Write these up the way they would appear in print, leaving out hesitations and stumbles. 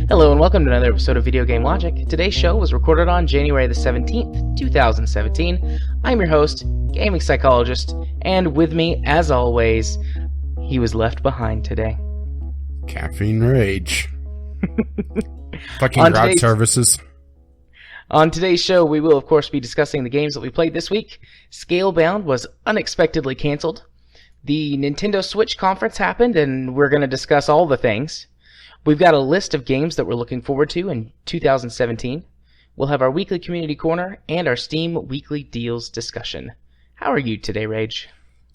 Hello and welcome to another episode of Video Game Logic. Today's show was recorded on January the 17th, 2017. I'm your host, Gaming Psychologist, and with me, as always, he was left behind today. Caffeine Rage. Fucking rod services. On today's show, we will, of course, be discussing the games that we played this week. Scalebound was unexpectedly canceled. The Nintendo Switch conference happened, and we're going to discuss all the things. We've got a list of games that we're looking forward to in 2017. We'll have our weekly community corner and our Steam weekly deals discussion. How are you today, Rage?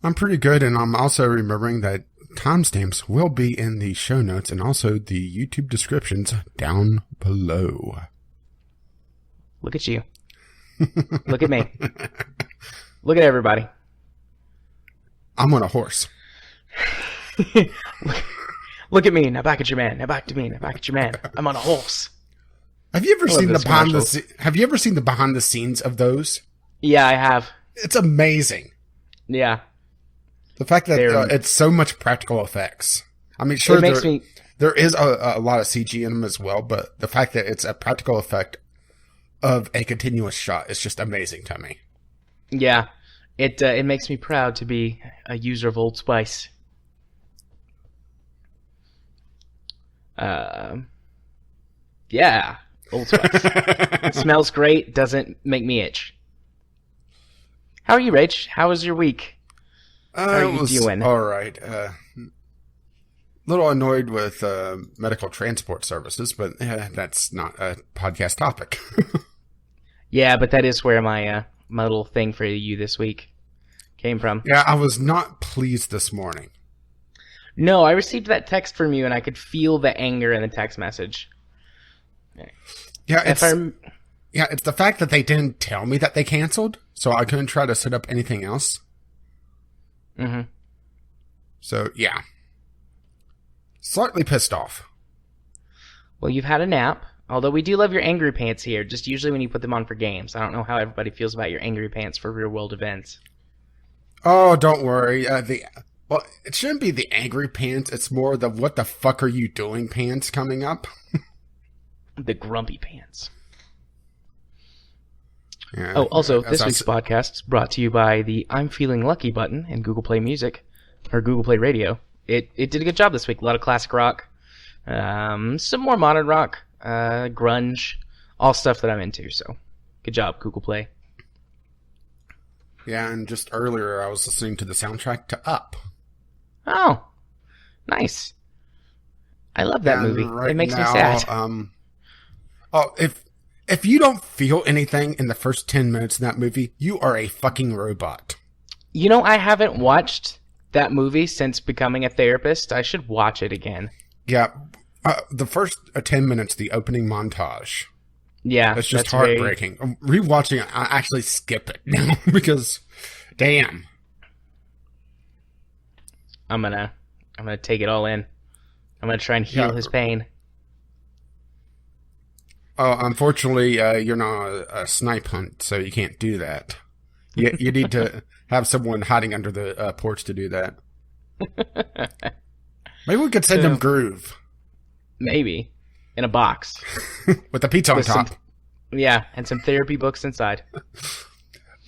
I'm pretty good, and I'm also remembering that timestamps will be in the show notes and also the YouTube descriptions down below. Look at you. Look at me. Look at everybody. I'm on a horse. Look at me, now back at your man. Now back to me, now back at your man. I'm on a horse. Have you ever seen the behind the scenes of those? Yeah, I have. It's amazing. Yeah. The fact that it's so much practical effects. I mean, sure, there is a lot of CG in them as well, but the fact that it's a practical effect of a continuous shot is just amazing to me. Yeah. It makes me proud to be a user of Old Spice. Yeah, Old Spice. It smells great, doesn't make me itch. How are you, Rach? How was your week? How are you doing? All right. Little annoyed with medical transport services, but that's not a podcast topic. Yeah, but that is where my little thing for you this week came from. Yeah, I was not pleased this morning. No, I received that text from you, and I could feel the anger in the text message. Yeah, it's the fact that they didn't tell me that they canceled, so I couldn't try to set up anything else. Mm-hmm. So, yeah. Slightly pissed off. Well, you've had a nap, although we do love your angry pants here, just usually when you put them on for games. I don't know how everybody feels about your angry pants for real-world events. Oh, don't worry. Well, it shouldn't be the angry pants. It's more the what the fuck are you doing pants coming up. The grumpy pants. Yeah, oh, also, this week's podcast is brought to you by the I'm Feeling Lucky button in Google Play Music, or Google Play Radio. It did a good job this week. A lot of classic rock, some more modern rock, grunge, all stuff that I'm into. So, good job, Google Play. Yeah, and just earlier I was listening to the soundtrack to Up. Oh, nice. I love that movie. It makes me sad. If you don't feel anything in the first 10 minutes of that movie, you are a fucking robot. You know, I haven't watched that movie since becoming a therapist. I should watch it again. Yeah, the first 10 minutes, the opening montage. Yeah, it's just heartbreaking. Rewatching it, I actually skip it now because, damn. I'm gonna take it all in. I'm gonna try and heal his pain. Oh, unfortunately, you're not a snipe hunt, so you can't do that. You need to have someone hiding under the porch to do that. Maybe we could send him Groove.Maybe. In a box. With a pizza on top. And some therapy books inside.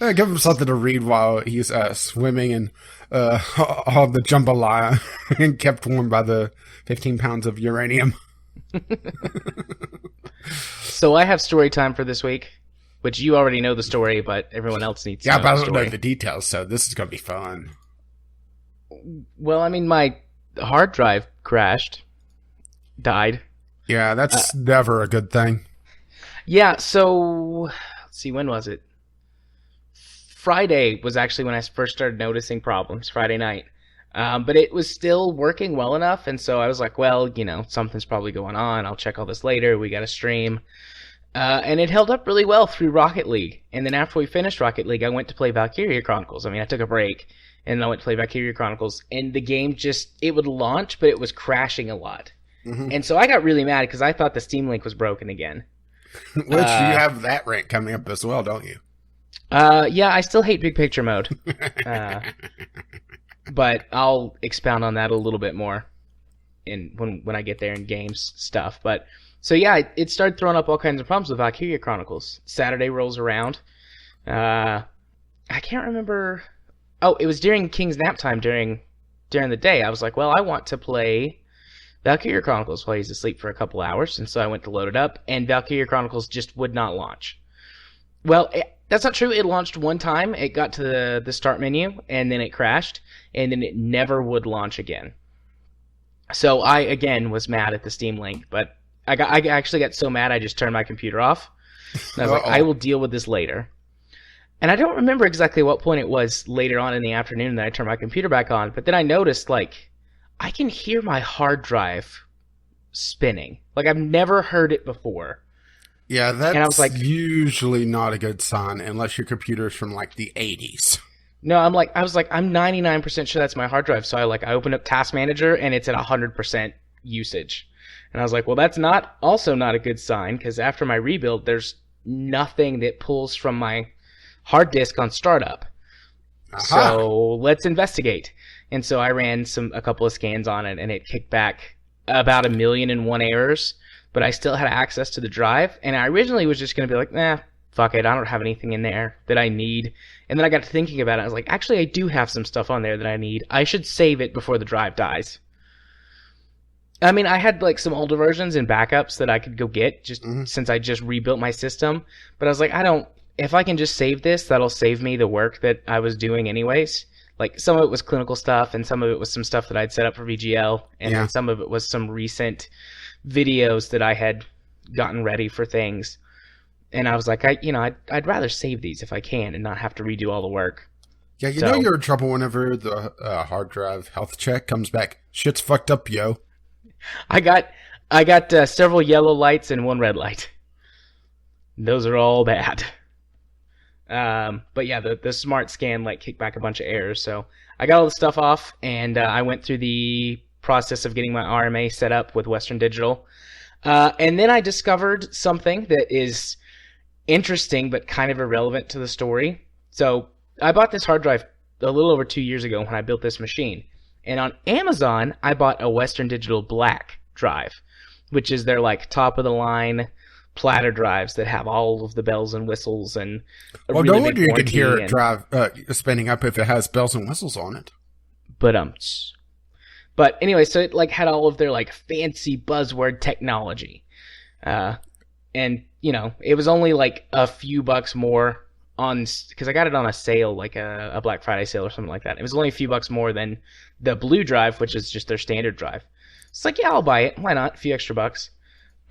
Give him something to read while he's swimming in all the jambalaya and kept warm by the 15 pounds of uranium. So I have story time for this week, which you already know the story, but everyone else needs to know the story. Yeah, but I don't know the details, so this is going to be fun. Well, I mean, my hard drive crashed. Died. Yeah, that's never a good thing. Yeah, so let's see, when was it? Friday was actually when I first started noticing problems, Friday night. But it was still working well enough, and so I was like, well, you know, something's probably going on. I'll check all this later. We got to stream. And it held up really well through Rocket League. And then after we finished Rocket League, I went to play Valkyria Chronicles. I mean, I took a break, and I went to play Valkyria Chronicles, and the game just, it would launch, but it was crashing a lot. Mm-hmm. And so I got really mad because I thought the Steam Link was broken again. Which you have that rant coming up as well, don't you? Yeah, I still hate big picture mode. But I'll expound on that a little bit more when I get there in games stuff. But so yeah, it started throwing up all kinds of problems with Valkyria Chronicles. Saturday rolls around. I can't remember. Oh, it was during King's nap time during the day. I was like, well, I want to play Valkyria Chronicles while he's asleep for a couple hours, and so I went to load it up, and Valkyria Chronicles just would not launch. Well, that's not true. It launched one time. It got to the start menu, and then it crashed, and then it never would launch again. So I, again, was mad at the Steam link, but I actually got so mad I just turned my computer off. And I was like, I will deal with this later. And I don't remember exactly what point it was later on in the afternoon that I turned my computer back on, but then I noticed, like, I can hear my hard drive spinning. Like, I've never heard it before. Yeah, that's and I was like, usually not a good sign unless your computer's from, like, the 80s. No, I'm 99% sure that's my hard drive. So I opened up Task Manager, and it's at 100% usage. And I was like, well, that's also not a good sign, because after my rebuild, there's nothing that pulls from my hard disk on startup. So let's investigate. And so I ran a couple of scans on it, and it kicked back about 1,000,001 errors, but I still had access to the drive. And I originally was just going to be like, nah, fuck it, I don't have anything in there that I need. And then I got to thinking about it. I was like, actually, I do have some stuff on there that I need. I should save it before the drive dies. I mean, I had like some older versions and backups that I could go get since I just rebuilt my system. But I was like, if I can just save this, that'll save me the work that I was doing anyways. Like, some of it was clinical stuff, and some of it was some stuff that I'd set up for VGL, and then some of it was some recent videos that I had gotten ready for things. And I was like, I'd rather save these if I can and not have to redo all the work. Yeah, you know you're in trouble whenever the hard drive health check comes back. Shit's fucked up, yo. I got several yellow lights and one red light. Those are all bad. But yeah, the smart scan kicked back a bunch of errors. So I got all the stuff off, and I went through the process of getting my RMA set up with Western Digital. And then I discovered something that is interesting but kind of irrelevant to the story. So I bought this hard drive a little over 2 years ago when I built this machine. And on Amazon, I bought a Western Digital Black drive, which is their top-of-the-line platter drives that have all of the bells and whistles and no wonder you could hear it drive spinning up if it has bells and whistles on it. But anyway, so it had all of their fancy buzzword technology, and it was only a few bucks more because I got it on a sale, a Black Friday sale or something like that. It was only a few bucks more than the blue drive, which is just their standard drive. It's yeah, I'll buy it. Why not? A few extra bucks.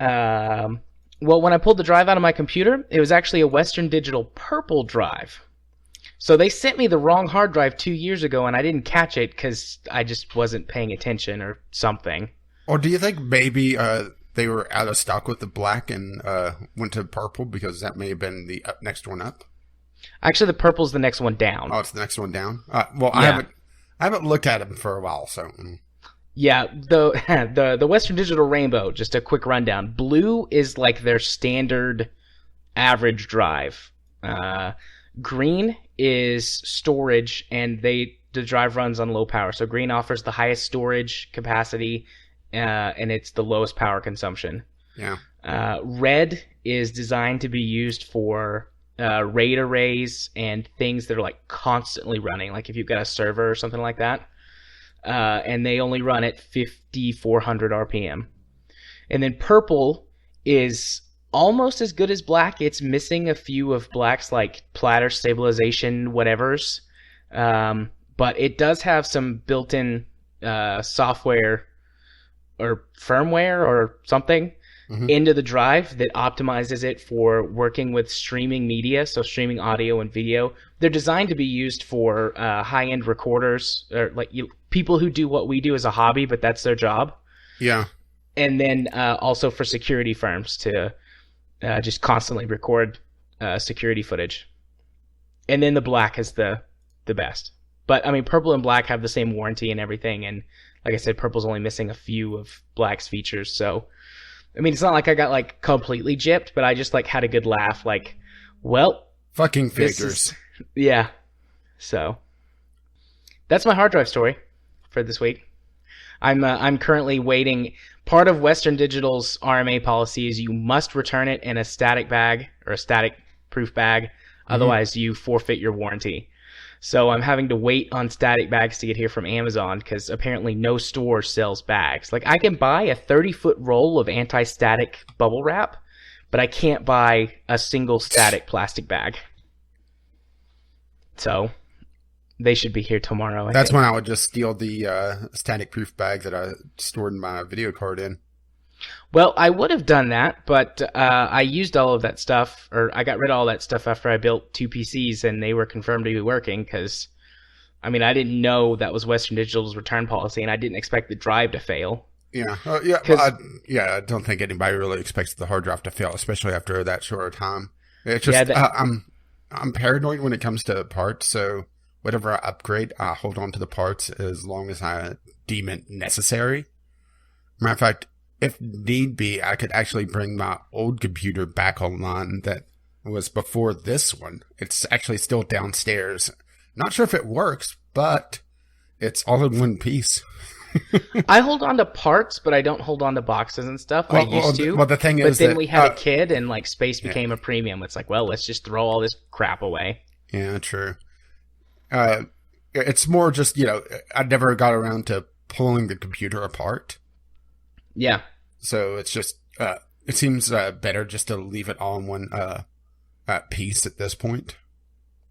Well, when I pulled the drive out of my computer, it was actually a Western Digital purple drive. So they sent me the wrong hard drive 2 years ago, and I didn't catch it because I just wasn't paying attention or something. Or do you think maybe they were out of stock with the black and went to purple because that may have been the next one up? Actually, the purple's the next one down. Oh, it's the next one down? Well, yeah. I haven't looked at them for a while, so... Yeah, the Western Digital Rainbow, just a quick rundown. Blue is their standard average drive. Green is storage, and the drive runs on low power. So green offers the highest storage capacity, and it's the lowest power consumption. Yeah. Red is designed to be used for RAID arrays and things that are constantly running, like if you've got a server or something like that. And they only run at 5,400 RPM. And then purple is almost as good as black. It's missing a few of black's platter stabilization whatevers. But it does have some built-in software or firmware or something into the drive that optimizes it for working with streaming media, so streaming audio and video. They're designed to be used for high-end recorders, or people who do what we do as a hobby, but that's their job. Yeah. And then also for security firms to just constantly record security footage. And then the black is the best. But, I mean, purple and black have the same warranty and everything, and like I said, purple's only missing a few of black's features, so I mean, it's not like I got like completely gypped, but I just like had a good laugh. Like, well, fucking figures. Yeah. So that's my hard drive story for this week. I'm currently waiting. Part of Western Digital's RMA policy is you must return it in a static bag or a static proof bag. Otherwise, you forfeit your warranty. So I'm having to wait on static bags to get here from Amazon because apparently no store sells bags. Like, I can buy a 30-foot roll of anti-static bubble wrap, but I can't buy a single static plastic bag. So they should be here tomorrow. That's when I would just steal the static proof bag that I stored my video card in. Well, I would have done that, but I used all of that stuff, or I got rid of all that stuff after I built 2 PCs and they were confirmed to be working because, I mean, I didn't know that was Western Digital's return policy and I didn't expect the drive to fail. Yeah, I don't think anybody really expects the hard drive to fail, especially after that short of time. It's just, I'm paranoid when it comes to parts, so whatever I upgrade, I hold on to the parts as long as I deem it necessary. Matter of fact, if need be, I could actually bring my old computer back online that was before this one. It's actually still downstairs. Not sure if it works, but it's all in one piece. I hold on to parts, but I don't hold on to boxes and stuff. I used to. Well, the thing is, but then we had a kid, and like space became a premium. It's like, well, let's just throw all this crap away. Yeah, true. It's more just, I never got around to pulling the computer apart. Yeah. So it's just, it seems better just to leave it all in one piece at this point.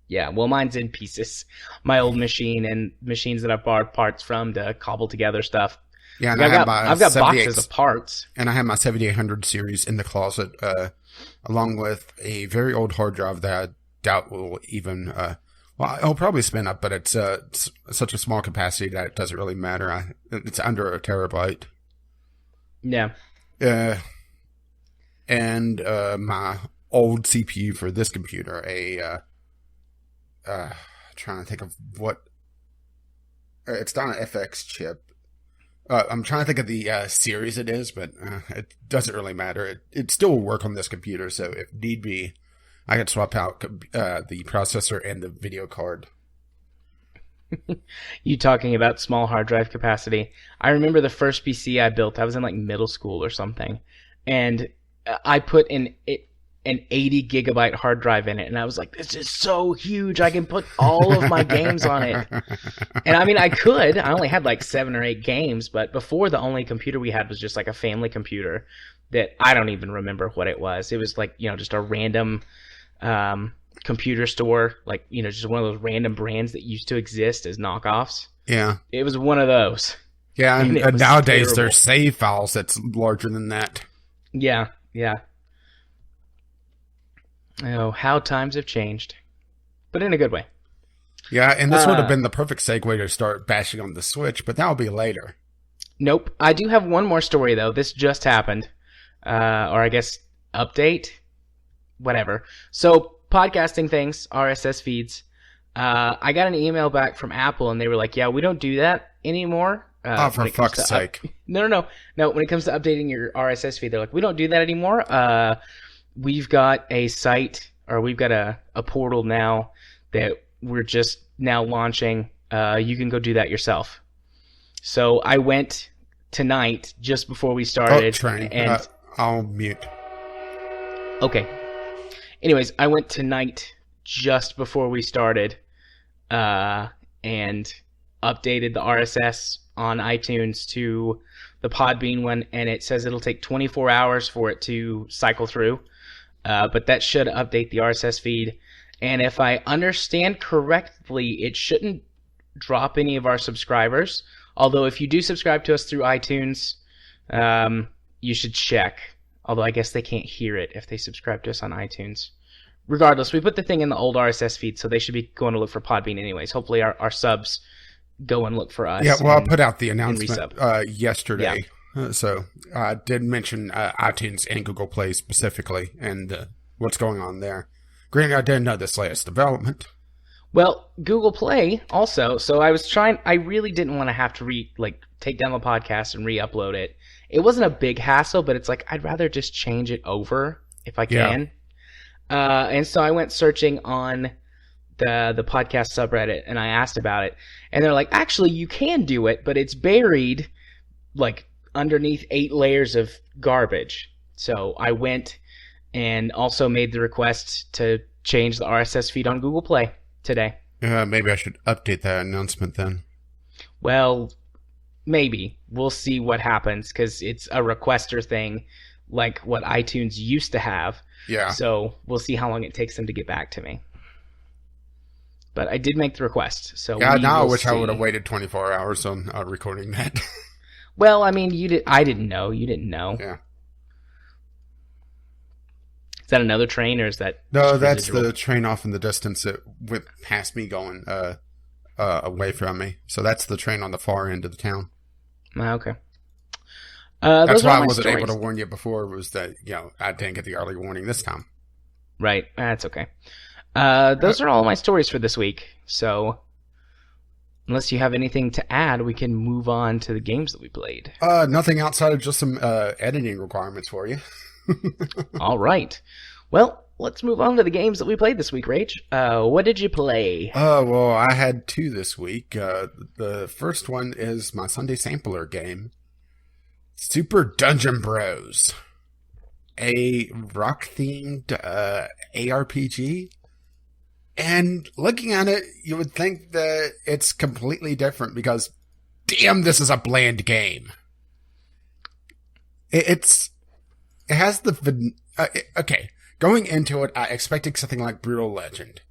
Yeah, well, mine's in pieces. My old machine and machines that I've borrowed parts from to cobble together stuff. Yeah, and I've got boxes of parts. And I have my 7800 series in the closet, along with a very old hard drive that I doubt will even, it'll probably spin up, but it's such a small capacity that it doesn't really matter. It's under a terabyte. Yeah. And my old CPU for this computer, trying to think of what, it's not an FX chip. I'm trying to think of the series it is, but it doesn't really matter. It still will work on this computer, so if need be, I could swap out the processor and the video card. You talking about small hard drive capacity. I remember the first PC I built, I was in like middle school or something, and I put an 80 gigabyte hard drive in it, and I was like, this is so huge, I can put all of my games on it. And I mean, I only had like 7 or 8 games, but before the only computer we had was just like a family computer that I don't even remember what it was. It was like, just a random computer store, like, just one of those random brands that used to exist as knockoffs. Yeah. It was one of those. Yeah, and nowadays terrible. There's save files that's larger than that. Yeah. Oh, how times have changed. But in a good way. Yeah, and this would have been the perfect segue to start bashing on the Switch, but that'll be later. Nope. I do have one more story, though. This just happened. Or I guess update? Whatever. So, podcasting things, RSS feeds. I got an email back from Apple, and they were like, yeah, we don't do that anymore. For fuck's sake. No. When it comes to updating your RSS feed, they're like, we don't do that anymore. We've got a site, or we've got a portal now that we're just now launching. You can go do that yourself. So I went tonight, just before we started. And I'll mute. Okay. Anyways, I went tonight, just before we started, and updated the RSS on iTunes to the Podbean one, and it says it'll take 24 hours for it to cycle through. But that should update the RSS feed. And if I understand correctly, it shouldn't drop any of our subscribers. Although if you do subscribe to us through iTunes, you should check. Although I guess they can't hear it if they subscribe to us on iTunes. Regardless, we put the thing in the old RSS feed, so they should be going to look for Podbean anyways. Hopefully our subs go and look for us. Yeah, well, I put out the announcement yesterday. Yeah. So I did mention iTunes and Google Play specifically and what's going on there. Granted, I didn't know this latest development. Well, Google Play also. So I really didn't want to have to take down the podcast and re-upload it. It wasn't a big hassle, but it's like I'd rather just change it over if I can. And so I went searching on the podcast subreddit, and I asked about it, and they're like, actually, you can do it, but it's buried like underneath 8 layers of garbage. So I went and also made the request to change the RSS feed on Google Play today. Maybe I should update that announcement then. Well, maybe. We'll see what happens, because it's a requester thing like what iTunes used to have. Yeah. So we'll see how long it takes them to get back to me. But I did make the request. So yeah, now I wish I would have waited 24 hours on recording that. Well, I mean, I didn't know. You didn't know. Yeah. Is that another train, or is that... No, that's the train off in the distance that went past me going away from me. So that's the train on the far end of the town. Okay. That's why I wasn't able to warn you before, was that, I didn't get the early warning this time. Right. That's okay. Those are all my stories for this week. So, unless you have anything to add, we can move on to the games that we played. Nothing outside of just some editing requirements for you. All right. Well, let's move on to the games that we played this week, Rach. What did you play? Well, I had 2 this week. The first one is my Sunday Sampler game, Super Dungeon Bros, a rock-themed ARPG. And looking at it, you would think that it's completely different because, damn, this is a bland game. It has the... okay, going into it, I expected something like Brutal Legend.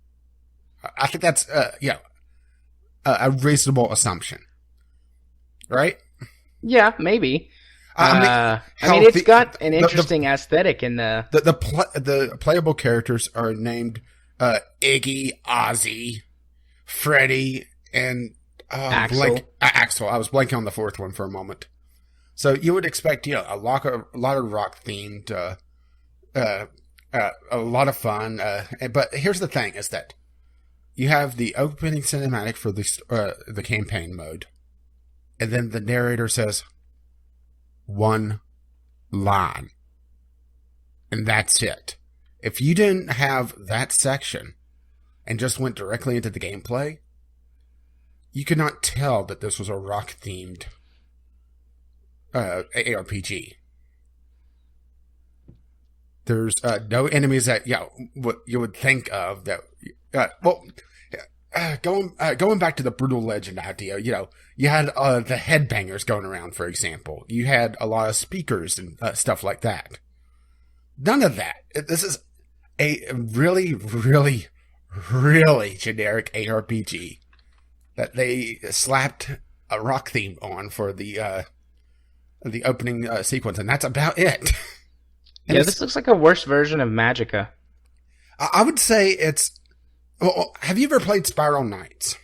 I think that's, a reasonable assumption. Right? Yeah, maybe. I mean, it's got an interesting aesthetic in the... The playable characters are named Iggy, Ozzy, Freddy, and Axel. Axel. I was blanking on the 4th one for a moment. So you would expect, a lot of rock themed, a lot of fun. But here's the thing: is that you have the opening cinematic for the campaign mode, and then the narrator says one line, and that's it. If you didn't have that section and just went directly into the gameplay, you could not tell that this was a rock themed ARPG. There's no enemies that what you would think of that. Going back to the Brutal Legend idea, you had the headbangers going around, for example. You had a lot of speakers and stuff like that. None of that. This is a really, really, really generic ARPG that they slapped a rock theme on for the opening sequence, and that's about it. Yeah, this looks like a worse version of Magicka. I would say it's... Well, have you ever played Spiral Knights?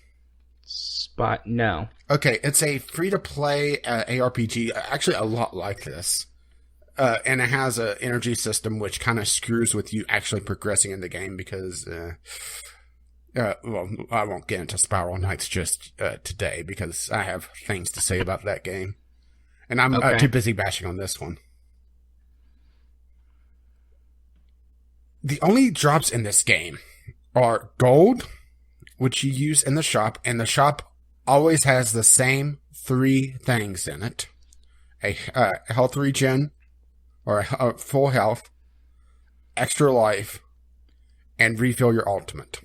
No. Okay, it's a free-to-play ARPG, actually a lot like this. And it has an energy system which kind of screws with you actually progressing in the game because... well, I won't get into Spiral Knights just today because I have things to say about that game. And I'm too busy bashing on this one. The only drops in this game are gold, which you use in the shop, and the shop always has the same 3 things in it. A health regen, or a full health, extra life, and refill your ultimate.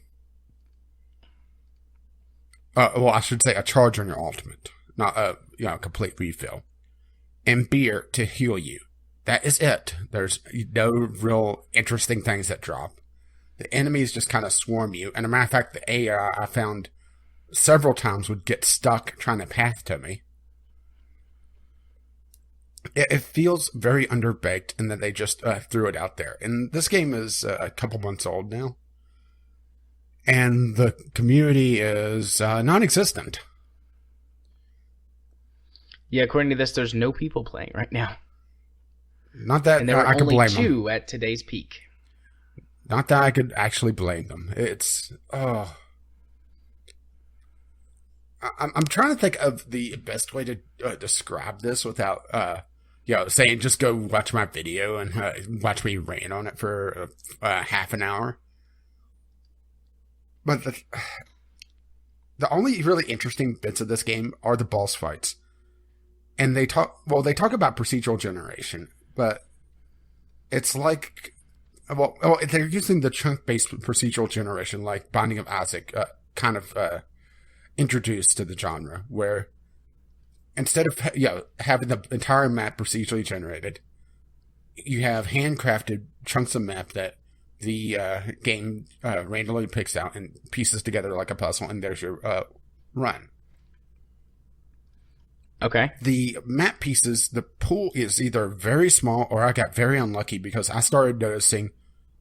Well, I should say a charge on your ultimate, not a complete refill. And beer to heal you. That is it. There's no real interesting things that drop. The enemies just kind of swarm you. And a matter of fact, the AI I found several times would get stuck trying to path to me. It feels very underbaked and that they just threw it out there. And this game is a couple months old now. And the community is non-existent. Yeah, according to this, there's no people playing right now. Not that and there were I could blame them. Only 2 at today's peak. Not that I could actually blame them. It's I'm trying to think of the best way to describe this without, saying just go watch my video and watch me rant on it for half an hour. But the only really interesting bits of this game are the boss fights. And they talk about procedural generation, but it's like, they're using the chunk-based procedural generation like Binding of Isaac kind of introduced to the genre, where instead of having the entire map procedurally generated, you have handcrafted chunks of map that the game randomly picks out and pieces together like a puzzle, and there's your run. Okay. The map pieces, the pool is either very small or I got very unlucky because I started noticing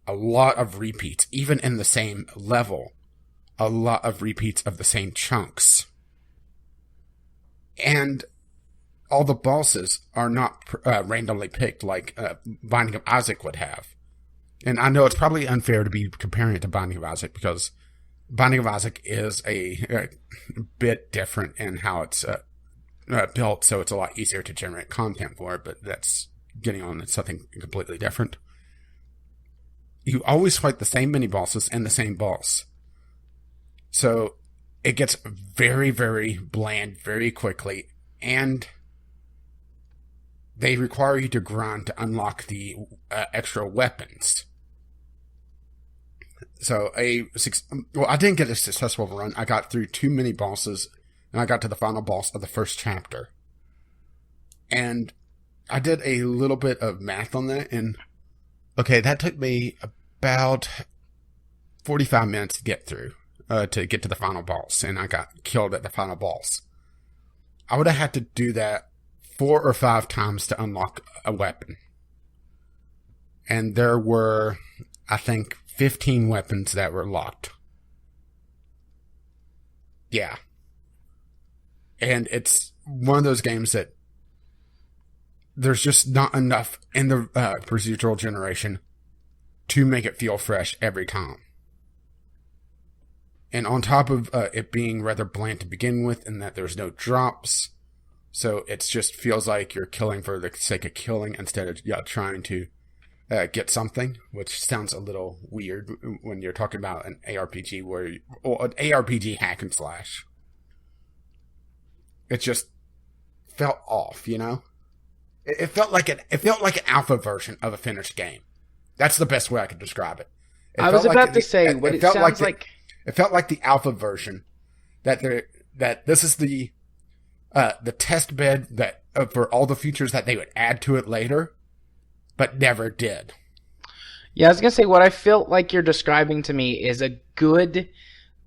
a lot of repeats, even in the same level. A lot of repeats of the same chunks. And all the bosses are not randomly picked like Binding of Isaac would have. And I know it's probably unfair to be comparing it to Binding of Isaac because Binding of Isaac is a bit different in how it's built, so it's a lot easier to generate content for it, but that's getting on to something completely different. You always fight the same mini bosses and the same boss. So it gets very, very bland very quickly, and they require you to grind to unlock the extra weapons. So I didn't get a successful run. I got through too many bosses, and I got to the final boss of the first chapter. And I did a little bit of math on that, and okay, that took me about 45 minutes to get through, to get to the final boss, and I got killed at the final boss. I would have had to do that 4 or 5 times to unlock a weapon. And there were, I think, 15 weapons that were locked. Yeah. And it's one of those games that there's just not enough in the procedural generation to make it feel fresh every time. And on top of it being rather bland to begin with, in that there's no drops, so it just feels like you're killing for the sake of killing instead of trying to get something, which sounds a little weird when you're talking about an ARPG or an ARPG hack and slash. It just felt off, you know? It felt like an alpha version of a finished game. That's the best way I could describe it. I was about to say what it sounds like. It felt like the alpha version that this is the test bed that for all the features that they would add to it later, but never did. Yeah, I was gonna say what I felt like you're describing to me is a good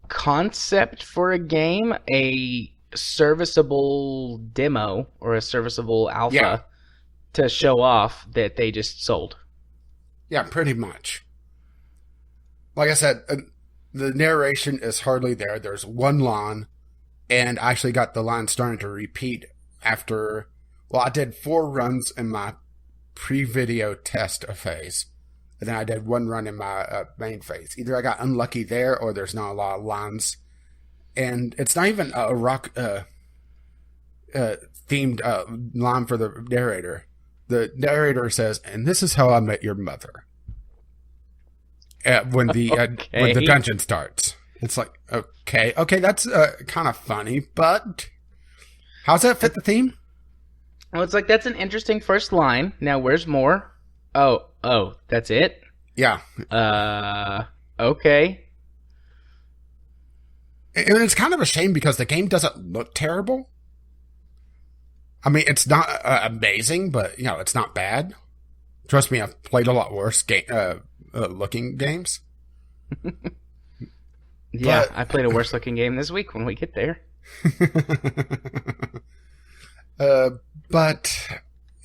concept for a game, a serviceable demo or a serviceable alpha to show off that they just sold. Yeah, pretty much. Like I said, the narration is hardly there. There's one line, and I actually got the line starting to repeat after... Well, I did 4 runs in my pre-video test phase, and then I did 1 run in my main phase. Either I got unlucky there, or there's not a lot of lines. And it's not even a rock themed line for the narrator. The narrator says, "And this is how I met your mother." When the dungeon starts, it's like, okay, that's kind of funny, but how's that fit the theme? Well, it's like that's an interesting first line. Now, where's more? Oh, that's it. Yeah. Okay. And it's kind of a shame because the game doesn't look terrible. I mean, it's not amazing, but it's not bad. Trust me, I've played a lot worse looking games. Yeah, I played a worse looking game this week when we get there. But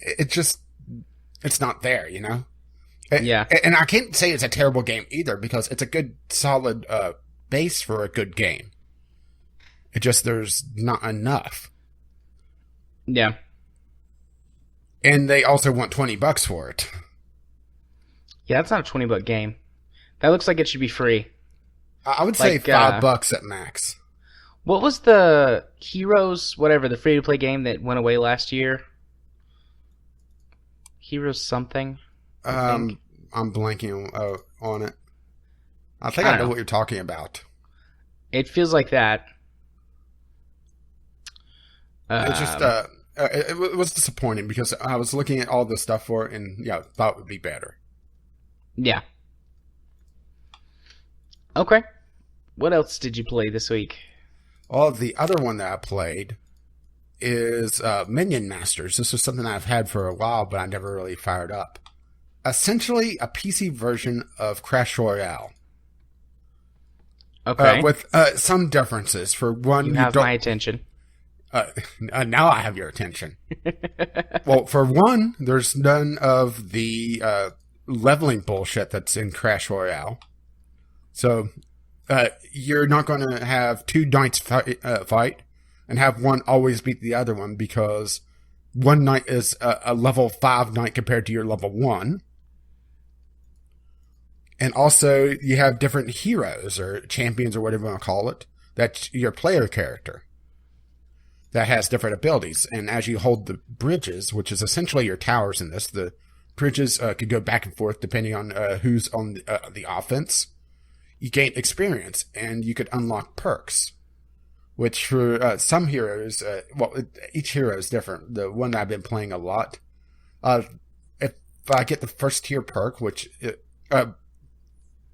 it's not there, Yeah. And I can't say it's a terrible game either because it's a good, solid base for a good game. It just, there's not enough. Yeah. And they also want $20 for it. Yeah, that's not a $20 game. That looks like it should be free. I would say $5 at max. What was the Heroes, whatever, the free-to-play game that went away last year? Heroes something? I'm blanking on it. I think I know what you're talking about. It feels like that. It's just it was disappointing because I was looking at all the stuff for it and thought it would be better. Yeah. Okay. What else did you play this week? Well, the other one that I played is Minion Masters. This was something I've had for a while, but I never really fired up. Essentially, a PC version of Crash Royale. Okay. With some differences. For one, you have my attention. Now I have your attention. Well, for one, there's none of the leveling bullshit that's in Crash Royale. So, you're not going to have two knights fight and have one always beat the other one because one knight is a level 5 knight compared to your level 1. And also, you have different heroes or champions or whatever you want to call it. That's your player character that has different abilities. And as you hold the bridges, which is essentially your towers in this, the bridges could go back and forth depending on who's on the offense. You gain experience, and you could unlock perks, which for some heroes, each hero is different. The one that I've been playing a lot, if I get the first tier perk, which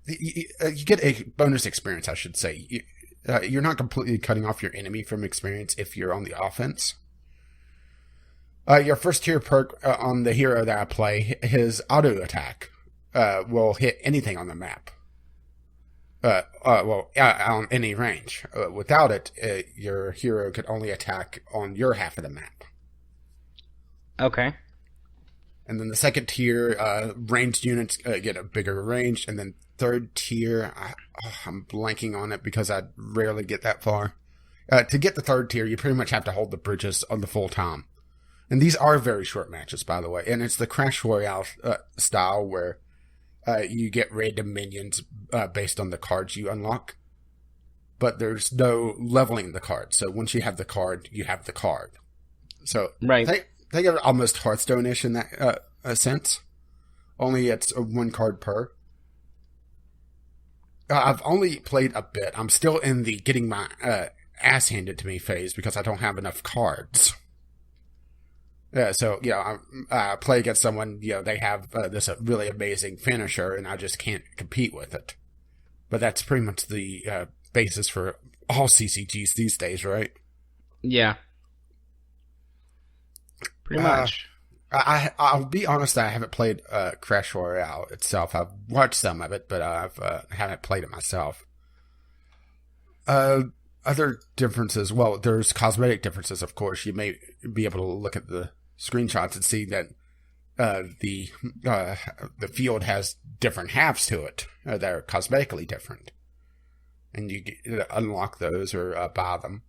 you get a bonus experience, I should say. You're not completely cutting off your enemy from experience if you're on the offense. Your first tier perk on the hero that I play, his auto attack will hit anything on the map. On any range. Without it, your hero could only attack on your half of the map. Okay. And then the second tier, ranged units get a bigger range, and then third tier, I'm blanking on it because I rarely get that far. To get the third tier, you pretty much have to hold the bridges on the full time. And these are very short matches, by the way. And it's the Crash Royale style where you get random minions based on the cards you unlock. But there's no leveling the card. So once you have the card, you have the card. So right. Think of it almost Hearthstone-ish in that sense. Only it's one card per. I've only played a bit. I'm still in the getting my ass handed to me phase because I don't have enough cards. So, I play against someone, they have this really amazing finisher, and I just can't compete with it. But that's pretty much the basis for all CCGs these days, right? Yeah. Pretty much. I'll be honest, I haven't played Crash Royale itself. I've watched some of it, but I haven't played it myself. Other differences, well, there's cosmetic differences, of course. You may be able to look at the screenshots and see that the field has different halves to it that are cosmetically different. And you unlock those or buy them.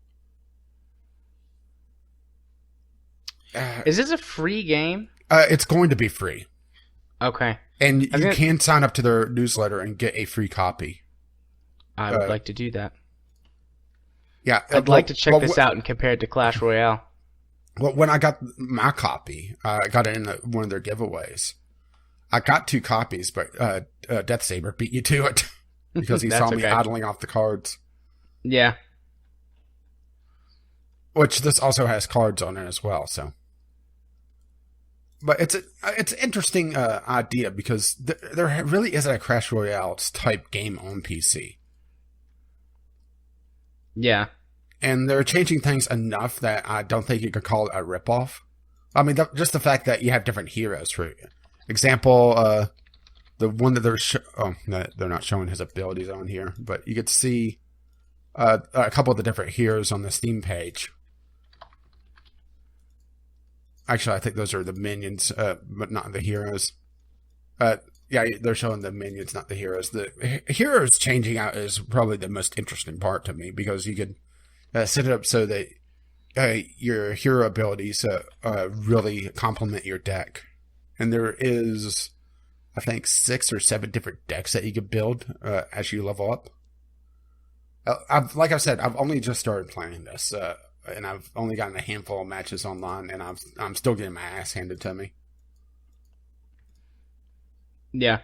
Is this a free game? It's going to be free. Okay. And you can sign up to their newsletter and get a free copy. I would like to do that. Yeah. I'd like to check this out and compare it to Clash Royale. Well, when I got my copy, I got it in one of their giveaways. I got 2 copies, but Death Saber beat you to it because he saw me idling off the cards. Yeah. Which this also has cards on it as well, so. But it's an interesting idea because there really isn't a Crash Royale type game on PC. Yeah. And they're changing things enough that I don't think you could call it a ripoff. I mean, just the fact that you have different heroes. For example, the one that they're not showing his abilities on here, but you could see a couple of the different heroes on the Steam page. Actually, I think those are the minions, but not the heroes. Yeah, they're showing the minions, not the heroes. The heroes changing out is probably the most interesting part to me because you could set it up so that your hero abilities really complement your deck. And there is, I think, 6 or 7 different decks that you could build as you level up. Like I said, I've only just started playing this, and I've only gotten a handful of matches online, and I'm still getting my ass handed to me. Yeah.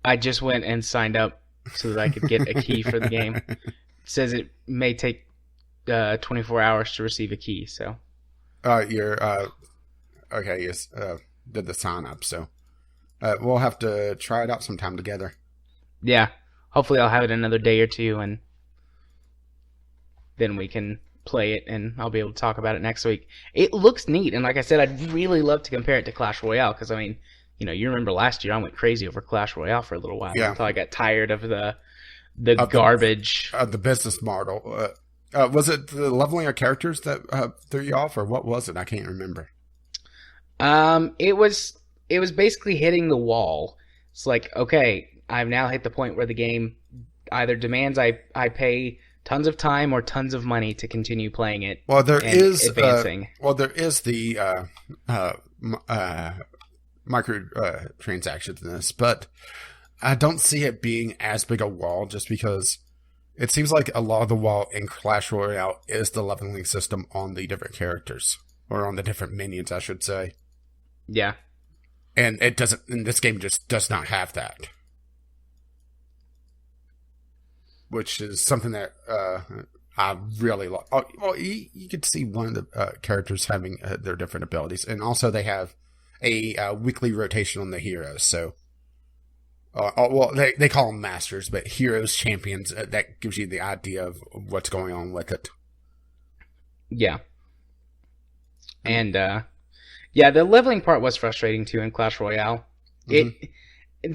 I just went and signed up so that I could get a key for the game. It says it may take 24 hours to receive a key, so. Okay, yes, did the sign up, so we'll have to try it out sometime together. Yeah, hopefully I'll have it another day or two, and then we can play it, and I'll be able to talk about it next week. It looks neat, and like I said, I'd really love to compare it to Clash Royale, because, I mean, you remember last year I went crazy over Clash Royale for a little while until I got tired of the garbage. The business model. Was it the leveling of characters that threw you off, or what was it? I can't remember. It was basically hitting the wall. It's like, okay, I've now hit the point where the game either demands I pay tons of time or tons of money to continue playing it. Well, there is advancing. There is the micro transactions in this, but I don't see it being as big a wall just because it seems like a lot of the wall in Clash Royale is the leveling system on the different characters, or on the different minions, I should say. Yeah. And it doesn't, and this game just does not have that. Which is something that I really like. Oh, well, you could see one of the characters having their different abilities, and also they have a weekly rotation on the heroes. So, well, they call them masters, but heroes, champions. That gives you the idea of what's going on with it. Yeah, and yeah, the leveling part was frustrating too in Clash Royale.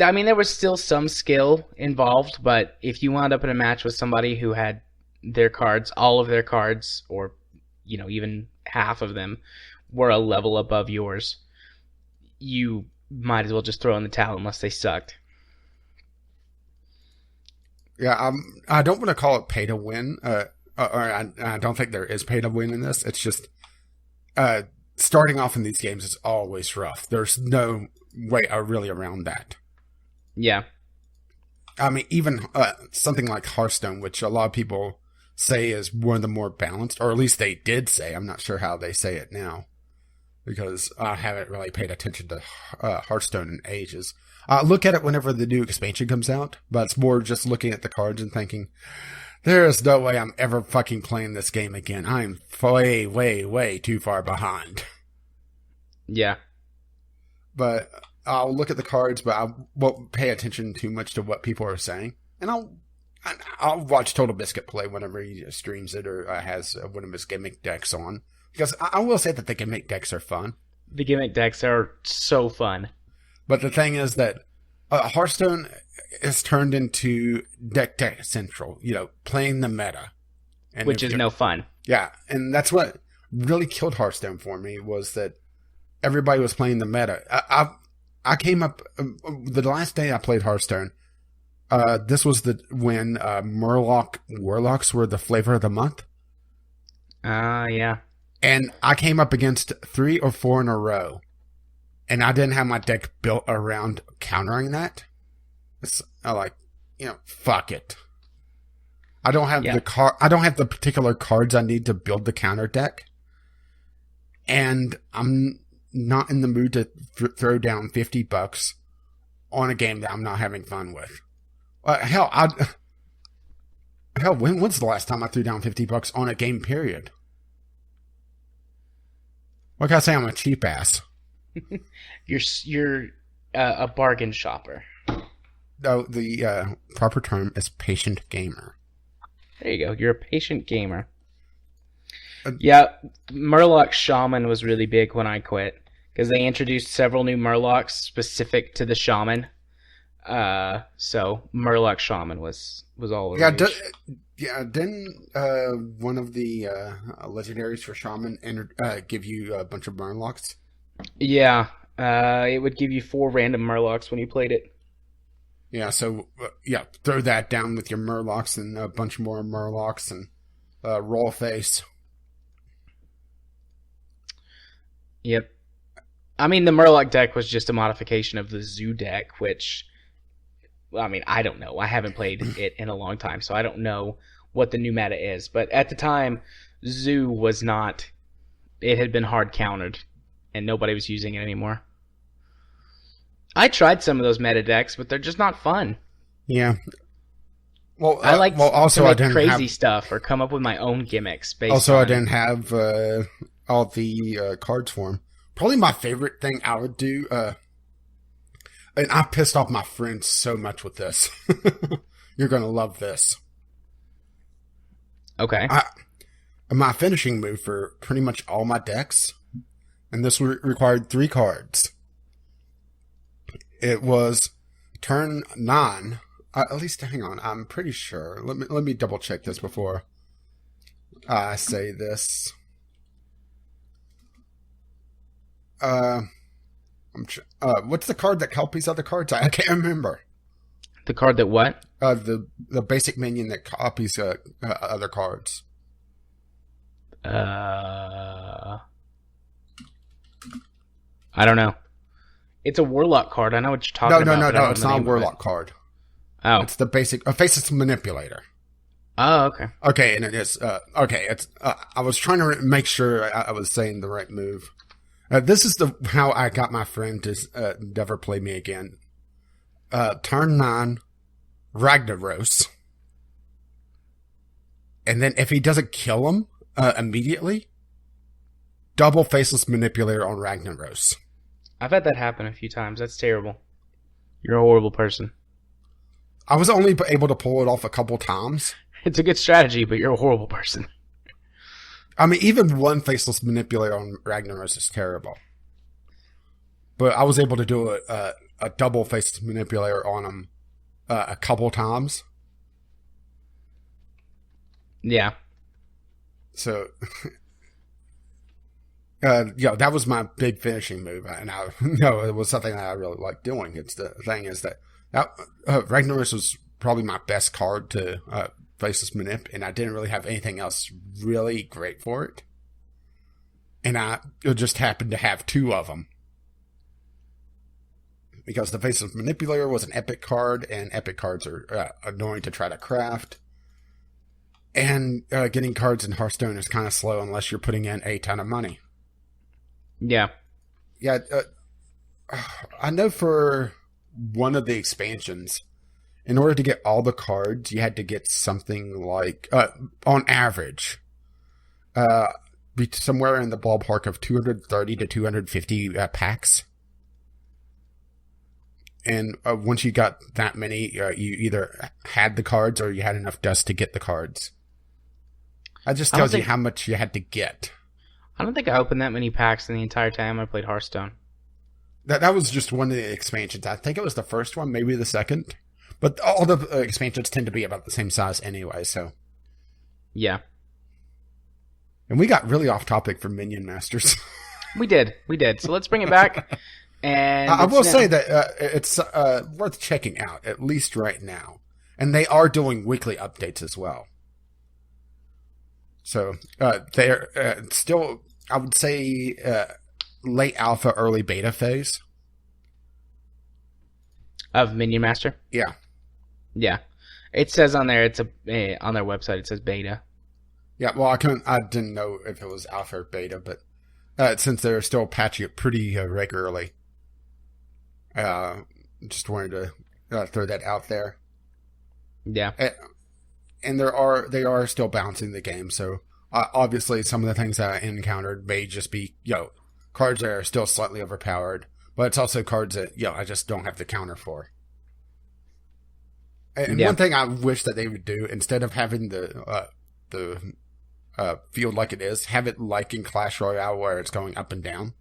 I mean, there was still some skill involved, but if you wound up in a match with somebody who had their cards, all of their cards, or even half of them, were a level above yours, you might as well just throw in the towel unless they sucked. Yeah, I don't want to call it pay to win, or I don't think there is pay to win in this. It's just starting off in these games is always rough. There's no way really around that. Yeah. I mean, even something like Hearthstone, which a lot of people say is one of the more balanced, or at least they did say. I'm not sure how they say it now, because I haven't really paid attention to Hearthstone in ages. I look at it whenever the new expansion comes out, but it's more just looking at the cards and thinking, there is no way I'm ever fucking playing this game again. I'm way, way, way too far behind. Yeah. But I'll look at the cards, but I won't pay attention too much to what people are saying. And I'll watch Total Biscuit play whenever he streams it or has one of his gimmick decks on. Because I will say that the gimmick decks are fun. The gimmick decks are so fun. But the thing is that Hearthstone is turned into deck central, playing the meta. And which is no fun. Yeah, and that's what really killed Hearthstone for me, was that everybody was playing the meta. I came up, the last day I played Hearthstone, this was when Murloc Warlocks were the flavor of the month. Yeah. And I came up against 3 or 4 in a row. And I didn't have my deck built around countering that. It's fuck it. I don't have I don't have the particular cards I need to build the counter deck. And I'm not in the mood to throw down $50 on a game that I'm not having fun with. When's the last time I threw down $50 on a game, period? What can I say? I'm a cheap ass. You're a bargain shopper. No, the proper term is patient gamer. There you go. You're a patient gamer. Yeah, Murloc Shaman was really big when I quit, because they introduced several new Murlocs specific to the Shaman. So Murloc Shaman was all the rage. Didn't one of the legendaries for Shaman give you a bunch of Murlocs? Yeah, it would give you 4 random Murlocs when you played it. Yeah, so throw that down with your Murlocs and a bunch more Murlocs and roll face. Yep. I mean, the Murloc deck was just a modification of the Zoo deck, which well, I mean, I don't know. I haven't played it in a long time, so I don't know what the new meta is. But at the time, Zoo was not. It had been hard countered, and nobody was using it anymore. I tried some of those meta decks, but they're just not fun. Yeah. Well, I like also to I make didn't crazy have, stuff or come up with my own gimmicks. I didn't have all the cards for them. Probably my favorite thing I would do, and I pissed off my friends so much with this. You're going to love this. Okay. My finishing move for pretty much all my decks, and this required 3 cards. It was turn 9. At least, hang on. I'm pretty sure. Let me double check this before I say this. What's the card that copies other cards? I can't remember. The card that what? The basic minion that copies other cards. I don't know. It's a Warlock card. I know what you're talking about. No. It's not a Warlock card. Oh. It's the basic... A Faceless Manipulator. Oh, okay. Okay, and it is... okay, it's... I was trying to make sure I was saying the right move. This is how I got my friend to never play me again. Turn 9, Ragnaros. And then if he doesn't kill him immediately, double Faceless Manipulator on Ragnaros. I've had that happen a few times. That's terrible. You're a horrible person. I was only able to pull it off a couple times. It's a good strategy, but you're a horrible person. I mean, even one Faceless Manipulator on Ragnaros is terrible. But I was able to do a double Faceless Manipulator on him a couple times. Yeah. So... that was my big finishing move, and it was something that I really liked doing. It's the thing is that Ragnaros was probably my best card to Faceless Manip, and I didn't really have anything else really great for it. And I just happened to have 2 of them. Because the Faceless Manipulator was an epic card, and epic cards are annoying to try to craft. And getting cards in Hearthstone is kind of slow unless you're putting in a ton of money. Yeah. Yeah, I know for one of the expansions, in order to get all the cards, you had to get something like, on average, somewhere in the ballpark of 230 to 250 packs. And once you got that many, you either had the cards or you had enough dust to get the cards. That just tells you how much you had to get. I don't think I opened that many packs in the entire time I played Hearthstone. That was just one of the expansions. I think it was the first one, maybe the second. But all the expansions tend to be about the same size anyway, so. Yeah. And we got really off topic for Minion Masters. We did. So let's bring it back. And I will say that it's worth checking out, at least right now. And they are doing weekly updates as well. So they're still, I would say, late alpha, early beta phase. Of Minion Master? Yeah. Yeah. It says on there, on their website, it says beta. Yeah, well, I didn't know if it was alpha or beta, but since they're still patching it pretty regularly, just wanted to throw that out there. Yeah. And they are still balancing the game, so obviously some of the things that I encountered may just be, cards that are still slightly overpowered, but it's also cards that, I just don't have the counter for. And one thing I wish that they would do, instead of having the field like it is, have it like in Clash Royale where it's going up and down,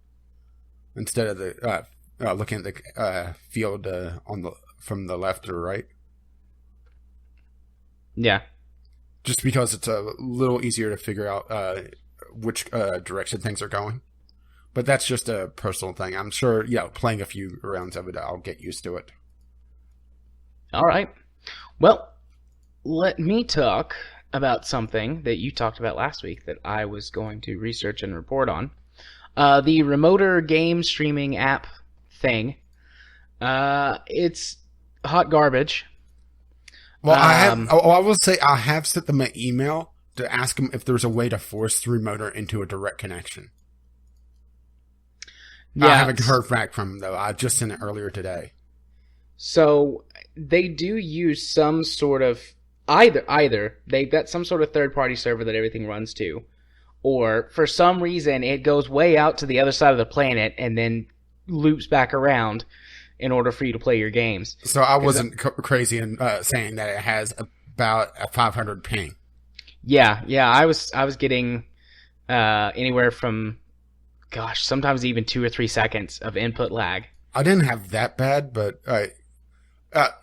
instead of the looking at the field from the left to the right. Yeah. Just because it's a little easier to figure out which direction things are going. But that's just a personal thing. I'm sure, playing a few rounds of it, I'll get used to it. All right. Well, let me talk about something that you talked about last week that I was going to research and report on. The remoter game streaming app thing. It's hot garbage. Well, I will say I have sent them an email to ask them if there's a way to force the remoter into a direct connection. Yeah, I haven't heard back from them, though. I just sent it earlier today. So they do use some sort of either they've got some sort of third-party server that everything runs to, or for some reason it goes way out to the other side of the planet and then loops back around in order for you to play your games. So I wasn't crazy in saying that it has about a 500 ping. Yeah, I was getting anywhere from, sometimes even 2 or 3 seconds of input lag. I didn't have that bad, but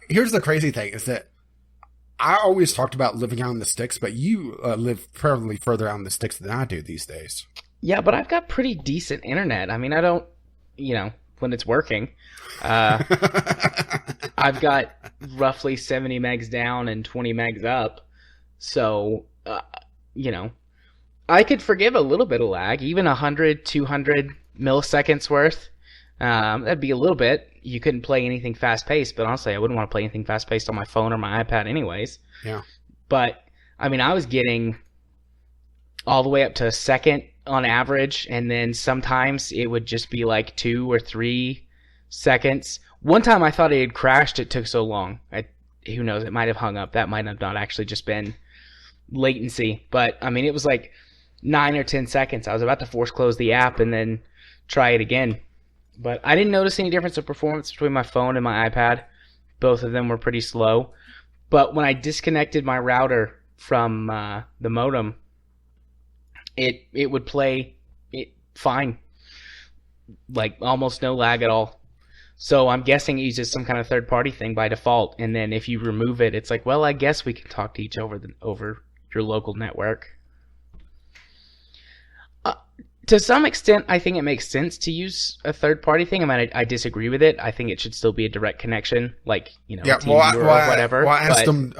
here's the crazy thing is that I always talked about living out in the sticks, but you live probably further out in the sticks than I do these days. Yeah, but I've got pretty decent internet. I mean, I don't, when it's working. I've got roughly 70 megs down and 20 megs up. So, I could forgive a little bit of lag, even 100, 200 milliseconds worth. That'd be a little bit. You couldn't play anything fast-paced, but honestly, I wouldn't want to play anything fast-paced on my phone or my iPad anyways. Yeah. But, I mean, I was getting all the way up to a second on average, and then sometimes it would just be like 2 or 3 seconds. One time I thought it had crashed. It took so long. Who knows? It might have hung up. That might have not actually just been latency. But, I mean, it was like 9 or 10 seconds. I was about to force close the app and then try it again. But I didn't notice any difference of performance between my phone and my iPad. Both of them were pretty slow. But when I disconnected my router from the modem, it would play it fine. Like almost no lag at all. So I'm guessing it uses some kind of third-party thing by default. And then if you remove it, it's like, well, I guess we can talk to each over your local network. To some extent, I think it makes sense to use a third-party thing. I mean, I disagree with it. I think it should still be a direct connection, like, TeamViewer or whatever. I asked them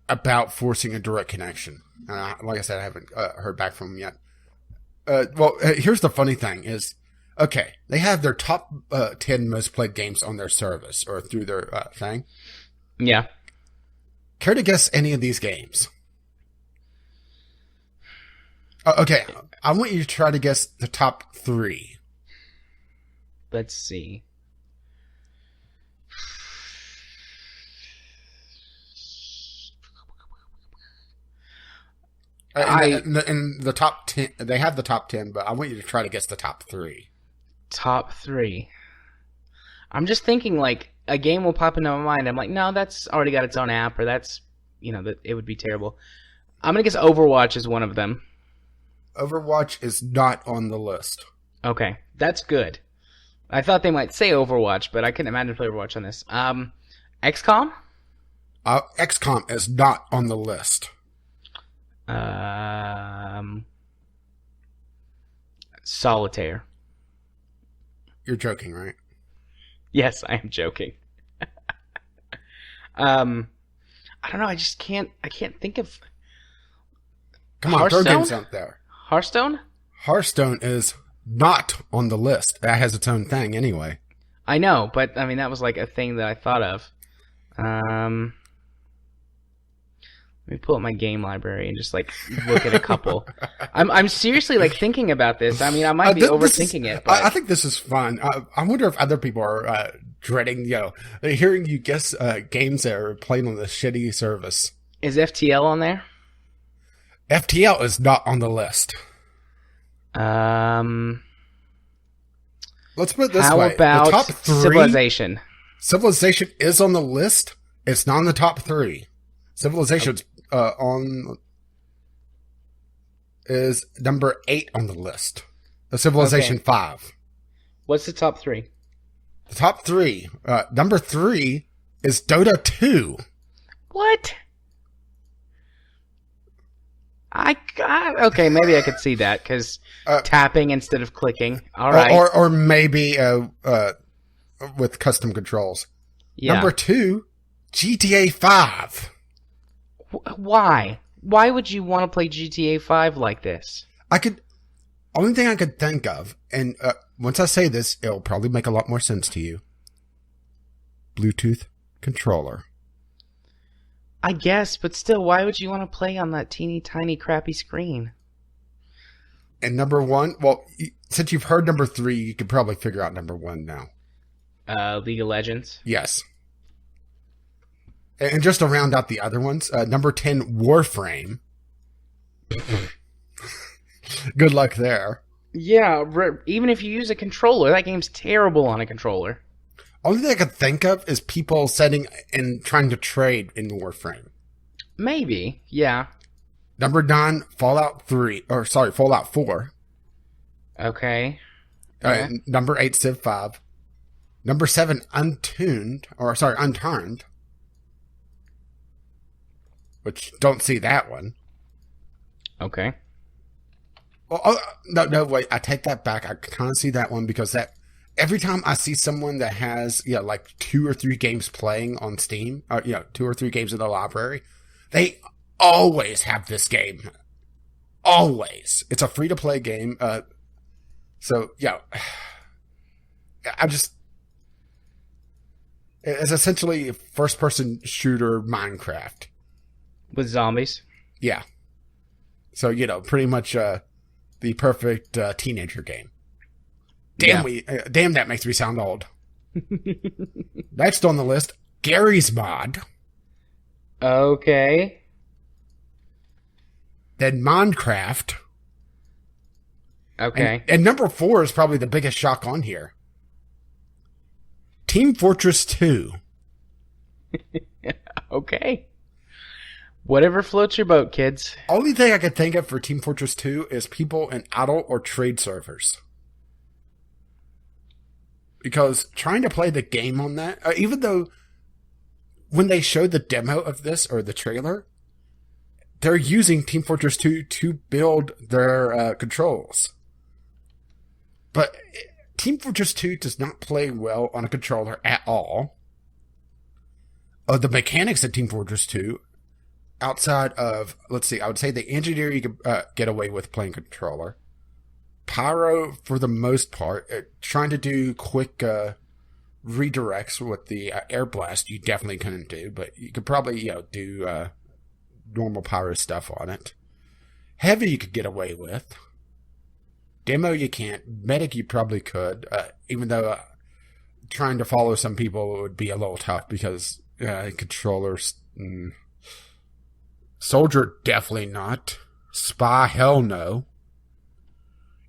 about forcing a direct connection. Like I said, I haven't heard back from them yet. Here's the funny thing is, okay, they have their top 10 most played games on their service or through their thing. Yeah. Care to guess any of these games? Okay, I want you to try to guess the top 3. Let's see. In the top 10, they have the top 10, but I want you to try to guess the top 3. Top 3. I'm just thinking, like, a game will pop into my mind. I'm like, no, that's already got its own app, or that's, that it would be terrible. I'm going to guess Overwatch is one of them. Overwatch is not on the list. Okay, that's good. I thought they might say Overwatch, but I couldn't imagine play Overwatch on this. XCOM? XCOM is not on the list. Solitaire. You're joking, right? Yes, I am joking. I don't know. I can't think of. Come on, throw games out there. Hearthstone? Hearthstone is not on the list. That has its own thing anyway. I know, but I mean that was like a thing that I thought of. Let me pull up my game library and just like look at a couple. I'm seriously like thinking about this. I mean, I might be overthinking it. But I think this is fun. I wonder if other people are dreading, hearing you guess games that are playing on the shitty service. Is FTL on there? FTL is not on the list. Let's put it this way. How about the top 3, Civilization? Civilization is on the list. It's not in the top 3. Civilization's is number 8 on the list. The Civilization 5. What's the top 3? The top 3. Number 3 is Dota 2. What? Okay, maybe I could see that because tapping instead of clicking. All right, or maybe with custom controls. Yeah. Number 2, GTA 5. Why? Why would you want to play GTA 5 like this? Only thing I could think of, and once I say this, it'll probably make a lot more sense to you. Bluetooth controller. I guess, but still, why would you want to play on that teeny tiny crappy screen? And number one, well, since you've heard number 3, you could probably figure out number 1 now. League of Legends? Yes. And just to round out the other ones, number 10, Warframe. Good luck there. Yeah, even if you use a controller, that game's terrible on a controller. Only thing I could think of is people setting and trying to trade in Warframe. Maybe, yeah. Number 9, Fallout 4. Okay. Number 8, Civ 5. Number 7, Unturned. Which, don't see that one. Okay. Well, no, wait, I take that back. I kind of see that one because every time I see someone that has, like 2 or 3 games playing on Steam, 2 or 3 games in the library, they always have this game. Always. It's a free-to-play game. It's essentially a first-person shooter Minecraft. With zombies? Yeah. So, pretty much the perfect teenager game. Damn, that makes me sound old. Next on the list, Gary's Mod. Okay. Then Minecraft. Okay. And number 4 is probably the biggest shock on here. Team Fortress 2. Okay. Whatever floats your boat, kids. Only thing I could think of for Team Fortress 2 is people in idle or trade servers. Because trying to play the game on that, even though when they showed the demo of this or the trailer, they're using Team Fortress 2 to build their controls. But Team Fortress 2 does not play well on a controller at all. The mechanics of Team Fortress 2, outside of, I would say the engineer you could get away with playing controller. Pyro, for the most part, trying to do quick redirects with the air blast, you definitely couldn't do, but you could probably, do normal Pyro stuff on it. Heavy you could get away with. Demo you can't. Medic you probably could, even though trying to follow some people would be a little tough because controllers... Soldier, definitely not. Spy, hell no.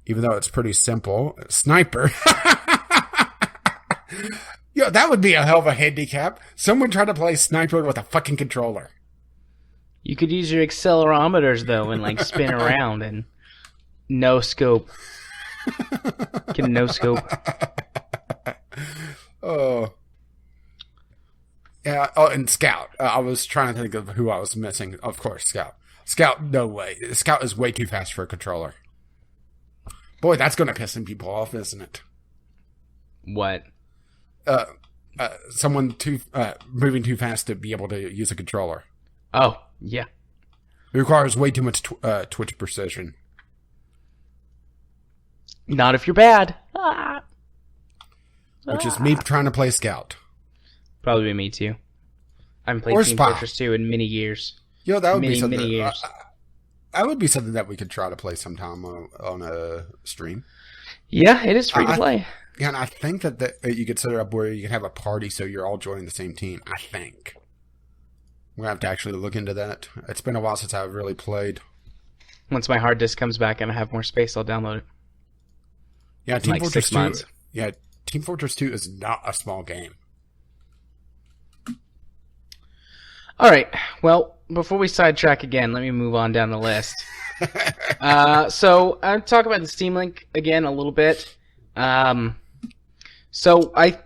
Even though it's pretty simple. Sniper. That would be a hell of a handicap. Someone try to play sniper with a fucking controller. You could use your accelerometers, though, and, spin around and no scope. Can no scope. Oh. Yeah, and Scout. I was trying to think of who I was missing. Of course, Scout. Scout, no way. Scout is way too fast for a controller. Boy, that's going to piss some people off, isn't it? What? Someone moving too fast to be able to use a controller. Oh, yeah. It requires way too much twitch precision. Not if you're bad. Which is me trying to play Scout. Probably me too. I haven't played Team Fortress 2 in many years. That would be something. Many years. That would be something that we could try to play sometime on a stream. Yeah, it is free to play. Yeah, and I think that you could set it up where you can have a party so you're all joining the same team. I think. We're going to have to actually look into that. It's been a while since I've really played. Once my hard disk comes back and I have more space, I'll download it. Yeah, Team Fortress 2. Months. Yeah, Team Fortress 2 is not a small game. All right. Well, before we sidetrack again, let me move on down the list. So I'll talk about the Steam Link again a little bit. So I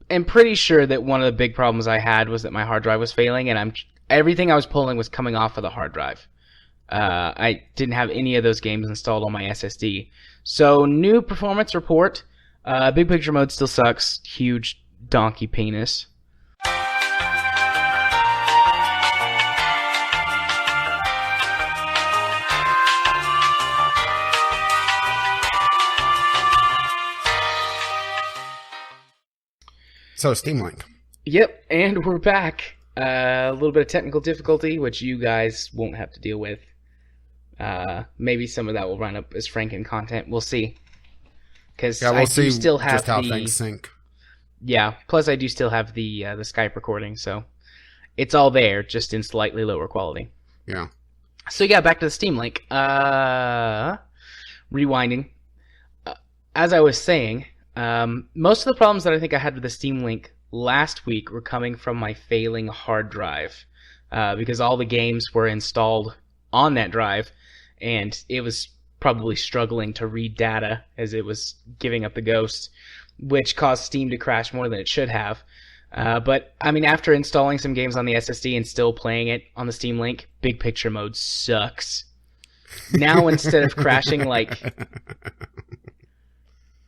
am pretty sure that one of the big problems I had was that my hard drive was failing, and everything I was pulling was coming off of the hard drive. I didn't have any of those games installed on my SSD. So new performance report. Big picture mode still sucks. Huge donkey penis. So Steam Link. Yep, and we're back. A little bit of technical difficulty, which you guys won't have to deal with. Maybe some of that will run up as Franken content. We'll see. Because we'll see still have just how things sync. Yeah, plus I do still have the Skype recording, so it's all there, just in slightly lower quality. Yeah. So yeah, back to the Steam Link. Rewinding. As I was saying, most of the problems that I think I had with the Steam Link last week were coming from my failing hard drive, because all the games were installed on that drive, and it was probably struggling to read data as it was giving up the ghost, which caused Steam to crash more than it should have. But, I mean, after installing some games on the SSD and still playing it on the Steam Link, Big Picture Mode sucks. Now, instead of crashing like...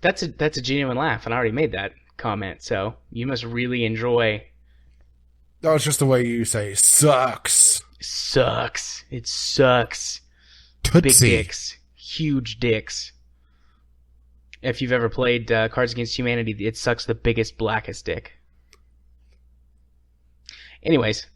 That's a genuine laugh, and I already made that comment, so you must really enjoy... That was just the way you say, sucks. Sucks. It sucks. Tootsie. Big dicks. Huge dicks. If you've ever played Cards Against Humanity, it sucks the biggest, blackest dick. Anyways,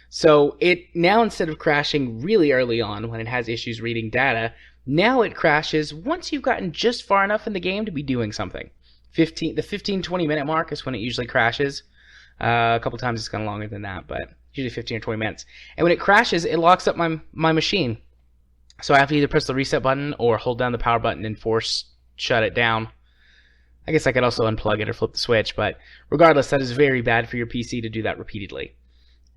so it now, instead of crashing really early on when it has issues reading data, now it crashes once you've gotten just far enough in the game to be doing something. The 15-20 minute mark is when it usually crashes. A couple times it's gone longer than that, but usually 15 or 20 minutes. And when it crashes, it locks up my machine. So I have to either press the reset button or hold down the power button and force shut it down. I guess I could also unplug it or flip the switch, but regardless, that is very bad for your PC to do that repeatedly.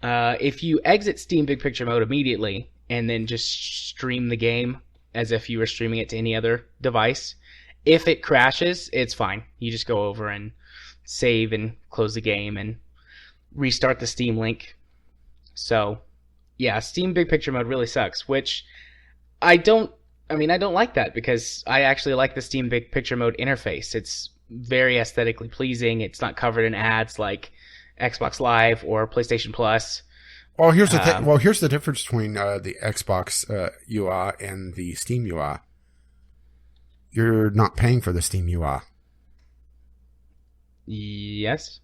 If you exit Steam Big Picture Mode immediately and then just stream the game as if you were streaming it to any other device, if it crashes, it's fine. You just go over and save and close the game and restart the Steam Link. So, yeah, Steam Big Picture Mode really sucks, which I don't like that, because I actually like the Steam Big Picture Mode interface. It's very aesthetically pleasing. It's not covered in ads like Xbox Live or PlayStation Plus. Well, here's the here's the difference between the Xbox UI and the Steam UI. You're not paying for the Steam UI. Yes.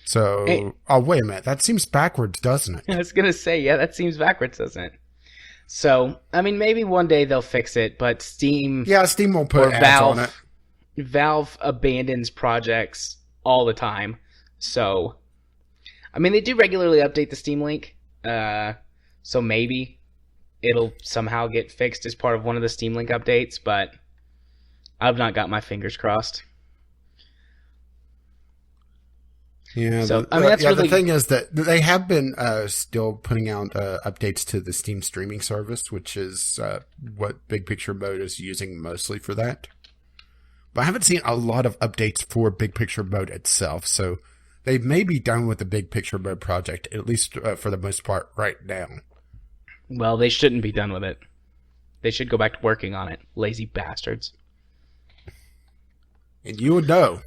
So, hey. Oh, wait a minute. That seems backwards, doesn't it? I was going to say, yeah, that seems backwards, doesn't it? So, I mean, maybe one day they'll fix it, but Steam... Yeah, Steam won't put ads on it. Valve abandons projects all the time. So, I mean, they do regularly update the Steam Link. So maybe it'll somehow get fixed as part of one of the Steam Link updates, but I've not got my fingers crossed. Yeah, so, the thing is that they have been still putting out updates to the Steam streaming service, which is what Big Picture Mode is using mostly for that. But I haven't seen a lot of updates for Big Picture Mode itself, so they may be done with the Big Picture Mode project, at least for the most part right now. Well, they shouldn't be done with it. They should go back to working on it, lazy bastards. And you would know.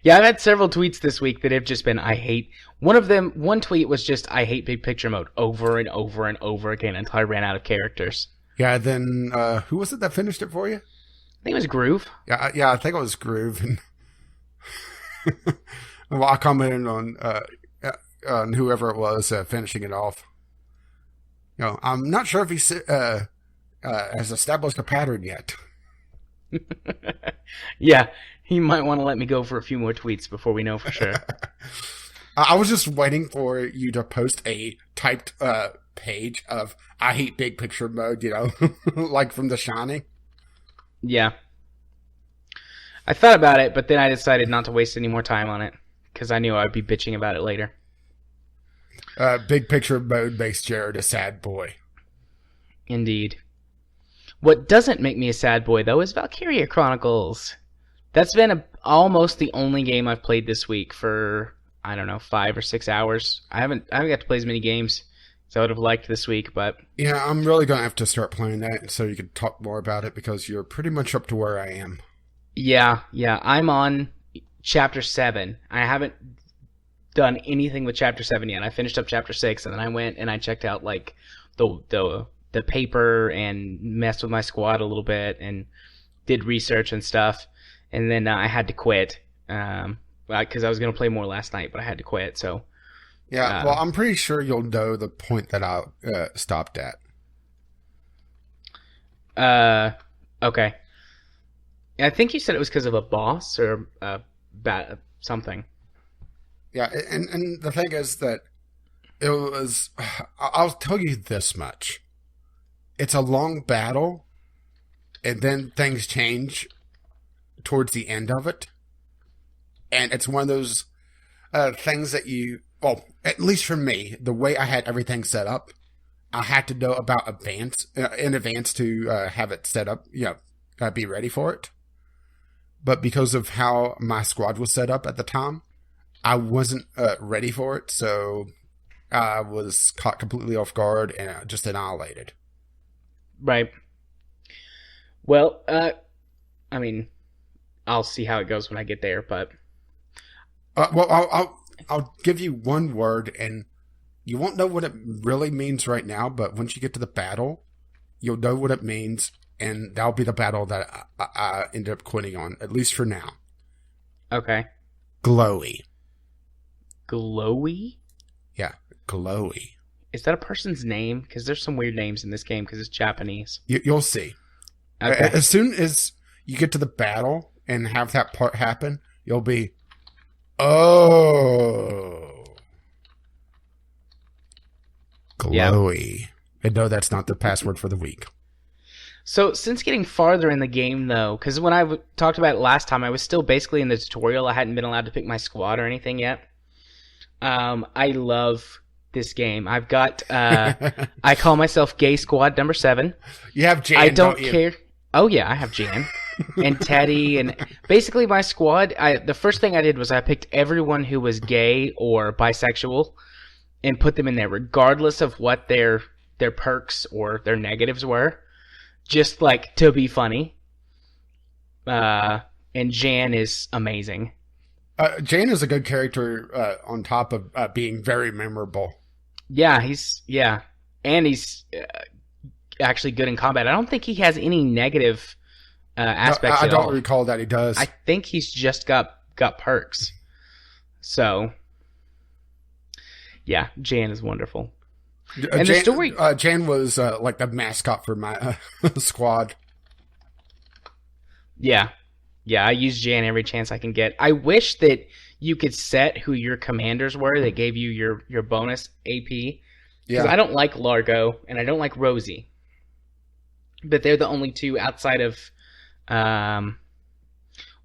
Yeah, I've had several tweets this week that have just been, I hate... One tweet was just, I hate Big Picture Mode, over and over and over again until I ran out of characters. Yeah, then, who was it that finished it for you? I think it was Groove. Yeah, I think it was Groove. And well, I commented on whoever it was finishing it off. You know, I'm not sure if he has established a pattern yet. Yeah, he might want to let me go for a few more tweets before we know for sure. I was just waiting for you to post a typed page of I hate Big Picture Mode, you know, like from The Shining. Yeah. I thought about it, but then I decided not to waste any more time on it, because I knew I'd be bitching about it later. Big Picture Mode makes Jared a sad boy. Indeed. What doesn't make me a sad boy, though, is Valkyria Chronicles. That's been almost the only game I've played this week for, I don't know, 5 or 6 hours. I haven't got to play as many games as I would have liked this week, but... Yeah, I'm really going to have to start playing that so you can talk more about it, because you're pretty much up to where I am. Yeah, I'm on Chapter 7. I haven't done anything with Chapter 7 yet. I finished up Chapter 6, and then I went and I checked out, like, the paper and messed with my squad a little bit and did research and stuff. And then I had to quit. because I was going to play more last night, but I had to quit. So yeah, well, I'm pretty sure you'll know the point that I stopped at. Okay. I think you said it was because of a boss or something. Yeah, and the thing is that it was. I'll tell you this much: it's a long battle, and then things change towards the end of it, and it's one of those things that you. Well, at least for me, the way I had everything set up, I had to know about in advance to have it set up. Be ready for it. But because of how my squad was set up at the time, I wasn't ready for it, so I was caught completely off guard and just annihilated. Right. Well, I mean, I'll see how it goes when I get there, but... I'll give you one word, and you won't know what it really means right now, but once you get to the battle, you'll know what it means. And that'll be the battle that I ended up quitting on, at least for now. Okay. Glowy. Glowy? Yeah, glowy. Is that a person's name? Because there's some weird names in this game because it's Japanese. You'll see. Okay. As soon as you get to the battle and have that part happen, you'll be, oh. Glowy. Yep. And no, that's not the password for the week. So, since getting farther in the game, though, because when I talked about it last time, I was still basically in the tutorial. I hadn't been allowed to pick my squad or anything yet. I love this game. I've got, I call myself Gay Squad number 7. You have Jan, I don't care. Oh, yeah, I have Jan. And Teddy. And basically my squad, the first thing I did was I picked everyone who was gay or bisexual and put them in there, regardless of what their perks or their negatives were. Just, like, to be funny. And Jan is amazing. Jan is a good character on top of being very memorable. Yeah, and he's actually good in combat. I don't think he has any negative aspects I at all. I don't recall that he does. I think he's just got perks. So, yeah, Jan is wonderful. And Jan, the story... Jan was like the mascot for my squad. Yeah, I use Jan every chance I can get. I wish that you could set who your commanders were that gave you your bonus AP. Because I don't like Largo, and I don't like Rosie. But they're the only two outside of...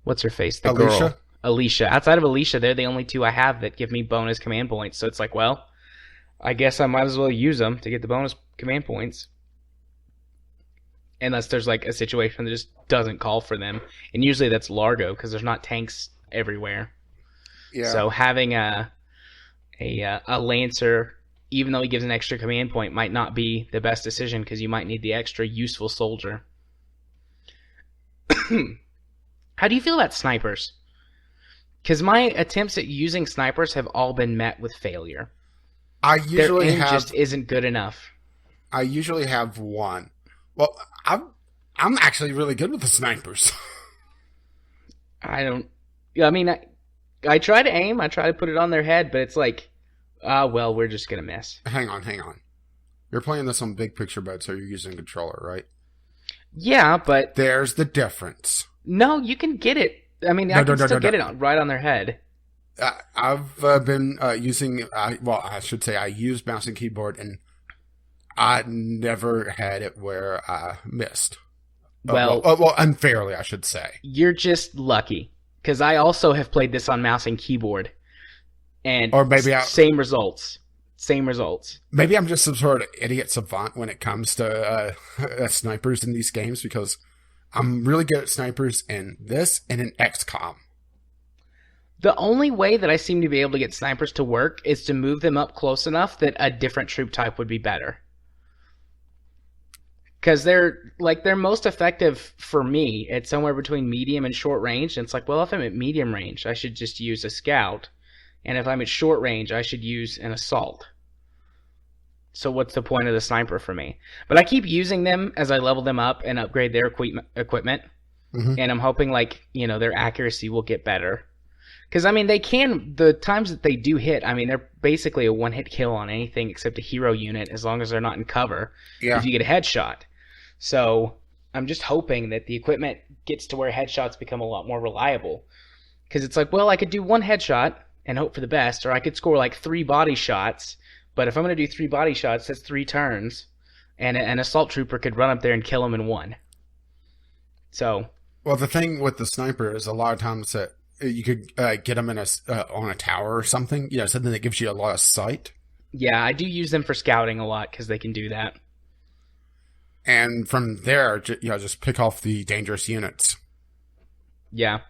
what's her face? The Alicia? Girl. Alicia. Outside of Alicia, they're the only two I have that give me bonus command points. So it's like, well... I guess I might as well use them to get the bonus command points. Unless there's like a situation that just doesn't call for them. And usually that's Largo because there's not tanks everywhere. Yeah. So having a Lancer, even though he gives an extra command point, might not be the best decision because you might need the extra useful soldier. How do you feel about snipers? Because my attempts at using snipers have all been met with failure. I usually Their aim just isn't good enough. I usually have one. Well, I'm actually really good with the snipers. I try to aim. I try to put it on their head, but it's like, well, we're just gonna miss. Hang on. You're playing this on big picture mode, so you're using a controller, right? Yeah, but there's the difference. No, you can get it. I mean, I can still get it right on their head. I've been using, I should say I use mouse and keyboard, and I never had it where I missed. Well, unfairly, I should say. You're just lucky, because I also have played this on mouse and keyboard, and or maybe same results. Maybe I'm just some sort of idiot savant when it comes to snipers in these games, because I'm really good at snipers in this and in XCOM. The only way that I seem to be able to get snipers to work is to move them up close enough that a different troop type would be better. Because they're most effective for me at somewhere between medium and short range. And it's like, well, if I'm at medium range, I should just use a scout. And if I'm at short range, I should use an assault. So what's the point of the sniper for me? But I keep using them as I level them up and upgrade their equipment. Mm-hmm. And I'm hoping their accuracy will get better. Because, I mean, the times that they do hit, I mean, they're basically a one-hit kill on anything except a hero unit as long as they're not in cover. Yeah. If you get a headshot. So, I'm just hoping that the equipment gets to where headshots become a lot more reliable. Because it's like, well, I could do one headshot and hope for the best, or I could score like 3 body shots, but if I'm going to do 3 body shots, that's 3 turns, and an assault trooper could run up there and kill him in 1. So... Well, the thing with the sniper is a lot of times that you could get them in on a tower or something, something that gives you a lot of sight. Yeah, I do use them for scouting a lot because they can do that. And from there, just pick off the dangerous units. Yeah.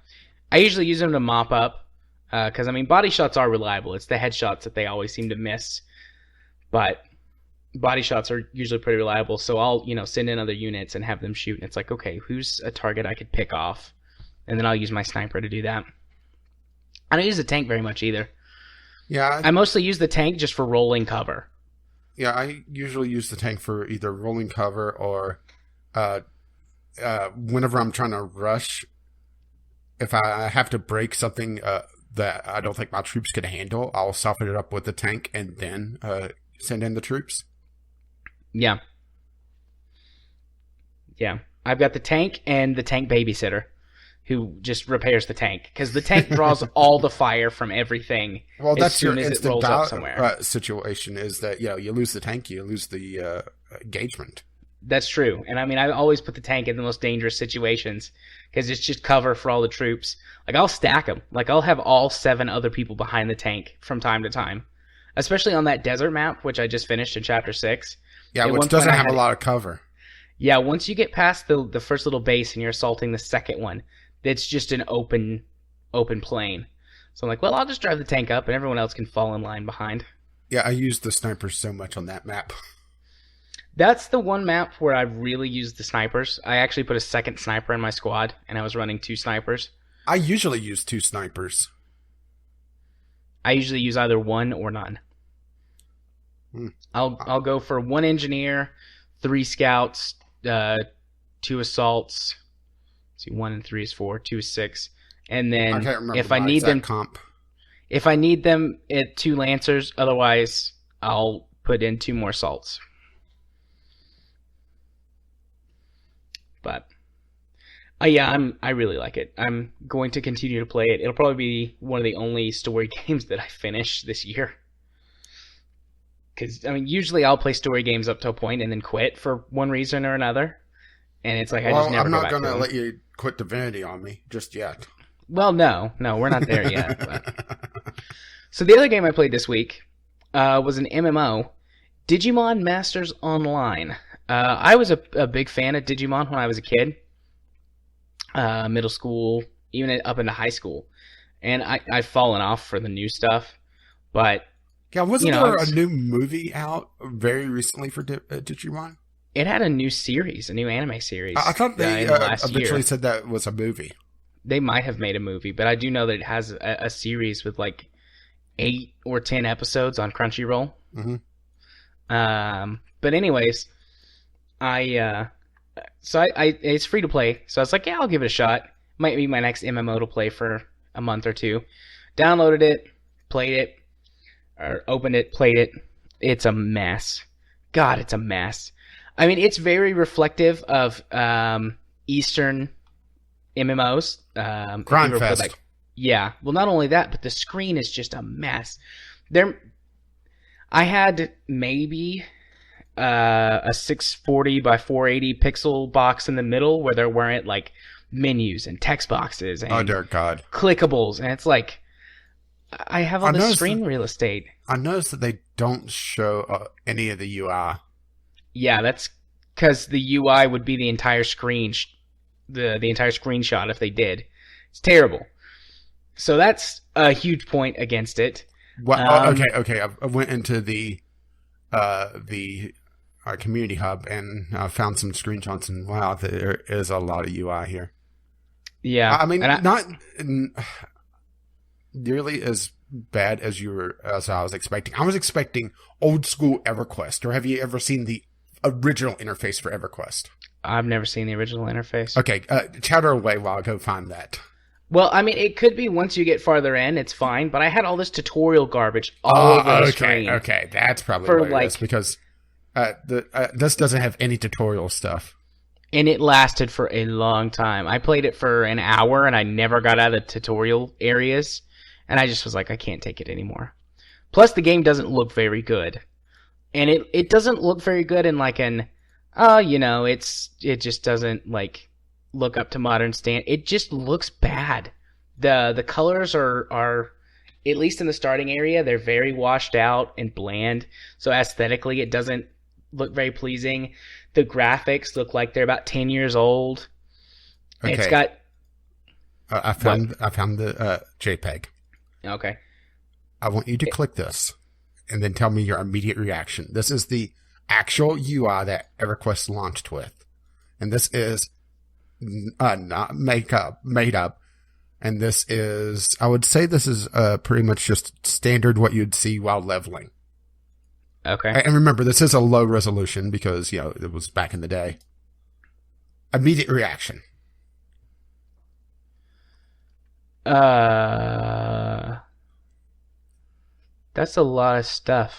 I usually use them to mop up because, I mean, body shots are reliable. It's the headshots that they always seem to miss. But body shots are usually pretty reliable, so I'll, send in other units and have them shoot, and it's like, okay, who's a target I could pick off? And then I'll use my sniper to do that. I don't use the tank very much either. Yeah. I mostly use the tank just for rolling cover. Yeah, I usually use the tank for either rolling cover or whenever I'm trying to rush, if I have to break something that I don't think my troops could handle, I'll soften it up with the tank and then send in the troops. Yeah. Yeah. I've got the tank and the tank babysitter who just repairs the tank because the tank draws all the fire from everything. Well, that's as soon as it rolls up somewhere. Situation is that, you lose the tank, you lose the engagement. That's true. And I mean, I always put the tank in the most dangerous situations because it's just cover for all the troops. Like, I'll stack them. Like, I'll have all 7 other people behind the tank from time to time, especially on that desert map, which I just finished in Chapter 6. Yeah, which doesn't have a lot of cover. Yeah, once you get past the first little base and you're assaulting the second one, it's just an open plain. So I'm like, well, I'll just drive the tank up and everyone else can fall in line behind. Yeah, I used the snipers so much on that map. That's the one map where I really used the snipers. I actually put a second sniper in my squad, and I was running 2 snipers. I usually use 2 snipers. I usually use either 1 or none. I'll go for 1 engineer, 3 scouts, 2 assaults. See, 1 and 3 is 4, 2 is 6, and then if I need them, if I need them, 2 lancers. Otherwise, I'll put in 2 more assaults. But yeah, I really like it. I'm going to continue to play it. It'll probably be one of the only story games that I finish this year. Because, I mean, usually I'll play story games up to a point and then quit for one reason or another. And it's like, I just never go back to them. I'm not going to let you quit Divinity on me just yet. Well, no, we're not there yet. But. So the other game I played this week was an MMO, Digimon Masters Online. I was a big fan of Digimon when I was a kid. Middle school, even up into high school. And I've fallen off for the new stuff. But... Yeah, wasn't there a new movie out very recently for Digimon? It had a new series, a new anime series. I thought they eventually said that was a movie. They might have made a movie, but I do know that it has a series with like 8 or 10 episodes on Crunchyroll. Mm-hmm. But anyways, it's free to play, so I was like, yeah, I'll give it a shot. Might be my next MMO to play for a month or 2. Downloaded it, played it. Or opened it, played it. It's a mess. God, it's a mess. I mean, it's very reflective of Eastern MMOs. Grindfest. Yeah. Well, not only that, but the screen is just a mess. I had maybe a 640 by 480 pixel box in the middle where there weren't like menus and text boxes and dear God, clickables, and it's like. I have all this screen real estate. I noticed that they don't show any of the UI. Yeah, that's because the UI would be the entire screen, the entire screenshot if they did. It's terrible. So that's a huge point against it. Well, okay. I went into the community hub and found some screenshots, and wow, there is a lot of UI here. Yeah, I mean, not nearly as bad as I was expecting. I was expecting old school EverQuest. Or have you ever seen the original interface for EverQuest? I've never seen the original interface. Okay, chatter away while I go find that. Well, I mean, it could be once you get farther in, it's fine. But I had all this tutorial garbage all over the screen. Okay, that's probably what it is, because this doesn't have any tutorial stuff. And it lasted for a long time. I played it for an hour, and I never got out of the tutorial areas. And I just was like, I can't take it anymore. Plus, the game doesn't look very good. And it doesn't look very good in like an, it just doesn't like look up to modern standard. It just looks bad. The colors are, at least in the starting area, they're very washed out and bland. So aesthetically, it doesn't look very pleasing. The graphics look like they're about 10 years old. Okay. It's got... I found the JPEG. Okay. I want you to click this and then tell me your immediate reaction. This is the actual UI that EverQuest launched with. And this is not made up. And this is, I would say this is pretty much just standard what you'd see while leveling. Okay. And remember, this is a low resolution because, it was back in the day. Immediate reaction. That's a lot of stuff.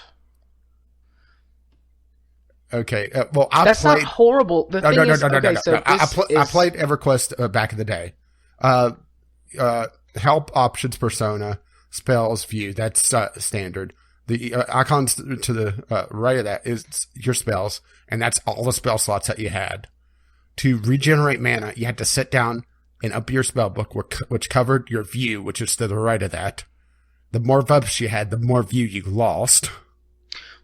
Okay. Well, that's not horrible. The thing is, I played EverQuest back in the day. Help, options, persona, spells, view. That's standard. The icons to the right of that is your spells, and that's all the spell slots that you had. To regenerate mana, you had to sit down and up your spell book, which covered your view, which is to the right of that. The more buffs you had, the more view you lost.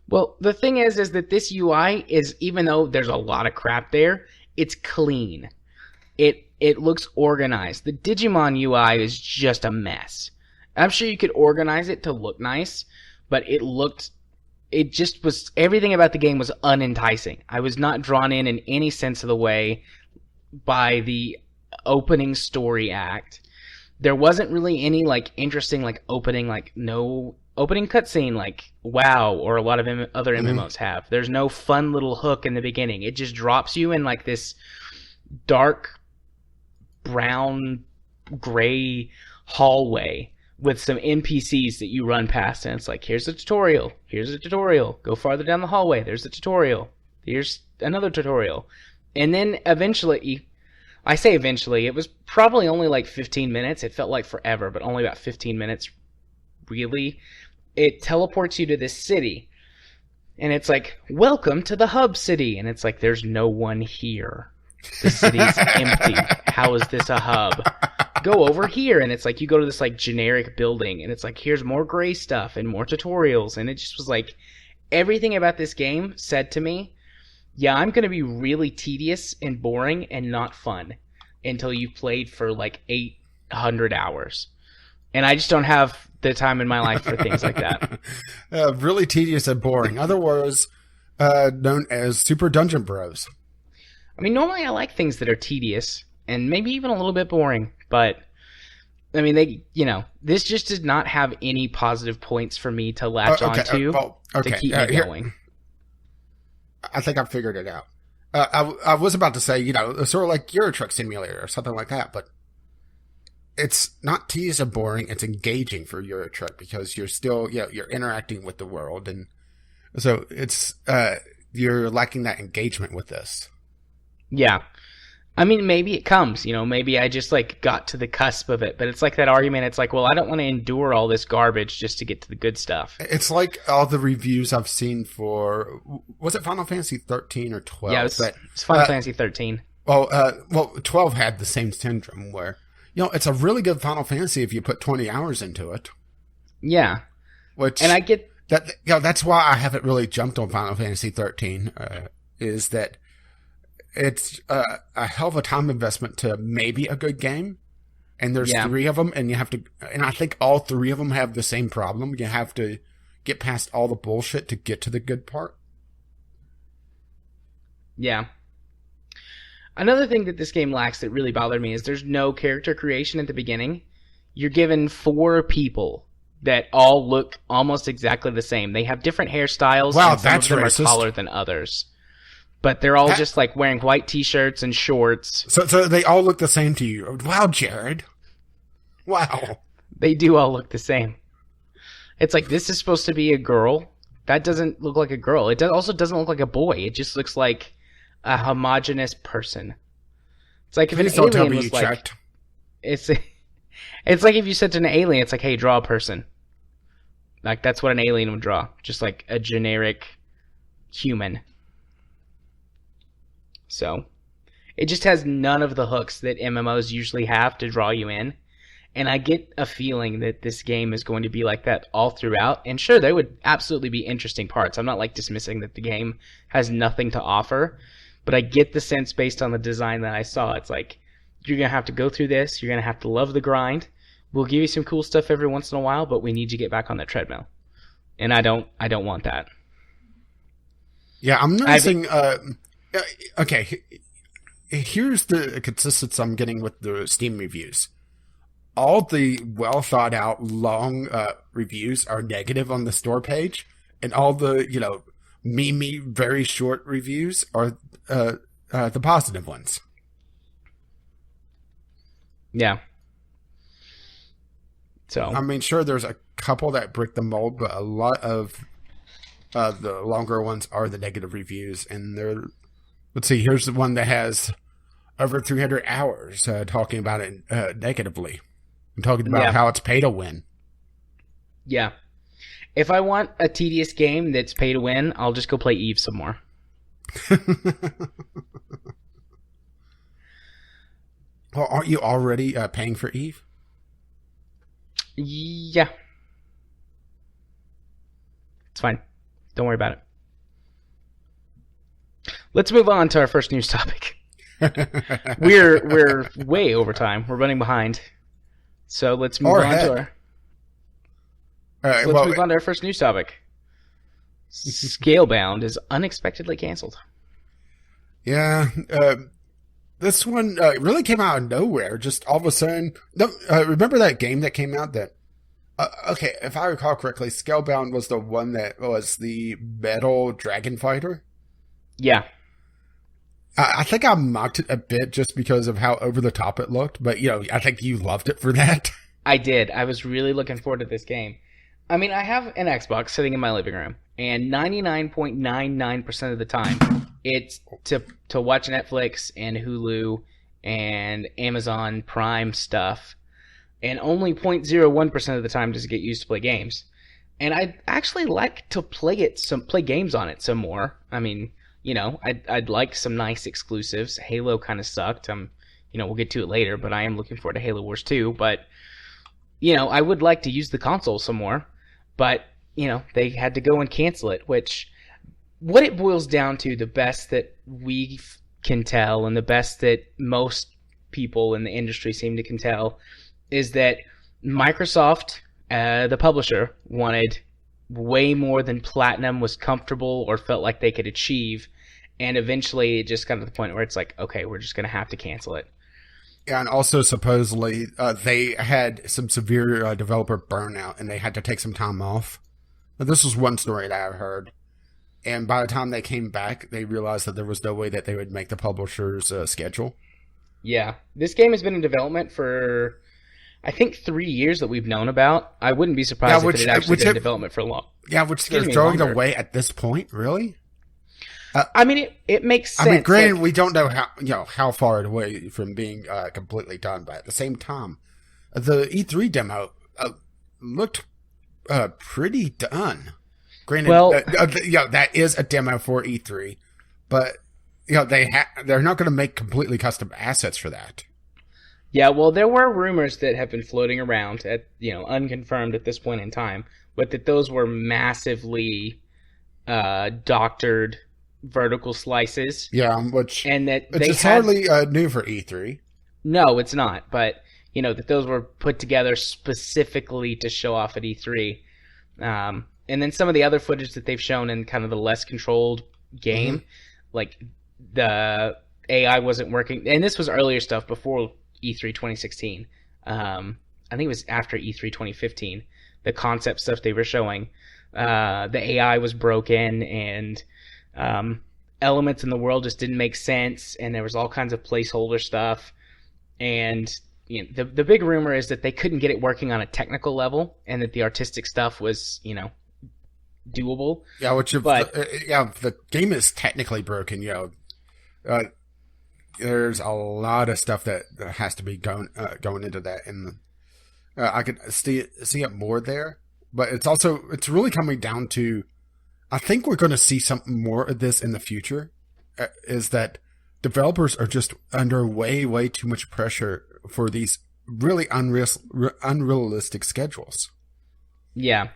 Well, the thing is that this UI is, even though there's a lot of crap there, it's clean. It looks organized. The Digimon UI is just a mess. I'm sure you could organize it to look nice, but it just was, everything about the game was unenticing. I was not drawn in any sense of the way by the opening story act. There wasn't really any interesting opening, no opening cutscene like WoW or a lot of other MMOs have. There's no fun little hook in the beginning. It just drops you in this dark brown gray hallway with some NPCs that you run past, and it's like, here's a tutorial, go farther down the hallway, there's a tutorial, here's another tutorial. And then eventually, I say eventually, it was probably only 15 minutes, it felt like forever, but only about 15 minutes really. It teleports you to this city, and it's like, welcome to the hub city, and it's like, there's no one here. The city's empty. How is this a hub? Go over here, and it's like you go to this generic building, and it's like, here's more gray stuff and more tutorials, and it just was like, everything about this game said to me, yeah, I'm going to be really tedious and boring and not fun until you've played for 800 hours. And I just don't have the time in my life for things like that. Really tedious and boring. Otherwise known as Super Dungeon Bros. I mean, normally I like things that are tedious and maybe even a little bit boring, but I mean, this just did not have any positive points for me to latch onto to keep me going. I think I figured it out. I was about to say, sort of like Euro Truck Simulator or something like that, but it's not tedious and boring. It's engaging for Euro Truck because you're still, you're interacting with the world, and so it's you're lacking that engagement with this. Yeah. I mean, maybe it comes, maybe I just got to the cusp of it, but it's like that argument. It's like, well, I don't want to endure all this garbage just to get to the good stuff. It's like all the reviews I've seen for, was it Final Fantasy 13 or 12? Yeah, it's Final Fantasy 13. Well, 12 had the same syndrome where, it's a really good Final Fantasy if you put 20 hours into it. Yeah. And I get that. That's why I haven't really jumped on Final Fantasy 13, is that it's a hell of a time investment to maybe a good game, and there's 3 of them, and you have to, and I think all 3 of them have the same problem. You have to get past all the bullshit to get to the good part. Yeah. Another thing that this game lacks that really bothered me is there's no character creation at the beginning. You're given 4 people that all look almost exactly the same. They have different hairstyles, and some of them are taller than others. But they're all just wearing white t-shirts and shorts. So they all look the same to you. Wow, Jared. Wow. They do all look the same. It's like, this is supposed to be a girl. That doesn't look like a girl. It also doesn't look like a boy. It just looks like a homogenous person. It's like if an alien was like... Checked. It's like if you said to an alien, it's like, hey, draw a person. Like, that's what an alien would draw. Just like a generic human. So, it just has none of the hooks that MMOs usually have to draw you in. And I get a feeling that this game is going to be like that all throughout. And sure, there would absolutely be interesting parts. I'm not like dismissing that the game has nothing to offer. But I get the sense based on the design that I saw. It's like, you're going to have to go through this. You're going to have to love the grind. We'll give you some cool stuff every once in a while, but we need to get back on that treadmill. And I don't want that. Yeah, I'm noticing... okay, here's the consistency I'm getting with the Steam reviews. All the well thought out long reviews are negative on the store page, and all the meme very short reviews are the positive ones. Yeah. So I mean, sure, there's a couple that break the mold, but a lot of the longer ones are the negative reviews, and they're. Let's see. Here's the one that has over 300 hours talking about it negatively. I'm talking about how it's pay to win. Yeah. If I want a tedious game that's pay to win, I'll just go play Eve some more. Well, aren't you already paying for Eve? Yeah. It's fine. Don't worry about it. Let's move on to our first news topic. We're way over time. We're running behind. So let's move on to our first news topic. Scalebound is unexpectedly canceled. Yeah, this one really came out of nowhere. Just all of a sudden. Remember that game that came out that... okay, if I recall correctly, Scalebound was the one that was the metal dragon fighter? Yeah. I think I mocked it a bit just because of how over the top it looked, but I think you loved it for that. I did. I was really looking forward to this game. I mean, I have an Xbox sitting in my living room, and 99.99% of the time, it's to watch Netflix and Hulu and Amazon Prime stuff, and only 0.01% of the time does it get used to play games. And I'd actually like to play games on it some more. I mean, I'd like some nice exclusives. Halo kind of sucked. We'll get to it later, but I am looking forward to Halo Wars 2. But, I would like to use the console some more. But, they had to go and cancel it, which, what it boils down to, the best that we can tell, and the best that most people in the industry seem to can tell, is that Microsoft, the publisher, wanted way more than Platinum was comfortable or felt like they could achieve, and eventually it just got to the point where it's like, okay, we're just going to have to cancel it. Yeah, and also supposedly they had some severe developer burnout, and they had to take some time off. Now, this was one story that I heard, and by the time they came back, they realized that there was no way that they would make the publisher's schedule. Yeah, this game has been in development for... I think 3 years that we've known about. I wouldn't be surprised if it had actually been in development for long. Yeah, which they're throwing away at this point, really? I mean, it makes sense. I mean, granted, we don't know how far away from being completely done, but at the same time, the E3 demo looked pretty done. Granted, that is a demo for E3, but they're not going to make completely custom assets for that. Yeah, well, there were rumors that have been floating around at unconfirmed at this point in time, but that those were massively doctored vertical slices. Yeah, which is hardly new for E3. No, it's not. But that those were put together specifically to show off at E3, and then some of the other footage that they've shown in kind of the less controlled game, like the AI wasn't working, and this was earlier stuff before E3 2016. I think it was after E3 2015. The concept stuff they were showing, the AI was broken, and elements in the world just didn't make sense, and there was all kinds of placeholder stuff. And the big rumor is that they couldn't get it working on a technical level, and that the artistic stuff was doable. Yeah, the game is technically broken. There's a lot of stuff that has to be going into that, and I could see it more there. But it's really coming down to, I think we're going to see something more of this in the future. Is that developers are just under way too much pressure for these really unrealistic schedules. Yeah.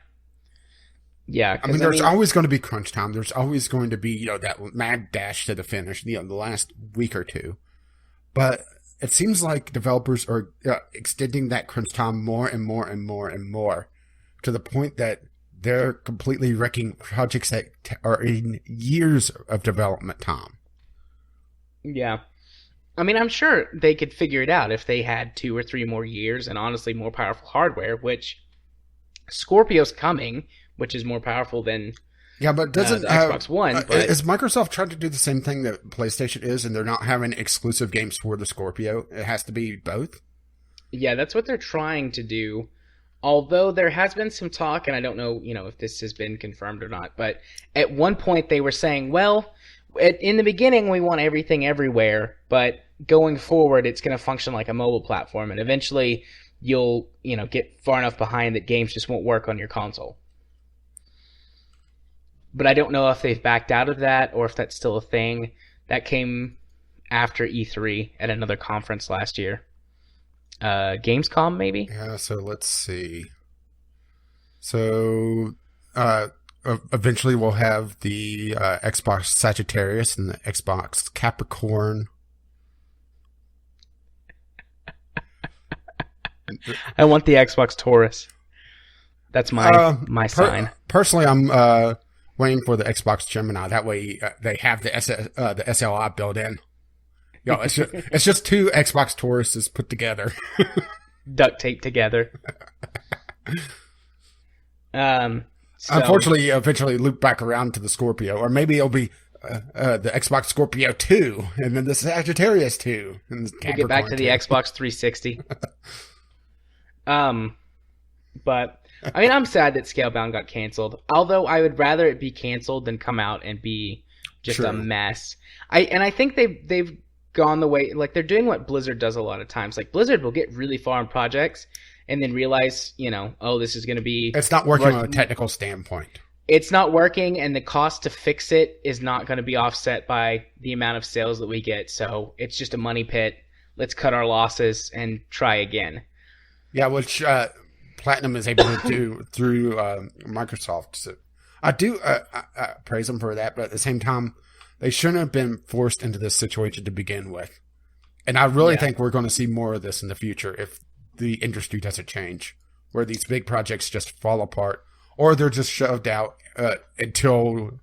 I mean, there's always going to be crunch time. There's always going to be, that mad dash to the finish, the last week or two. But it seems like developers are extending that crunch time more and more and more and more, to the point that they're completely wrecking projects that are in years of development time. Yeah. I mean, I'm sure they could figure it out if they had 2 or 3 more years and honestly more powerful hardware, which Scorpio's coming, which is more powerful than but doesn't the Xbox One. But is Microsoft trying to do the same thing that PlayStation is, and they're not having exclusive games for the Scorpio? It has to be both? Yeah, that's what they're trying to do. Although there has been some talk, and I don't know, if this has been confirmed or not, but at one point they were saying, well, in the beginning we want everything everywhere, but going forward it's going to function like a mobile platform, and eventually you'll, get far enough behind that games just won't work on your console. But I don't know if they've backed out of that or if that's still a thing. That came after E3 at another conference last year. Gamescom, maybe? Yeah, so let's see. So, eventually we'll have the Xbox Sagittarius and the Xbox Capricorn. I want the Xbox Taurus. That's my sign. Personally, I'm waiting for the Xbox Gemini. That way, they have the SLI built in. It's just 2 Xbox Tauruses put together, duct taped together. Unfortunately, eventually loop back around to the Scorpio, or maybe it'll be the Xbox Scorpio 2, and then the Sagittarius 2. And we'll get back to the Xbox 360. But I mean, I'm sad that Scalebound got canceled. Although I would rather it be canceled than come out and be just a mess. I think they've gone the way, like, they're doing what Blizzard does a lot of times. Like, Blizzard will get really far in projects and then realize, this is going to be... It's not working on a technical standpoint. It's not working, and the cost to fix it is not going to be offset by the amount of sales that we get. So it's just a money pit. Let's cut our losses and try again. Yeah, which Platinum is able to do through Microsoft. So I do praise them for that, but at the same time, they shouldn't have been forced into this situation to begin with. And I really think we're going to see more of this in the future if the industry doesn't change, where these big projects just fall apart, or they're just shoved out until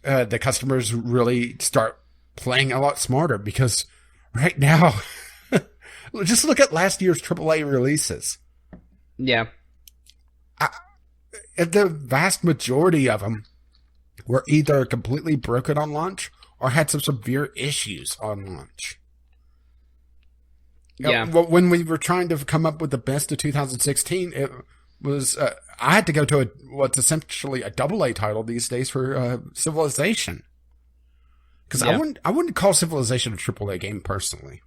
the customers really start playing a lot smarter. Because right now, just look at last year's AAA releases. Yeah. The vast majority of them were either completely broken on launch or had some severe issues on launch. Yeah. When we were trying to come up with the best of 2016, it was I had to go to what's essentially a AA title these days for Civilization, because I wouldn't call Civilization a AAA game personally,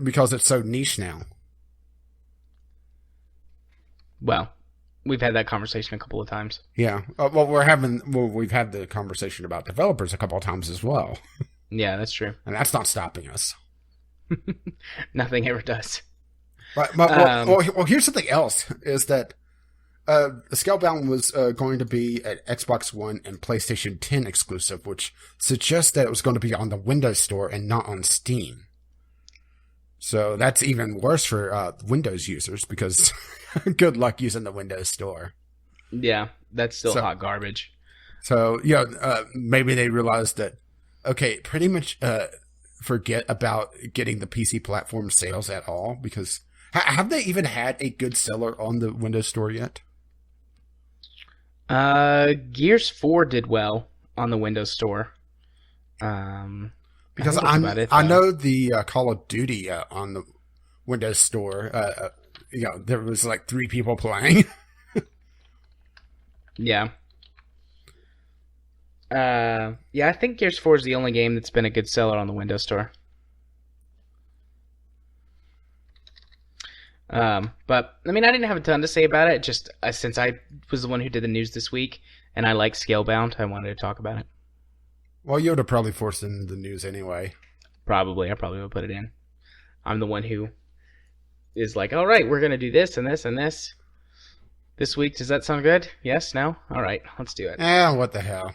because it's so niche now. Well, we've had that conversation a couple of times. Yeah. We've had the conversation about developers a couple of times as well. Yeah, that's true. And that's not stopping us. Nothing ever does. Well, here's something else, is that Scalebound was going to be an Xbox One and PlayStation 10 exclusive, which suggests that it was going to be on the Windows Store and not on Steam. So that's even worse for Windows users, because good luck using the Windows Store. Yeah, that's still hot garbage. So, maybe they realized that, okay, pretty much forget about getting the PC platform sales at all, because have they even had a good seller on the Windows Store yet? Gears 4 did well on the Windows Store. Because I know the Call of Duty on the Windows Store, there was like 3 people playing. Yeah. I think Gears 4 is the only game that's been a good seller on the Windows Store. But I mean, I didn't have a ton to say about it. Just since I was the one who did the news this week, and I like Scalebound, I wanted to talk about it. Well, you would have probably forced it into the news anyway. Probably, I probably would put it in. I'm the one who is like, all right, we're gonna do this and this and this this week. Does that sound good? Yes? No? All right, let's do it. What the hell?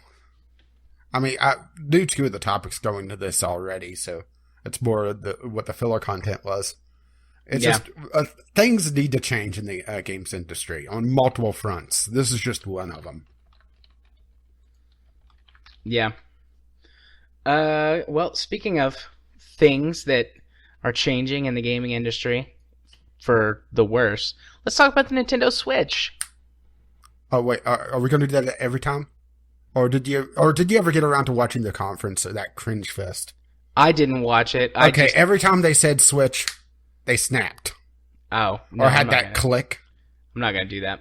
I mean, I do 2 of the topics going to this already, so it's more what the filler content was. It's just things need to change in the games industry on multiple fronts. This is just one of them. Yeah. Well, speaking of things that are changing in the gaming industry for the worse, let's talk about the Nintendo Switch. Oh wait, are we going to do that every time? Or did you ever get around to watching the conference, that cringe fest? I didn't watch it. Every time they said Switch, they snapped. Oh. No, or had that click. I'm not going to do that.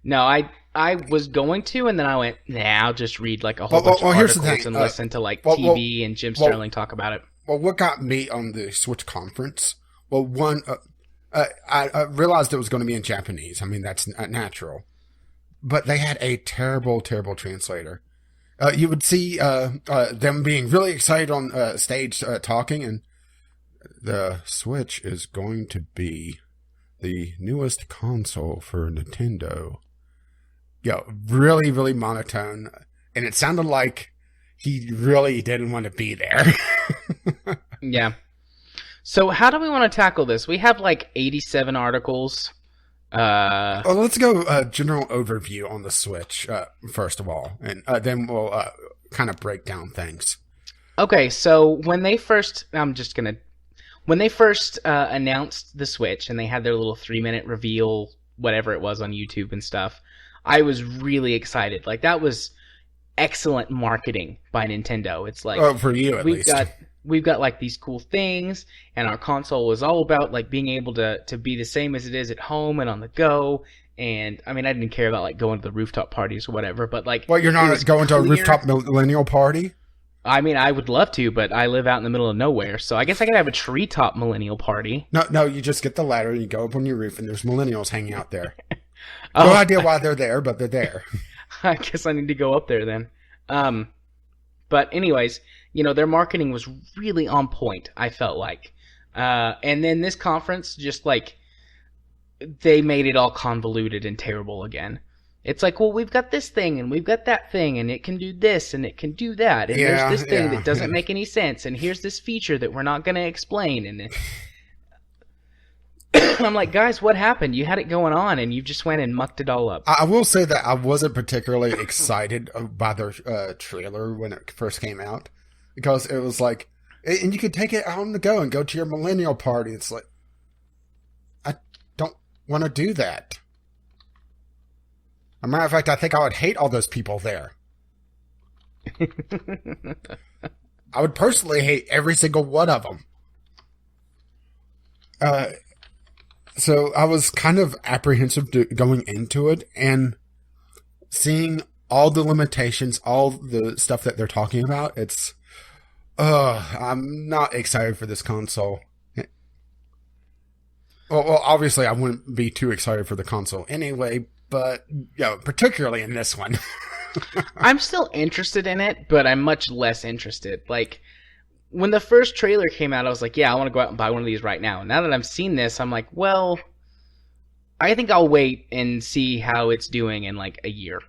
No, I was going to, and then I went, nah, I'll just read like a whole bunch of articles and listen to like TV and Jim Sterling talk about it. Well, what got me on the Switch conference? Well, one, I realized it was going to be in Japanese. I mean, that's natural. But they had a terrible, terrible translator. You would see them being really excited on stage talking, and the Switch is going to be the newest console for Nintendo. Really, really monotone. And it sounded like he really didn't want to be there. Yeah. So how do we want to tackle this? We have like 87 articles. Well, let's go general overview on the Switch, first of all. And then we'll kind of break down things. Okay, so when they first... When they first announced the Switch and they had their little 3-minute reveal, whatever it was on YouTube and stuff, I was really excited. Like, that was excellent marketing by Nintendo. It's like... for you, at least. We've got like these cool things, and our console was all about like being able to be the same as it is at home and on the go. And I mean, I didn't care about like going to the rooftop parties or whatever, but like... Well, you're not going to a rooftop millennial party? I mean, I would love to, but I live out in the middle of nowhere, so I guess I could have a treetop millennial party. No, you just get the ladder and you go up on your roof, and there's millennials hanging out there. No idea why they're there, but they're there. I guess I need to go up there then. But anyways, their marketing was really on point, I felt like. And then this conference, just like, they made it all convoluted and terrible again. It's like, well, we've got this thing, and we've got that thing, and it can do this, and it can do that, and there's this thing that doesn't make any sense, and here's this feature that we're not going to explain, and I'm like, guys, what happened? You had it going on, and you just went and mucked it all up. I will say that I wasn't particularly excited by their trailer when it first came out, because it was like, and you could take it out on the go and go to your millennial party. It's like, I don't want to do that. As a matter of fact, I think I would hate all those people there. I would personally hate every single one of them. So I was kind of apprehensive going into it and seeing all the limitations, all the stuff that they're talking about. It's, I'm not excited for this console. Well, obviously I wouldn't be too excited for the console anyway, but particularly in this one. I'm still interested in it, but I'm much less interested. Like, when the first trailer came out, I was like, yeah, I want to go out and buy one of these right now. And now that I've seen this, I'm like, well, I think I'll wait and see how it's doing in like a year.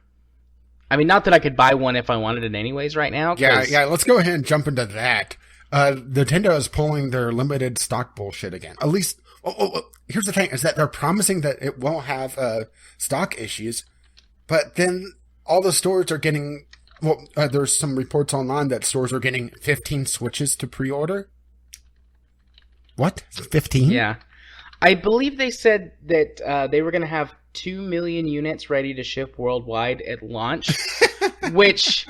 I mean, not that I could buy one if I wanted it anyways right now. Yeah, let's go ahead and jump into that. Nintendo is pulling their limited stock bullshit again. At least, here's the thing, is that they're promising that it won't have stock issues, but then all the stores are getting... Well, there's some reports online that stores are getting 15 Switches to pre-order. What? 15? Yeah. I believe they said that they were going to have 2 million units ready to ship worldwide at launch, which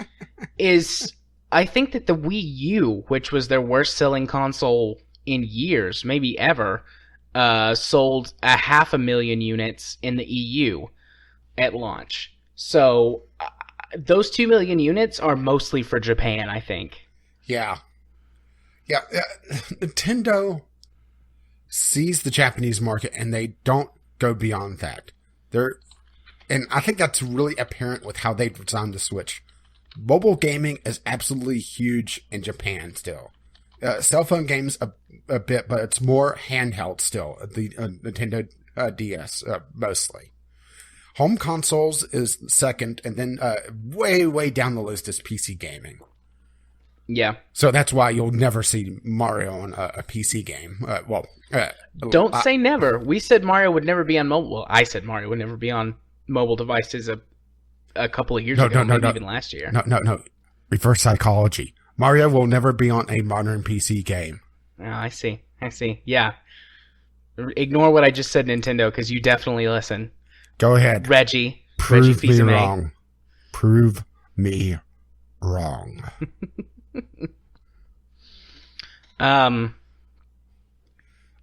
is... I think that the Wii U, which was their worst-selling console in years, maybe ever, sold 500,000 units in the EU at launch. So those 2 million units are mostly for Japan, I think. Yeah. Nintendo sees the Japanese market and they don't go beyond that. And I think that's really apparent with how they designed the Switch. Mobile gaming is absolutely huge in Japan still. Cell phone games a bit, but it's more handheld still. The Nintendo DS mostly. Home consoles is second, and then way down the list is PC gaming. Yeah. So that's why you'll never see Mario on a PC game. Don't say never. We said Mario would never be on mobile. Well, I said Mario would never be on mobile devices a couple of years ago, maybe even last year. No. Reverse psychology. Mario will never be on a modern PC game. Oh, I see. Yeah. Ignore what I just said, Nintendo, because you definitely listen. Go ahead. Reggie Prove me wrong. Prove me wrong.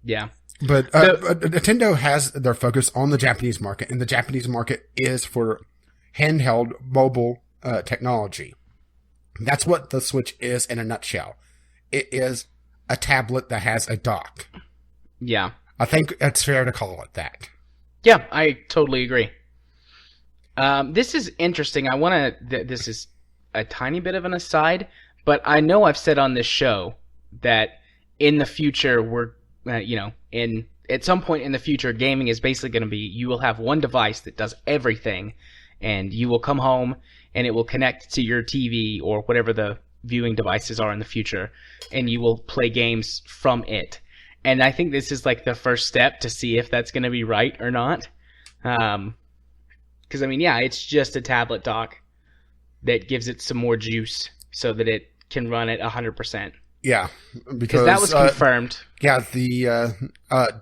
Yeah. But Nintendo has their focus on the Japanese market, and the Japanese market is for handheld mobile technology. That's what the Switch is in a nutshell. It is a tablet that has a dock. Yeah. I think it's fair to call it that. Yeah, I totally agree. This is interesting. This is a tiny bit of an aside, but I know I've said on this show that in the future, at some point in the future, gaming is basically going to be, you will have one device that does everything, and you will come home and it will connect to your TV or whatever the viewing devices are in the future, and you will play games from it. And I think this is like the first step to see if that's going to be right or not. Because, it's just a tablet dock that gives it some more juice so that it can run at 100%. Yeah, because that was confirmed. Yeah, the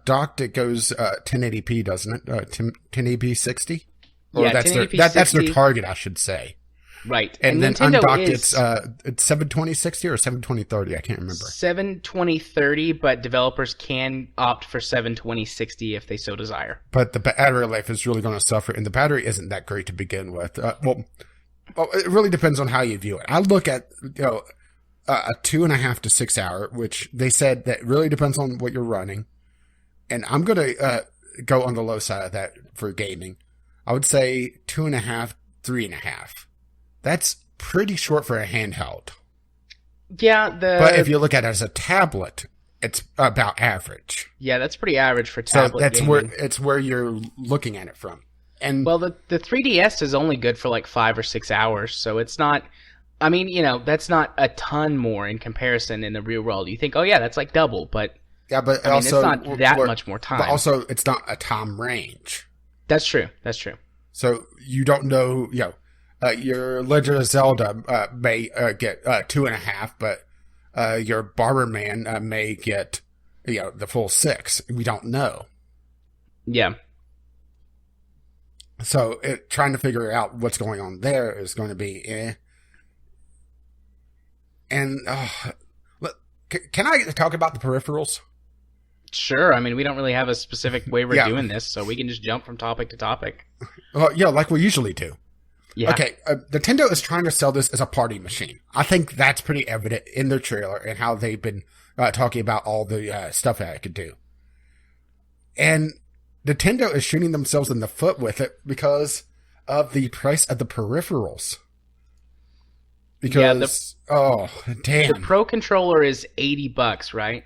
dock that goes 1080p, doesn't it? 1080p 60? Or yeah, that's their target, I should say. Right. And then undocked, it's 720 60 or 720 30, I can't remember. 720 30, but developers can opt for 720 60 if they so desire. But the battery life is really going to suffer, and the battery isn't that great to begin with. It really depends on how you view it. I look at a 2.5 to 6 hour, which they said that really depends on what you're running. And I'm going to go on the low side of that for gaming. I would say 2.5, 3.5. That's pretty short for a handheld. Yeah, but if you look at it as a tablet, it's about average. Yeah, that's pretty average for tablet. So that's gaming. where you're looking at it from. And well, the 3DS is only good for like 5 or 6 hours, so it's not. That's not a ton more in comparison in the real world. You think, oh yeah, that's like double, but also it's not that much more time. But also, it's not a time range. That's true. So you don't know, your Legend of Zelda may get 2.5, but your Barberman may get, the full 6. We don't know. Yeah. So trying to figure out what's going on there is going to be And can I talk about the peripherals? Sure. We don't really have a specific way we're doing this, so we can just jump from topic to topic. Well, yeah, like we usually do. Yeah. Okay, Nintendo is trying to sell this as a party machine. I think that's pretty evident in their trailer and how they've been talking about all the stuff that it could do. And Nintendo is shooting themselves in the foot with it because of the price of the peripherals. Because, damn. The Pro Controller is $80, right?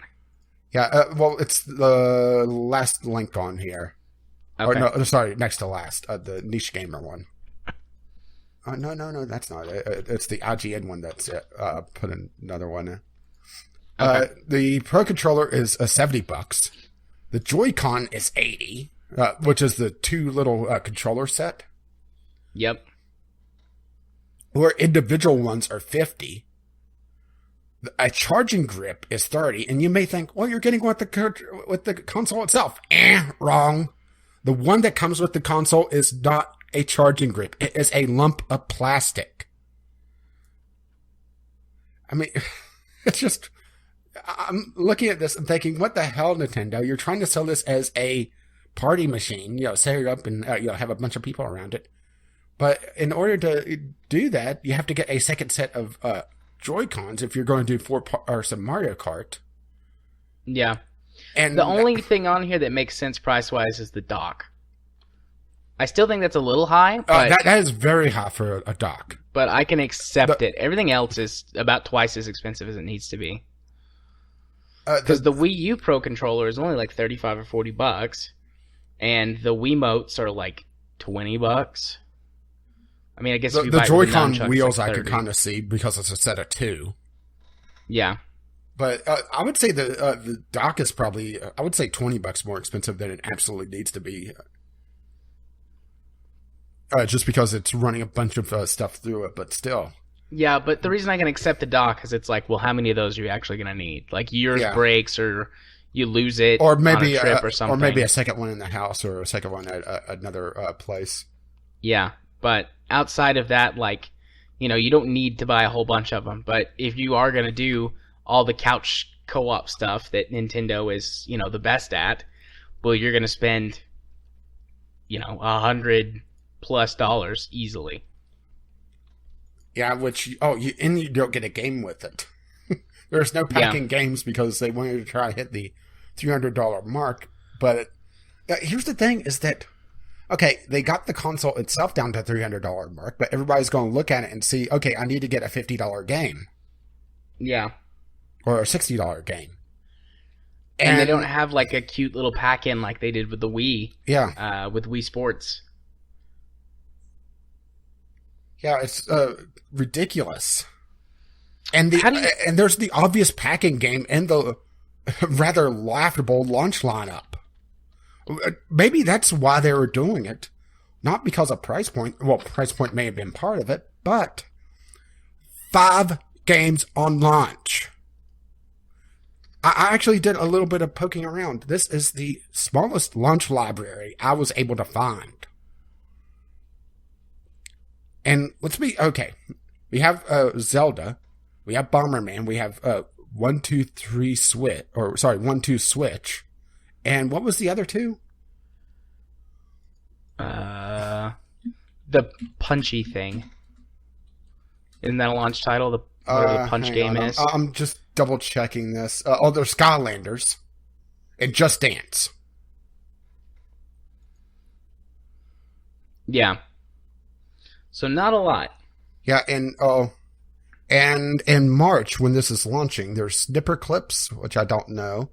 Yeah, it's the last link on here. Okay. Or no, sorry, next to last, the Niche Gamer one. No, that's not it. It's the IGN one that's put another one in. Okay. The Pro Controller is $70. The Joy-Con is $80, which is the two little controller set. Yep. Or individual ones are $50. A charging grip is $30, and you may think, well, you're getting with the console itself. Wrong. The one that comes with the console is not a charging grip. It is a lump of plastic. It's just, I'm looking at this and thinking, what the hell, Nintendo? You're trying to sell this as a party machine, set it up and have a bunch of people around it. But in order to do that, you have to get a second set of Joy-Cons if you're going to do some Mario Kart. Yeah. And the only thing on here that makes sense price-wise is the dock. I still think that's a little high. But that is very high for a dock. But I can accept it. Everything else is about twice as expensive as it needs to be. Because the Wii U Pro controller is only like $35 or $40, and the Wiimotes are like $20. I mean, I guess if you buy the Joy-Con nunchucks, wheels like I could kind of see because it's a set of two. Yeah. But I would say the dock is probably, I would say $20 more expensive than it absolutely needs to be. Just because it's running a bunch of stuff through it, but still. Yeah, but the reason I can accept the dock is it's like, well, how many of those are you actually going to need? Like yours breaks or you lose it or maybe, on a trip or something. Or maybe a second one in the house or a second one at another place. Yeah, but outside of that, like, you don't need to buy a whole bunch of them. But if you are going to do all the couch co-op stuff that Nintendo is, the best at, well, you're going to spend, $100+ easily. Yeah, you don't get a game with it. There's no packing games because they wanted to try to hit the $300 mark. But here's the thing is that, okay, they got the console itself down to $300 mark, but everybody's going to look at it and see, okay, I need to get a $50 game. Yeah. Or a $60 game. And they don't have like a cute little pack-in like they did with the Wii. Yeah. With Wii Sports. Yeah, it's ridiculous. And there's the obvious packing game and the rather laughable launch lineup. Maybe that's why they were doing it. Not because of price point. Well, price point may have been part of it, but 5 games on launch. I actually did a little bit of poking around. This is the smallest launch library I was able to find. And okay. We have Zelda. We have Bomberman. We have 1, 2, 3 Switch. 1, 2 Switch. And what was the other two? The punchy thing. Isn't that a launch title? The punch game is? I'm just double checking this. There's Skylanders. And Just Dance. Yeah. So not a lot. Yeah, and in March, when this is launching, there's Snipper Clips, which I don't know.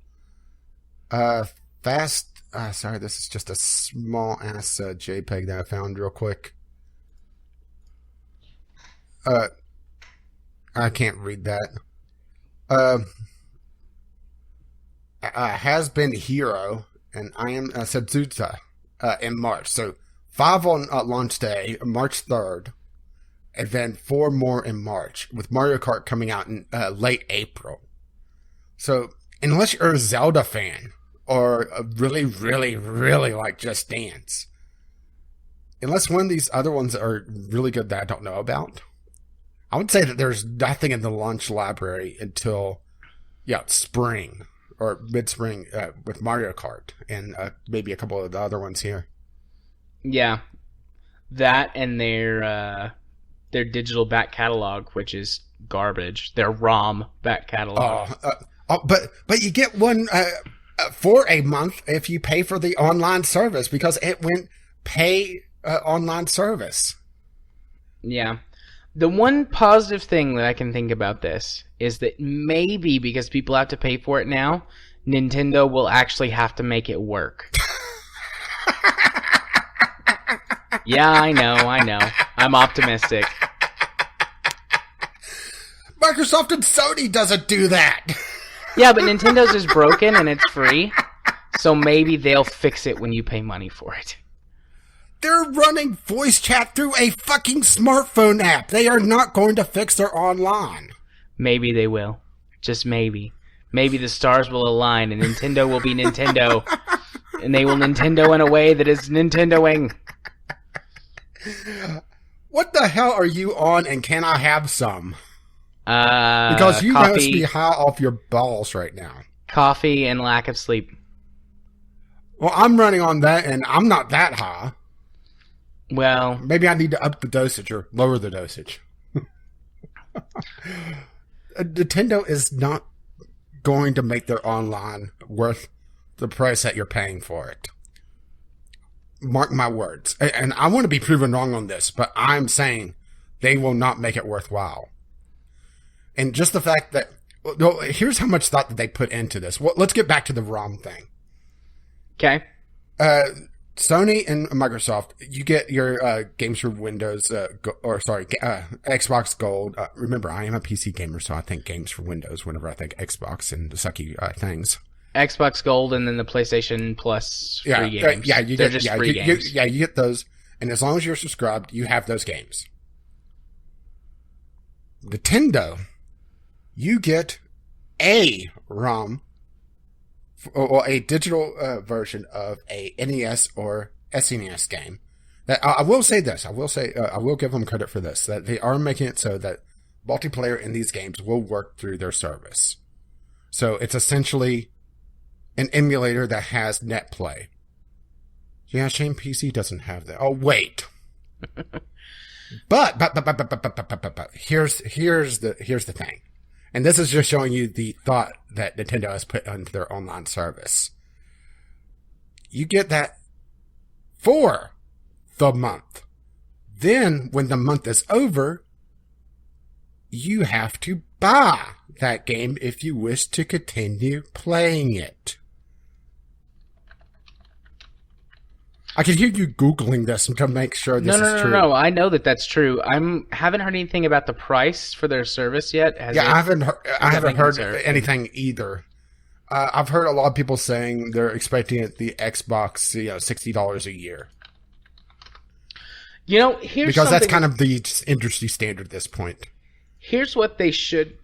This is just a small ass JPEG that I found real quick. I can't read that. Has Been Hero, and I Am Suzuta in March. So 5 on launch day, March 3rd. And then 4 more in March, with Mario Kart coming out in late April. So, unless you're a Zelda fan, or really, really, really like Just Dance, unless one of these other ones are really good that I don't know about, I would say that there's nothing in the launch library until, spring, or mid-spring, with Mario Kart, and maybe a couple of the other ones here. Yeah. That and their digital back catalog, which is garbage. Their ROM back catalog. But you get one for a month if you pay for the online service, because it went pay online service. Yeah. The one positive thing that I can think about this is that maybe because people have to pay for it now, Nintendo will actually have to make it work. Yeah, I know. I'm optimistic. Microsoft and Sony doesn't do that. Yeah, but Nintendo's is broken and it's free, so maybe they'll fix it when you pay money for it. They're running voice chat through a fucking smartphone app. They are not going to fix their online. Maybe they will. Just maybe. Maybe the stars will align and Nintendo will be Nintendo. And they will Nintendo in a way that is Nintendoing. What the hell are you on, and can I have some? Because you coffee, must be high off your balls right now. Coffee and lack of sleep. Well, I'm running on that, and I'm not that high. Well, maybe I need to up the dosage or lower the dosage. Nintendo is not going to make their online worth the price that you're paying for it. Mark my words. And I want to be proven wrong on this, but I'm saying they will not make it worthwhile. And just the fact that, well, here's how much thought that they put into this. Well, let's get back to the ROM thing. Okay. Sony and Microsoft, you get your games for Windows, Xbox Gold. Remember, I am a PC gamer, so I think games for Windows whenever I think Xbox and the sucky things. Xbox Gold and then the PlayStation Plus free games. You get those, and as long as you're subscribed, you have those games. Nintendo, you get a ROM or a digital version of a NES or SNES game. That I will say this. I will give them credit for this. That they are making it so that multiplayer in these games will work through their service. So it's essentially an emulator that has net play. Yeah, shame PC doesn't have that. Oh wait. But here's the thing. And this is just showing you the thought that Nintendo has put into their online service. You get that for the month. Then, when the month is over, you have to buy that game if you wish to continue playing it. I can hear you Googling this to make sure this is true. No. I know that's true. Haven't heard anything about the price for their service yet. I haven't heard anything either. I've heard a lot of people saying they're expecting the Xbox, $60 a year. Because that's kind of the industry standard at this point. Here's what they should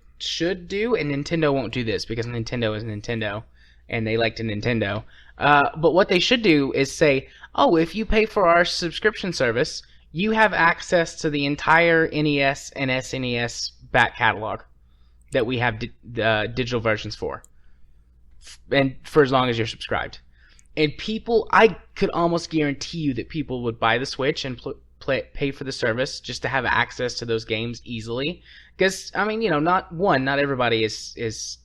do, and Nintendo won't do this because Nintendo is Nintendo, and they like to Nintendo. But what they should do is say, oh, if you pay for our subscription service, you have access to the entire NES and SNES back catalog that we have digital versions for. And for as long as you're subscribed. And I could almost guarantee you that people would buy the Switch and pay for the service just to have access to those games easily. Because, not everybody is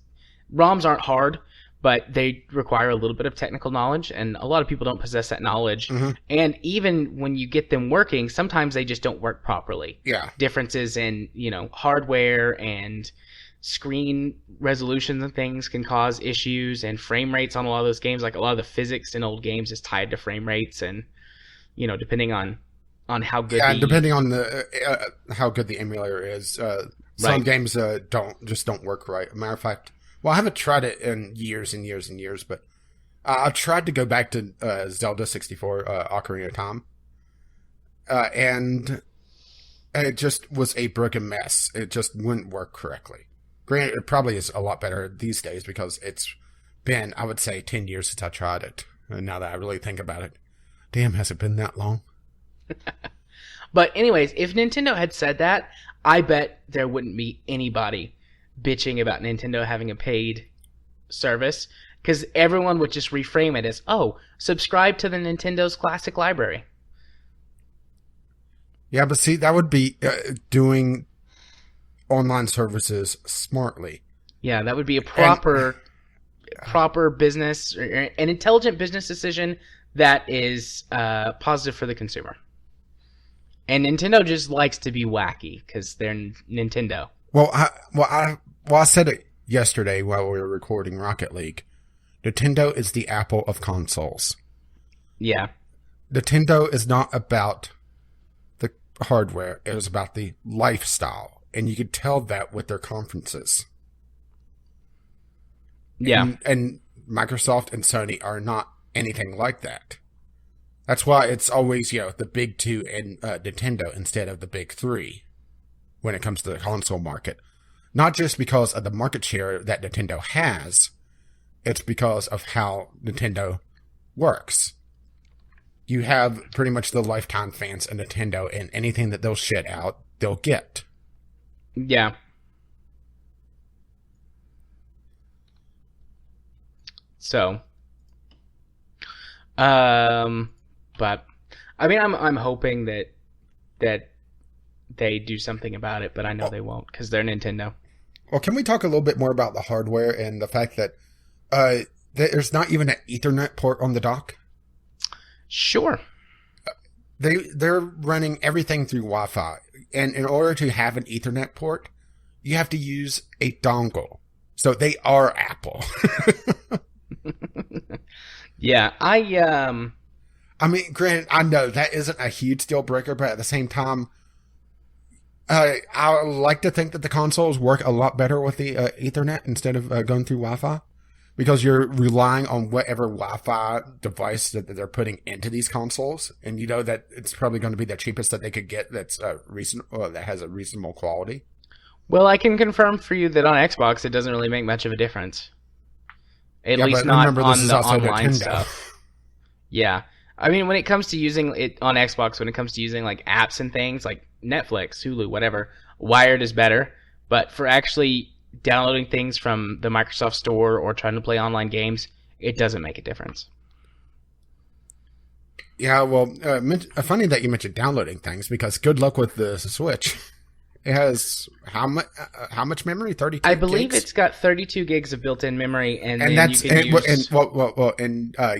ROMs aren't hard, but they require a little bit of technical knowledge, and a lot of people don't possess that knowledge. Mm-hmm. And even when you get them working, sometimes they just don't work properly. Yeah. Differences in, hardware and screen resolutions and things can cause issues, and frame rates on a lot of those games. Like a lot of the physics in old games is tied to frame rates, and, depending on how good depending on how good the emulator is. Some games don't work right. Matter of fact, well, I haven't tried it in years and years and years, but I've tried to go back to Zelda 64, Ocarina of Time, and it just was a broken mess. It just wouldn't work correctly. Granted, it probably is a lot better these days because it's been, I would say, 10 years since I tried it. And now that I really think about it, damn, has it been that long? But anyways, if Nintendo had said that, I bet there wouldn't be anybody bitching about Nintendo having a paid service, because everyone would just reframe it as, oh, subscribe to the Nintendo's classic library. Yeah, but see, that would be doing online services smartly. Yeah, that would be a proper business, an intelligent business decision that is positive for the consumer. And Nintendo just likes to be wacky because they're Nintendo. Well, I said it yesterday while we were recording Rocket League. Nintendo is the Apple of consoles. Yeah. Nintendo is not about the hardware. It is about the lifestyle. And you could tell that with their conferences. Yeah. And Microsoft and Sony are not anything like that. That's why it's always, the big two and Nintendo instead of the big three when it comes to the console market. Not just because of the market share that Nintendo has, it's because of how Nintendo works. You have pretty much the lifetime fans of Nintendo, and anything that they'll shit out, they'll get. Yeah. So, but I mean, I'm hoping that they do something about it, but I know they won't because they're Nintendo. Well, can we talk a little bit more about the hardware and the fact that there's not even an Ethernet port on the dock? Sure. They're running everything through Wi-Fi, and in order to have an Ethernet port, you have to use a dongle. So they are Apple. Yeah, I mean, granted, I know that isn't a huge deal breaker, but at the same time, I like to think that the consoles work a lot better with the Ethernet instead of going through Wi-Fi, because you're relying on whatever Wi-Fi device that they're putting into these consoles, and you know that it's probably going to be the cheapest that they could get that's that has a reasonable quality. Well, I can confirm for you that on Xbox it doesn't really make much of a difference. At least not on the online stuff. Yeah. I mean, when it comes to using it on Xbox, when it comes to using like apps and things like Netflix, Hulu, whatever, wired is better. But for actually downloading things from the Microsoft Store or trying to play online games, it doesn't make a difference. Yeah, well, funny that you mentioned downloading things, because good luck with the Switch. It has how much memory? 32 I believe gigs? It's got 32 gigs of built-in memory, and then that's, you can use...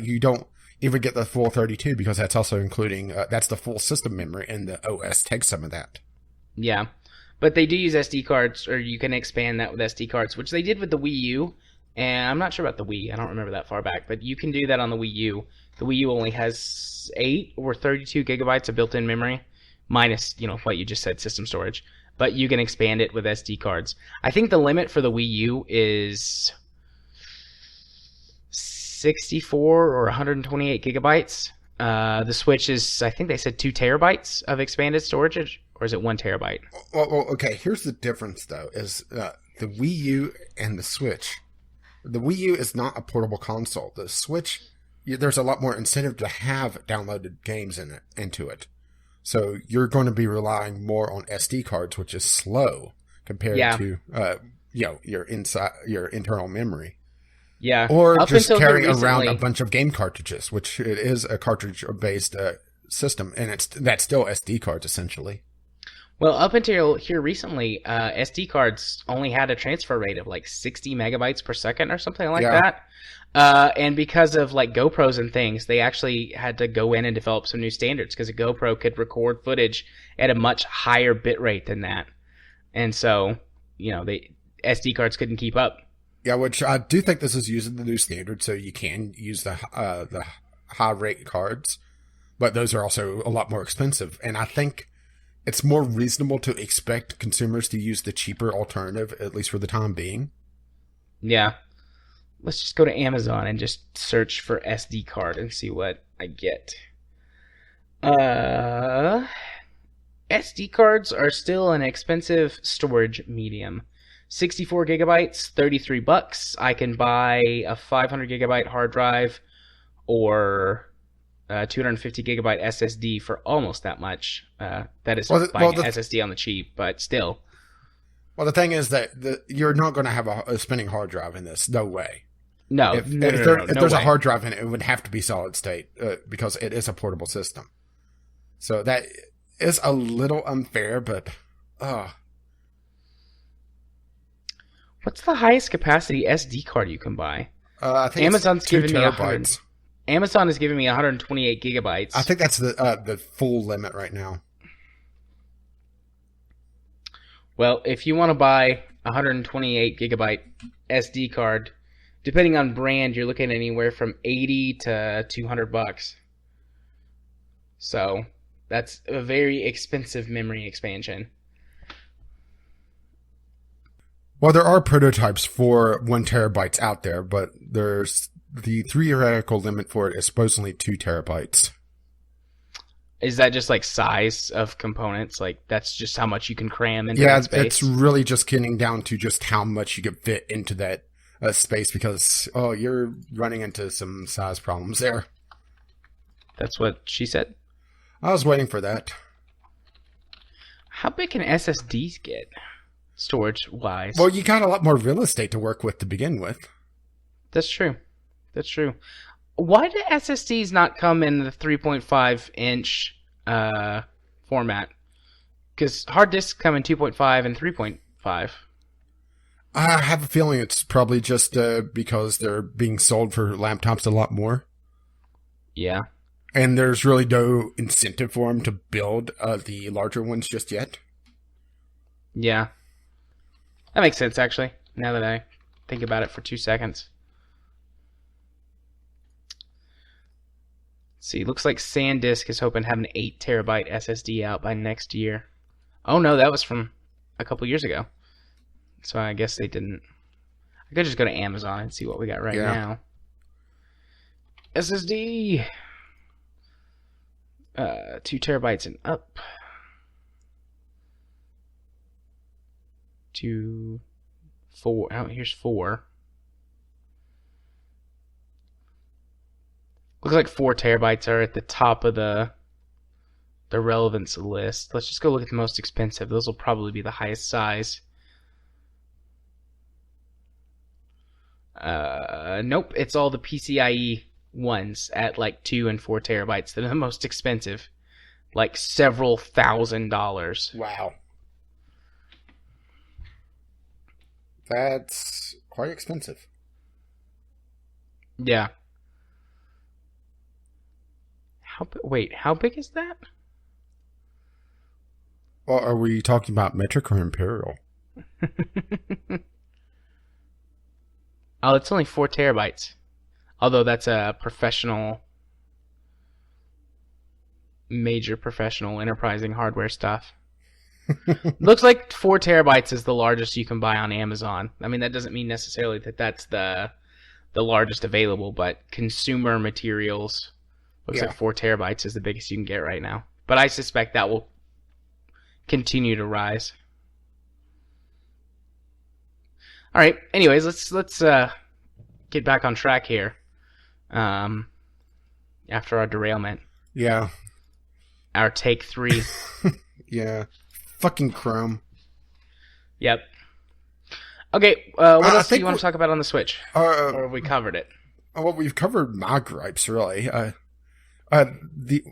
you don't even get the full 32 because that's also including that's the full system memory, and the OS takes some of that. Yeah, but they do use SD cards, or you can expand that with SD cards, which they did with the Wii U. And I'm not sure about the Wii. I don't remember that far back, but you can do that on the Wii U. The Wii U only has 8 or 32 gigabytes of built-in memory, minus what you just said, system storage. But you can expand it with SD cards. I think the limit for the Wii U is 64 or 128 gigabytes. The Switch is, I think they said 2 terabytes of expanded storage, or is it 1 terabyte? Well, okay, here's the difference, though, is the Wii U and the Switch. The Wii U is not a portable console. The Switch, there's a lot more incentive to have downloaded games into it. So you're going to be relying more on SD cards, which is slow compared to your internal memory. Yeah. Or just carrying around a bunch of game cartridges, which it is a cartridge-based system, and that's still SD cards essentially. Well, up until here recently, SD cards only had a transfer rate of like 60 megabytes per second or something like that. And because of like GoPros and things, they actually had to go in and develop some new standards, because a GoPro could record footage at a much higher bit rate than that. And so, the SD cards couldn't keep up. Yeah, which I do think this is using the new standard, so you can use the high rate cards, but those are also a lot more expensive. And I think it's more reasonable to expect consumers to use the cheaper alternative, at least for the time being. Yeah. Let's just go to Amazon and just search for SD card and see what I get. SD cards are still an expensive storage medium. 64 gigabytes, $33. I can buy a 500 gigabyte hard drive or 250 gigabyte SSD for almost that much. That is buying an SSD on the cheap, but still. Well, the thing is that you're not going to have a spinning hard drive in this. No way. No. If there's a hard drive in it, it would have to be solid state because it is a portable system. So that is a little unfair, but... What's the highest capacity SD card you can buy? I think Amazon's giving me terabytes. Amazon is giving me 128 gigabytes. I think that's the full limit right now. Well, if you want to buy 128 gigabyte SD card, depending on brand, you're looking at anywhere from $80 to $200. So that's a very expensive memory expansion. Well, there are prototypes for 1 terabytes out there, but there's the theoretical limit for it is supposedly 2 terabytes. Is that just like size of components? Like that's just how much you can cram into that space? Yeah, it's really just getting down to just how much you can fit into that space, because you're running into some size problems there. That's what she said? I was waiting for that. How big can SSDs get? Storage wise. Well, you got a lot more real estate to work with to begin with. That's true. That's true. Why do SSDs not come in the 3.5-inch format? Because hard disks come in 2.5 and 3.5. I have a feeling it's probably just because they're being sold for laptops a lot more. Yeah. And there's really no incentive for them to build the larger ones just yet. Yeah. That makes sense, actually, now that I think about it for 2 seconds. Let's see, looks like SanDisk is hoping to have an 8 terabyte SSD out by next year. Oh no, that was from a couple years ago. So I guess they didn't. I could just go to Amazon and see what we got right now. SSD. 2 terabytes and up. 2, 4. Oh, here's 4. Looks like 4 terabytes are at the top of the relevance list. Let's just go look at the most expensive. Those will probably be the highest size. Nope, it's all the PCIe ones at like 2 and 4 terabytes that are the most expensive. Like several $1,000s. Wow. That's quite expensive. Yeah. Wait, how big is that? Well, are we talking about metric or imperial? Oh, it's only 4 terabytes. Although that's a professional, major professional enterprising hardware stuff. Looks like 4 terabytes is the largest you can buy on Amazon. I mean, that doesn't mean necessarily that that's the largest available, but consumer materials looks like 4 terabytes is the biggest you can get right now. But I suspect that will continue to rise. All right. Anyways, let's get back on track here. After our derailment. Yeah. Our take 3. Yeah. Fucking Chrome. Yep. Okay. What else do you want to talk about on the Switch? Or have we covered it? Well, we've covered my gripes, really. The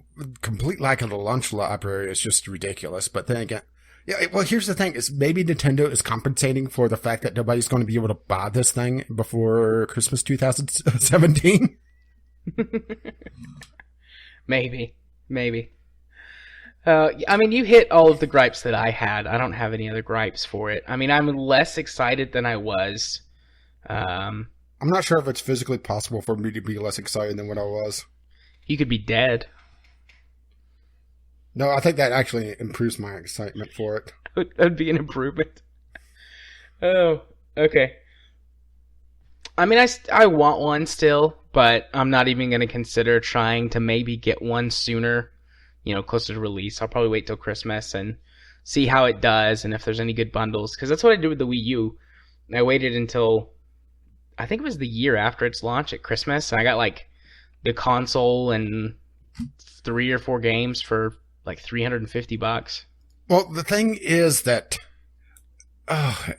complete lack of the launch library is just ridiculous. But then again, yeah. Well, here's the thing: is maybe Nintendo is compensating for the fact that nobody's going to be able to buy this thing before Christmas 2017. Maybe. I mean, you hit all of the gripes that I had. I don't have any other gripes for it. I mean, I'm less excited than I was. I'm not sure if it's physically possible for me to be less excited than what I was. You could be dead. No, I think that actually improves my excitement for it. That would be an improvement. Oh, okay. I mean, I want one still, but I'm not even going to consider trying to maybe get one sooner, closer to release. I'll probably wait till Christmas and see how it does and if there's any good bundles. Because that's what I did with the Wii U. I waited until, I think it was the year after its launch at Christmas, and I got like the console and 3 or 4 games for like $350. Well, the thing is that I'm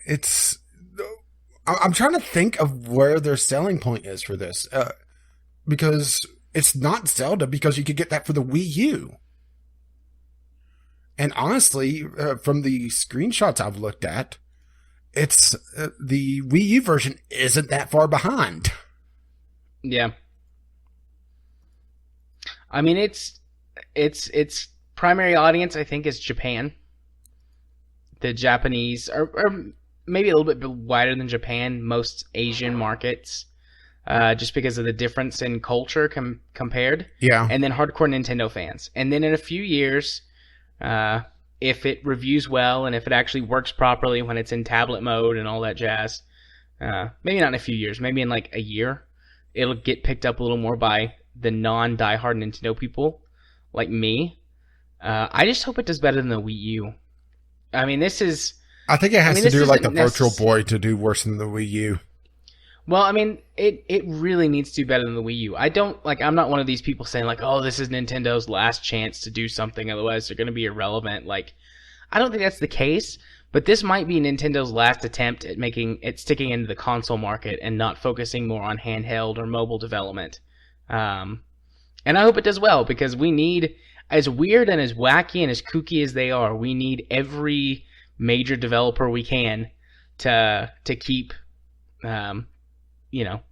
trying to think of where their selling point is for this, because it's not Zelda, because you could get that for the Wii U. And honestly, from the screenshots I've looked at, it's the Wii U version isn't that far behind. Yeah. I mean, its primary audience, I think, is Japan. The Japanese, or maybe a little bit wider than Japan, most Asian markets, just because of the difference in culture compared. Yeah. And then hardcore Nintendo fans. And then in a few years, if it reviews well and if it actually works properly when it's in tablet mode and all that jazz, maybe not in a few years, maybe in like a year, it'll get picked up a little more by the non-diehard Nintendo people like me. I just hope it does better than the Wii U. I mean, this is... I think it has to do like the Virtual Boy to do worse than the Wii U. Well, I mean, it really needs to do better than the Wii U. I'm not one of these people saying like, oh, this is Nintendo's last chance to do something, otherwise they're going to be irrelevant. Like, I don't think that's the case, But this might be Nintendo's last attempt at sticking into the console market and not focusing more on handheld or mobile development. And I hope it does well, because we need, as weird and as wacky and as kooky as they are, we need every major developer we can to keep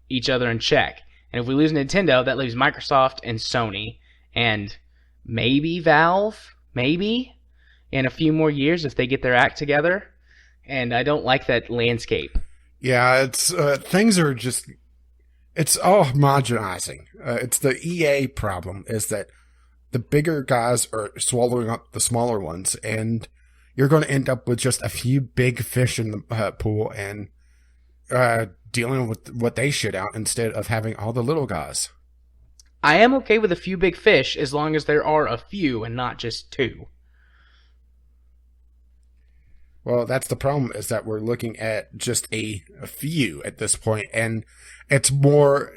each other in check. And if we lose Nintendo, that leaves Microsoft and Sony and maybe Valve, maybe in a few more years if they get their act together. And I don't like that landscape. Yeah, it's things are just, it's all homogenizing. It's the EA problem, is that the bigger guys are swallowing up the smaller ones, and you're going to end up with just a few big fish in the pool and dealing with what they shit out instead of having all the little guys. I am okay with a few big fish as long as there are a few and not just two. Well, that's the problem, is that we're looking at just a few at this point, and it's more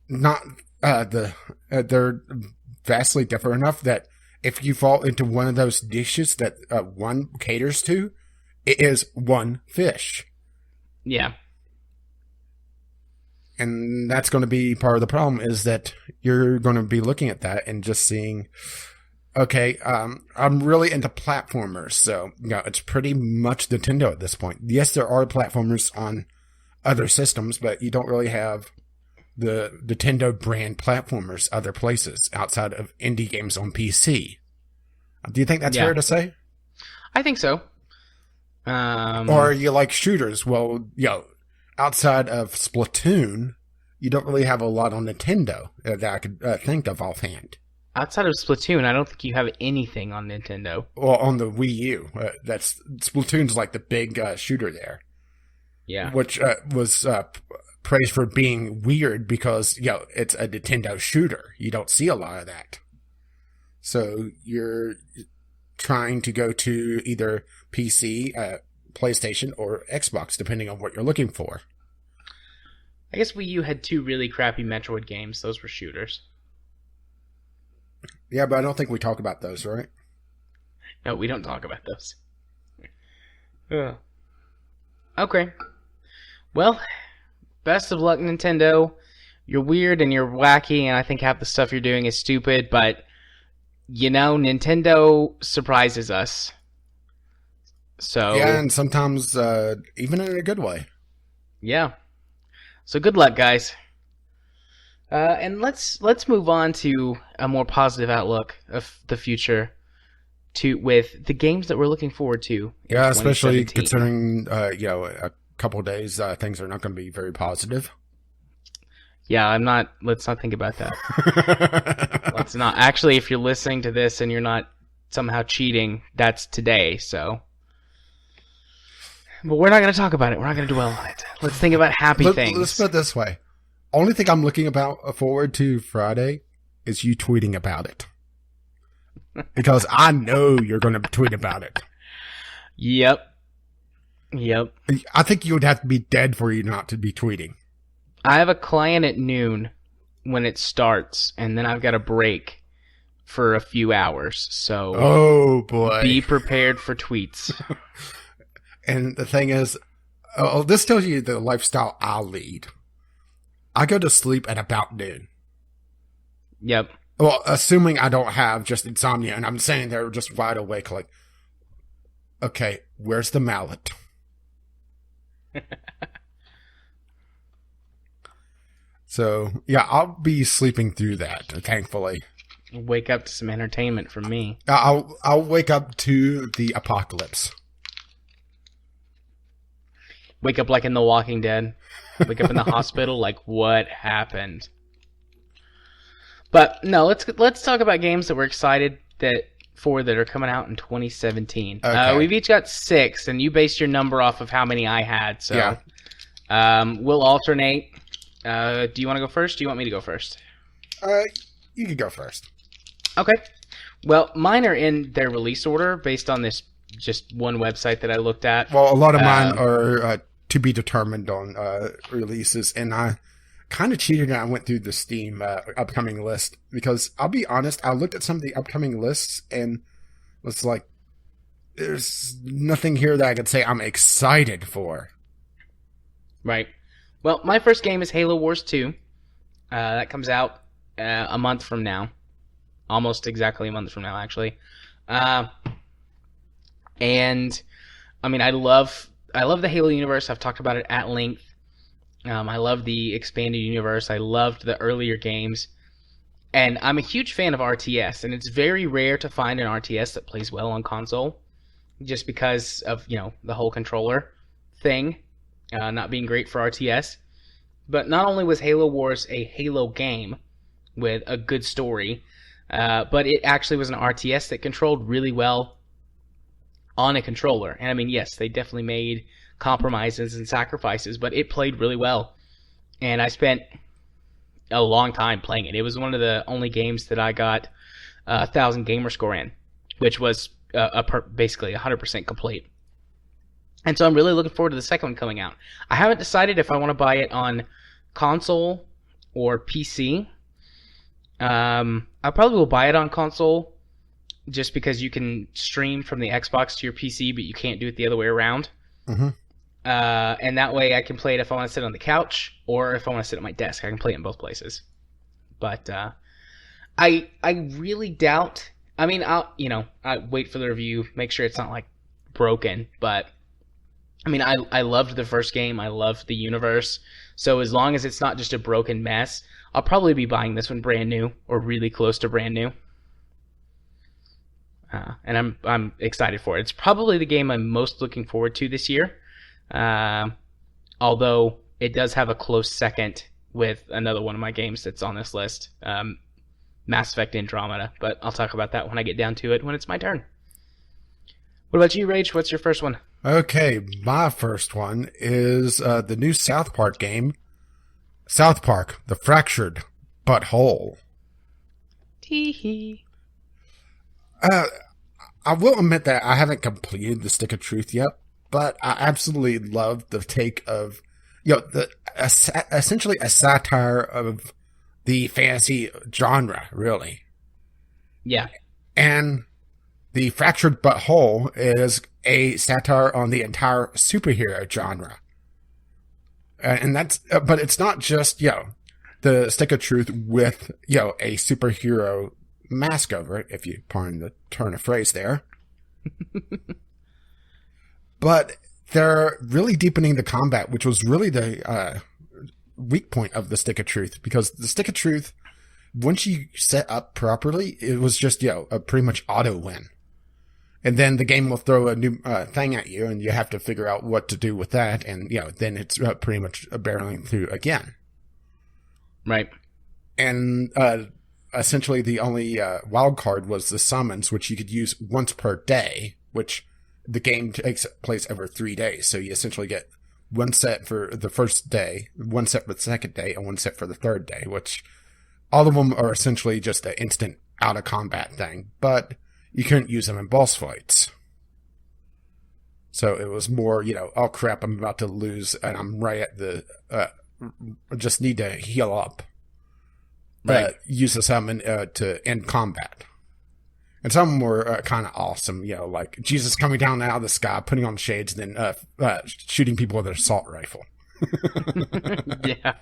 not they're vastly different enough that if you fall into one of those dishes that one caters to, it is one fish. Yeah. And that's going to be part of the problem, is that you're going to be looking at that and just seeing, okay, I'm really into platformers, so it's pretty much Nintendo at this point. Yes, there are platformers on other systems, but you don't really have the Nintendo brand platformers other places outside of indie games on PC. Do you think that's fair to say? I think so. Or you like shooters? Well, outside of Splatoon, you don't really have a lot on Nintendo that I could think of offhand. Outside of Splatoon, I don't think you have anything on Nintendo. Well, on the Wii U, Splatoon's like the big shooter there. Yeah. Which was praised for being weird because, it's a Nintendo shooter. You don't see a lot of that. So you're trying to go to either PC, PlayStation, or Xbox, depending on what you're looking for. I guess Wii U had 2 really crappy Metroid games. Those were shooters. Yeah, but I don't think we talk about those, right? No, we don't talk about those. Okay. Well, best of luck, Nintendo. You're weird and you're wacky, and I think half the stuff you're doing is stupid, but, Nintendo surprises us. So yeah, and sometimes even in a good way. Yeah. So good luck, guys. And let's move on to a more positive outlook of the future, with the games that we're looking forward to. Yeah, especially considering a couple of days things are not going to be very positive. Yeah, let's not think about that. Let's not. Actually, if you're listening to this and you're not somehow cheating, that's today, so. But we're not going to talk about it. We're not going to dwell on it. Let's think about happy things. Let's put it this way. Only thing I'm looking forward to Friday is you tweeting about it. Because I know you're going to tweet about it. Yep. I think you would have to be dead for you not to be tweeting. I have a client at noon when it starts, and then I've got a break for a few hours. So, oh boy, be prepared for tweets. And the thing is, this tells you the lifestyle I lead. I go to sleep at about noon. Yep. Well, assuming I don't have just insomnia, and I'm saying they're just wide awake, like, okay, where's the mallet? So, yeah, I'll be sleeping through that, thankfully. Wake up to some entertainment from me. I'll wake up to the apocalypse. Wake up like in The Walking Dead. Wake up in the hospital like, what happened? But no, let's talk about games that we're excited that are coming out in 2017. Okay. We've each got 6, and you based your number off of how many I had. So yeah. We'll alternate. Do you want to go first? Do you want me to go first? You could go first. Okay. Well, mine are in their release order based on this just one website that I looked at. Well, a lot of mine are to be determined on releases, and I kind of cheated and I went through the Steam upcoming list, because I'll be honest, I looked at some of the upcoming lists and was like, there's nothing here that I could say I'm excited for. Right. Well, my first game is Halo Wars 2. That comes out a month from now. Almost exactly a month from now, actually. And I mean, I love the Halo universe. I've talked about it at length. I love the expanded universe. I loved the earlier games. And I'm a huge fan of RTS, and it's very rare to find an RTS that plays well on console, just because of, the whole controller thing not being great for RTS. But not only was Halo Wars a Halo game with a good story, but it actually was an RTS that controlled really well on a controller. And I mean, yes, they definitely made compromises and sacrifices, but it played really well. And I spent a long time playing it. It was one of the only games that I got 1,000 gamer score in, which was basically 100% complete. And so I'm really looking forward to the second one coming out. I haven't decided if I want to buy it on console or PC. I probably will buy it on console just because you can stream from the Xbox to your PC, but you can't do it the other way around. Mm-hmm. And that way I can play it if I want to sit on the couch or if I want to sit at my desk. I can play it in both places. But I really doubt. I mean, I wait for the review, make sure it's not like broken. But I mean, I loved the first game. I loved the universe. So as long as it's not just a broken mess, I'll probably be buying this one brand new or really close to brand new. And I'm excited for it. It's probably the game I'm most looking forward to this year. Although it does have a close second with another one of my games that's on this list, Mass Effect Andromeda. But I'll talk about that when I get down to it when it's my turn. What about you, Rage? What's your first one? Okay, my first one is the new South Park game, South Park: The Fractured But Whole. Tee-hee. I will admit that I haven't completed the Stick of Truth yet, but I absolutely love the take of, essentially a satire of the fantasy genre, really. Yeah. And the Fractured But Whole is a satire on the entire superhero genre. And that's, but it's not just, the Stick of Truth with, a superhero mask over it, if you pardon the turn of phrase there. But they're really deepening the combat, which was really the weak point of the Stick of Truth, because the Stick of Truth, once you set up properly, it was just, a pretty much auto win. And then the game will throw a new thing at you, and you have to figure out what to do with that, and, then it's pretty much barreling through again. Right. And essentially the only wild card was the summons, which you could use once per day, which the game takes place over 3 days. So you essentially get one set for the first day, one set for the second day, and one set for the third day, which all of them are essentially just an instant out of combat thing, but you couldn't use them in boss fights. So it was more, oh crap, I'm about to lose and I'm right at the, just need to heal up. Right. Use the summon to end combat. And some of them were kind of awesome, like Jesus coming down out of the sky, putting on shades, and then shooting people with an assault rifle. Yeah.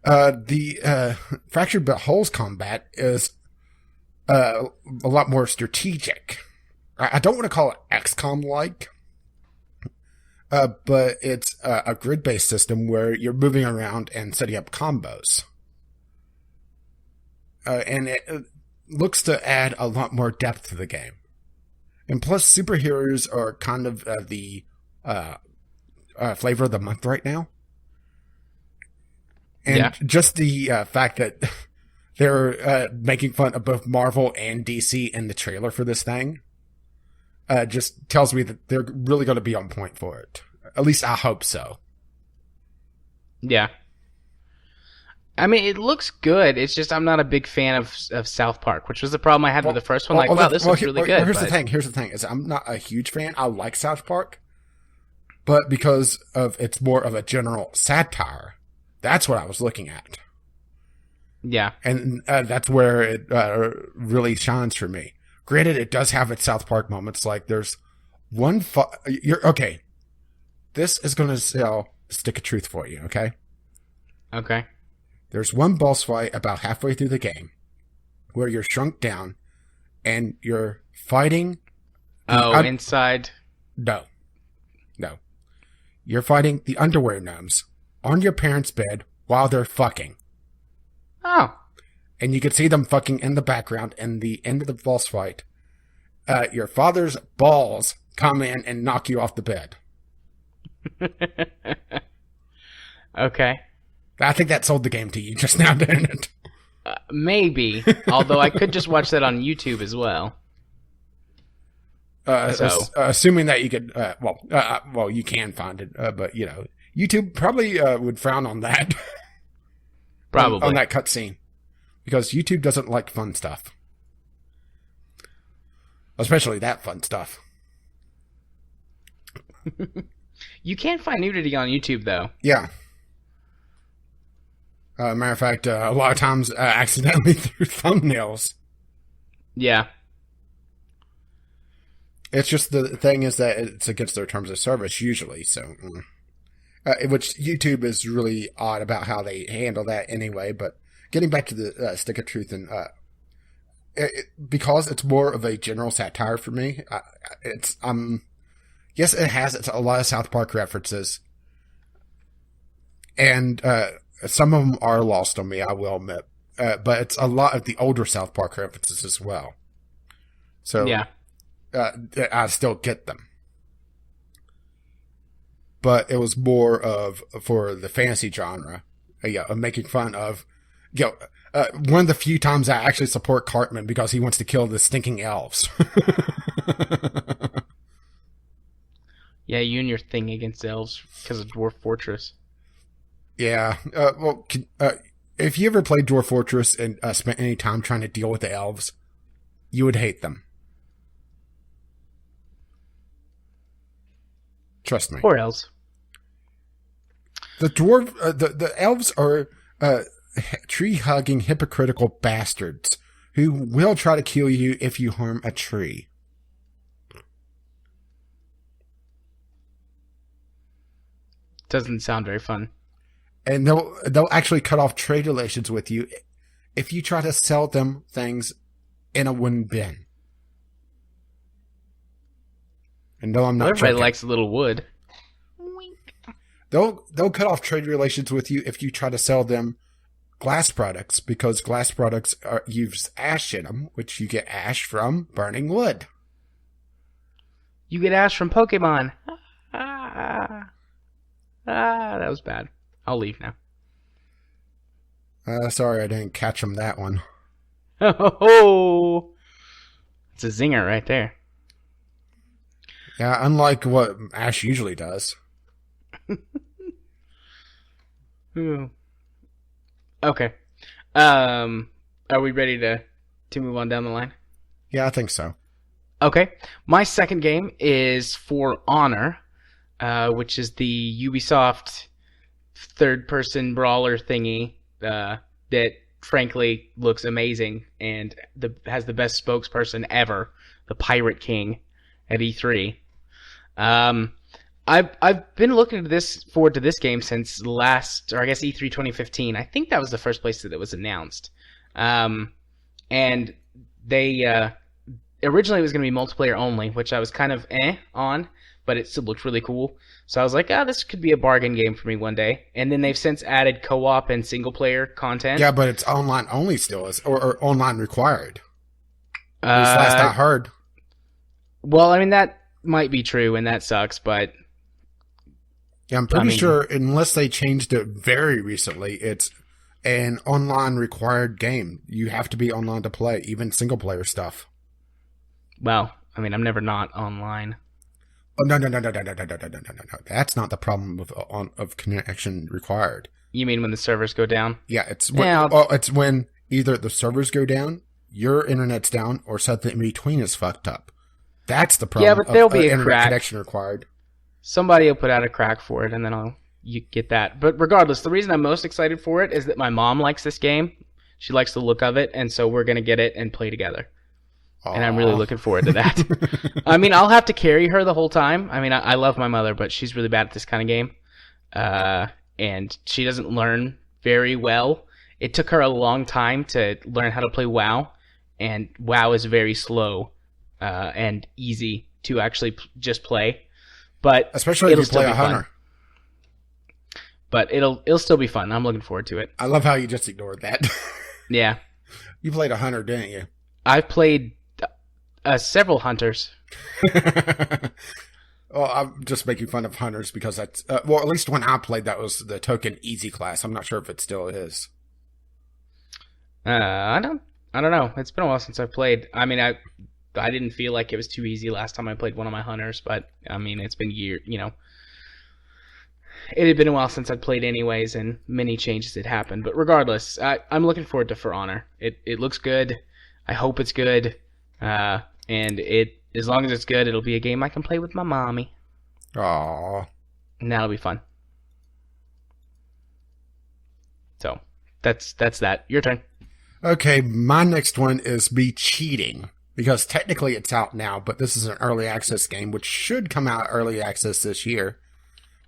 The Fractured But Whole's combat is a lot more strategic. I don't want to call it XCOM-like, but it's a grid-based system where you're moving around and setting up combos. And it looks to add a lot more depth to the game. And plus, superheroes are kind of the flavor of the month right now. And just the fact that they're making fun of both Marvel and DC in the trailer for this thing just tells me that they're really going to be on point for it. At least I hope so. Yeah. I mean, it looks good. It's just I'm not a big fan of South Park, which was the problem I had with the first one. This looks really good. Here's the thing. Here's the thing: is I'm not a huge fan. I like South Park, but because of it's more of a general satire, that's what I was looking at. Yeah, and that's where it really shines for me. Granted, it does have its South Park moments. Like, there's one... okay. This is going to sell Stick of Truth for you, okay? Okay. There's one boss fight about halfway through the game where you're shrunk down and you're fighting... inside? No. You're fighting the underwear gnomes on your parents' bed while they're fucking. Oh. And you can see them fucking in the background in the end of the boss fight. Your father's balls come in and knock you off the bed. Okay. I think that sold the game to you just now, didn't it? Maybe. Although I could just watch that on YouTube as well. Assuming that you could, you can find it, but YouTube probably would frown on that. Probably on that cutscene, because YouTube doesn't like fun stuff, especially that fun stuff. You can find nudity on YouTube, though. Yeah. Matter of fact, a lot of times accidentally through thumbnails. Yeah. It's just the thing is that it's against their terms of service usually, so which YouTube is really odd about how they handle that anyway. But getting back to the Stick of Truth, and because it's more of a general satire for me, yes, it has a lot of South Park references, and some of them are lost on me, I will admit, but it's a lot of the older South Park references as well. So yeah. I still get them. But it was more of, for the fantasy genre, of making fun of, one of the few times I actually support Cartman because he wants to kill the stinking elves. Yeah, you and your thing against elves because of Dwarf Fortress. Yeah. If you ever played Dwarf Fortress and spent any time trying to deal with the elves, you would hate them. Trust me. Poor elves. The elves are tree-hugging, hypocritical bastards who will try to kill you if you harm a tree. Doesn't sound very fun. And they'll actually cut off trade relations with you if you try to sell them things in a wooden bin. And no, I'm not Everybody joking. likes a little wood. Wink. They'll cut off trade relations with you if you try to sell them glass products, because glass products use ash in them, which you get ash from burning wood. You get ash from Pokemon. That was bad. I'll leave now. Sorry I didn't catch him that one. Oh, it's a zinger right there. Yeah, unlike what Ash usually does. Okay. Are we ready to move on down the line? Yeah, I think so. Okay. My second game is For Honor, which is the Ubisoft third-person brawler thingy that, frankly, looks amazing and has the best spokesperson ever, the Pirate King, at E3. I've been looking forward to this game since E3 2015. I think that was the first place that it was announced. And they originally it was going to be multiplayer only, which I was kind of on, but it still looked really cool. So I was like, this could be a bargain game for me one day. And then they've since added co-op and single-player content. Yeah, but it's online only still, or online required. At least last I heard. Well, I mean, that might be true, and that sucks, but... Yeah, I'm pretty sure, unless they changed it very recently, it's an online required game. You have to be online to play, even single-player stuff. Well, I mean, I'm never not online. Oh, no. That's not the problem of connection required. You mean when the servers go down? Yeah, it's when either the servers go down, your internet's down, or something in between is fucked up. That's the problem. Yeah, but there'll be a internet crack. Connection required. Somebody will put out a crack for it, and then you get that. But regardless, the reason I'm most excited for it is that my mom likes this game. She likes the look of it, and so we're going to get it and play together. and I'm really looking forward to that. I mean, I'll have to carry her the whole time. I mean, I love my mother, but she's really bad at this kind of game, and she doesn't learn very well. It took her a long time to learn how to play WoW, and WoW is very slow and easy to actually just play. But especially if you play a hunter. But it'll still be fun. I'm looking forward to it. I love how you just ignored that. Yeah. You played a hunter, didn't you? I've played several hunters. Well, I'm just making fun of hunters because that's well, at least when I played, that was the token easy class. I'm not sure if it still is. I don't know. It's been a while since I've played. I mean, I didn't feel like it was too easy last time I played one of my hunters, but I mean, it's been years. It had been a while since I'd played anyways, and many changes had happened. But regardless, I'm looking forward to For Honor. It looks good. I hope it's good. And as long as it's good, it'll be a game I can play with my mommy. Aww. And that'll be fun. So, that's that. Your turn. Okay, my next one is me cheating. Because technically it's out now, but this is an early access game, which should come out early access this year.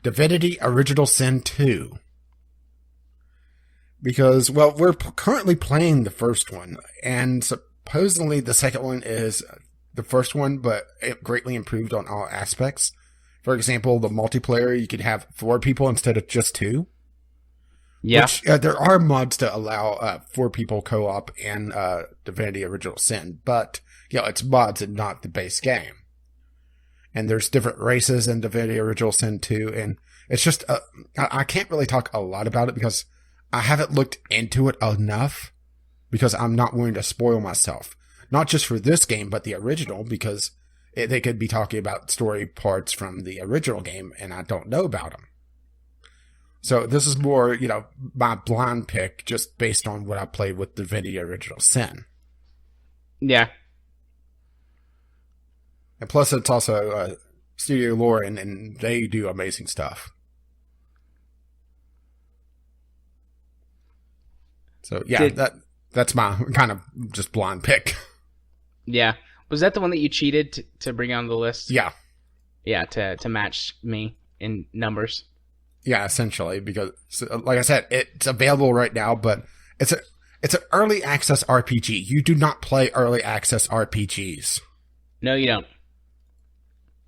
Divinity Original Sin 2. Because, well, we're currently playing the first one, and supposedly the second one is the first one, but it greatly improved on all aspects. For example, the multiplayer, you could have 4 people instead of just 2. Yeah. Which, there are mods to allow 4 people co-op in Divinity Original Sin, but it's mods and not the base game. And there's different races in Divinity Original Sin 2, and it's just, I can't really talk a lot about it because I haven't looked into it enough because I'm not willing to spoil myself. Not just for this game, but the original, because they could be talking about story parts from the original game, and I don't know about them. So this is more, my blind pick just based on what I played with Divinity Original Sin. Yeah. And plus, it's also Studio Lore, and they do amazing stuff. So, yeah, that's my kind of just blind pick. Yeah. Was that the one that you cheated to bring on the list? Yeah. Yeah, to match me in numbers. Yeah, essentially, because, like I said, it's available right now, but it's an early access RPG. You do not play early access RPGs. No, you don't.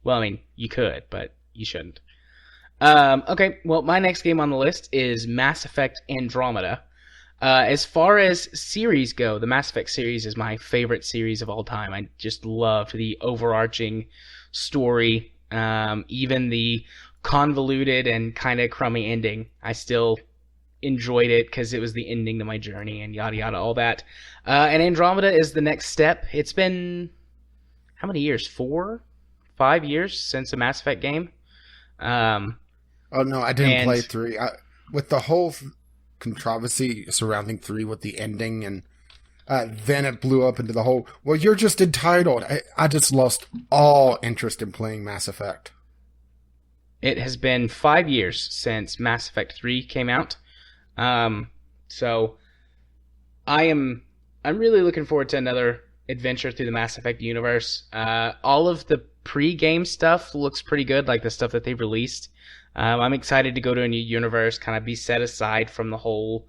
Well, I mean, you could, but you shouldn't. Okay, well, my next game on the list is Mass Effect Andromeda. As far as series go, the Mass Effect series is my favorite series of all time. I just loved the overarching story, even the convoluted and kind of crummy ending. I still enjoyed it because it was the ending to my journey and yada yada, all that. And Andromeda is the next step. It's been, how many years? 5 years since a Mass Effect game. Oh no, I didn't play 3. With the whole controversy surrounding 3 with the ending, and then it blew up into the whole, well, you're just entitled. I just lost all interest in playing Mass Effect. It has been 5 years since Mass Effect 3 came out. So I'm really looking forward to another adventure through the Mass Effect universe. All of the pre-game stuff looks pretty good, like the stuff that they've released. I'm excited to go to a new universe, kind of be set aside from the whole,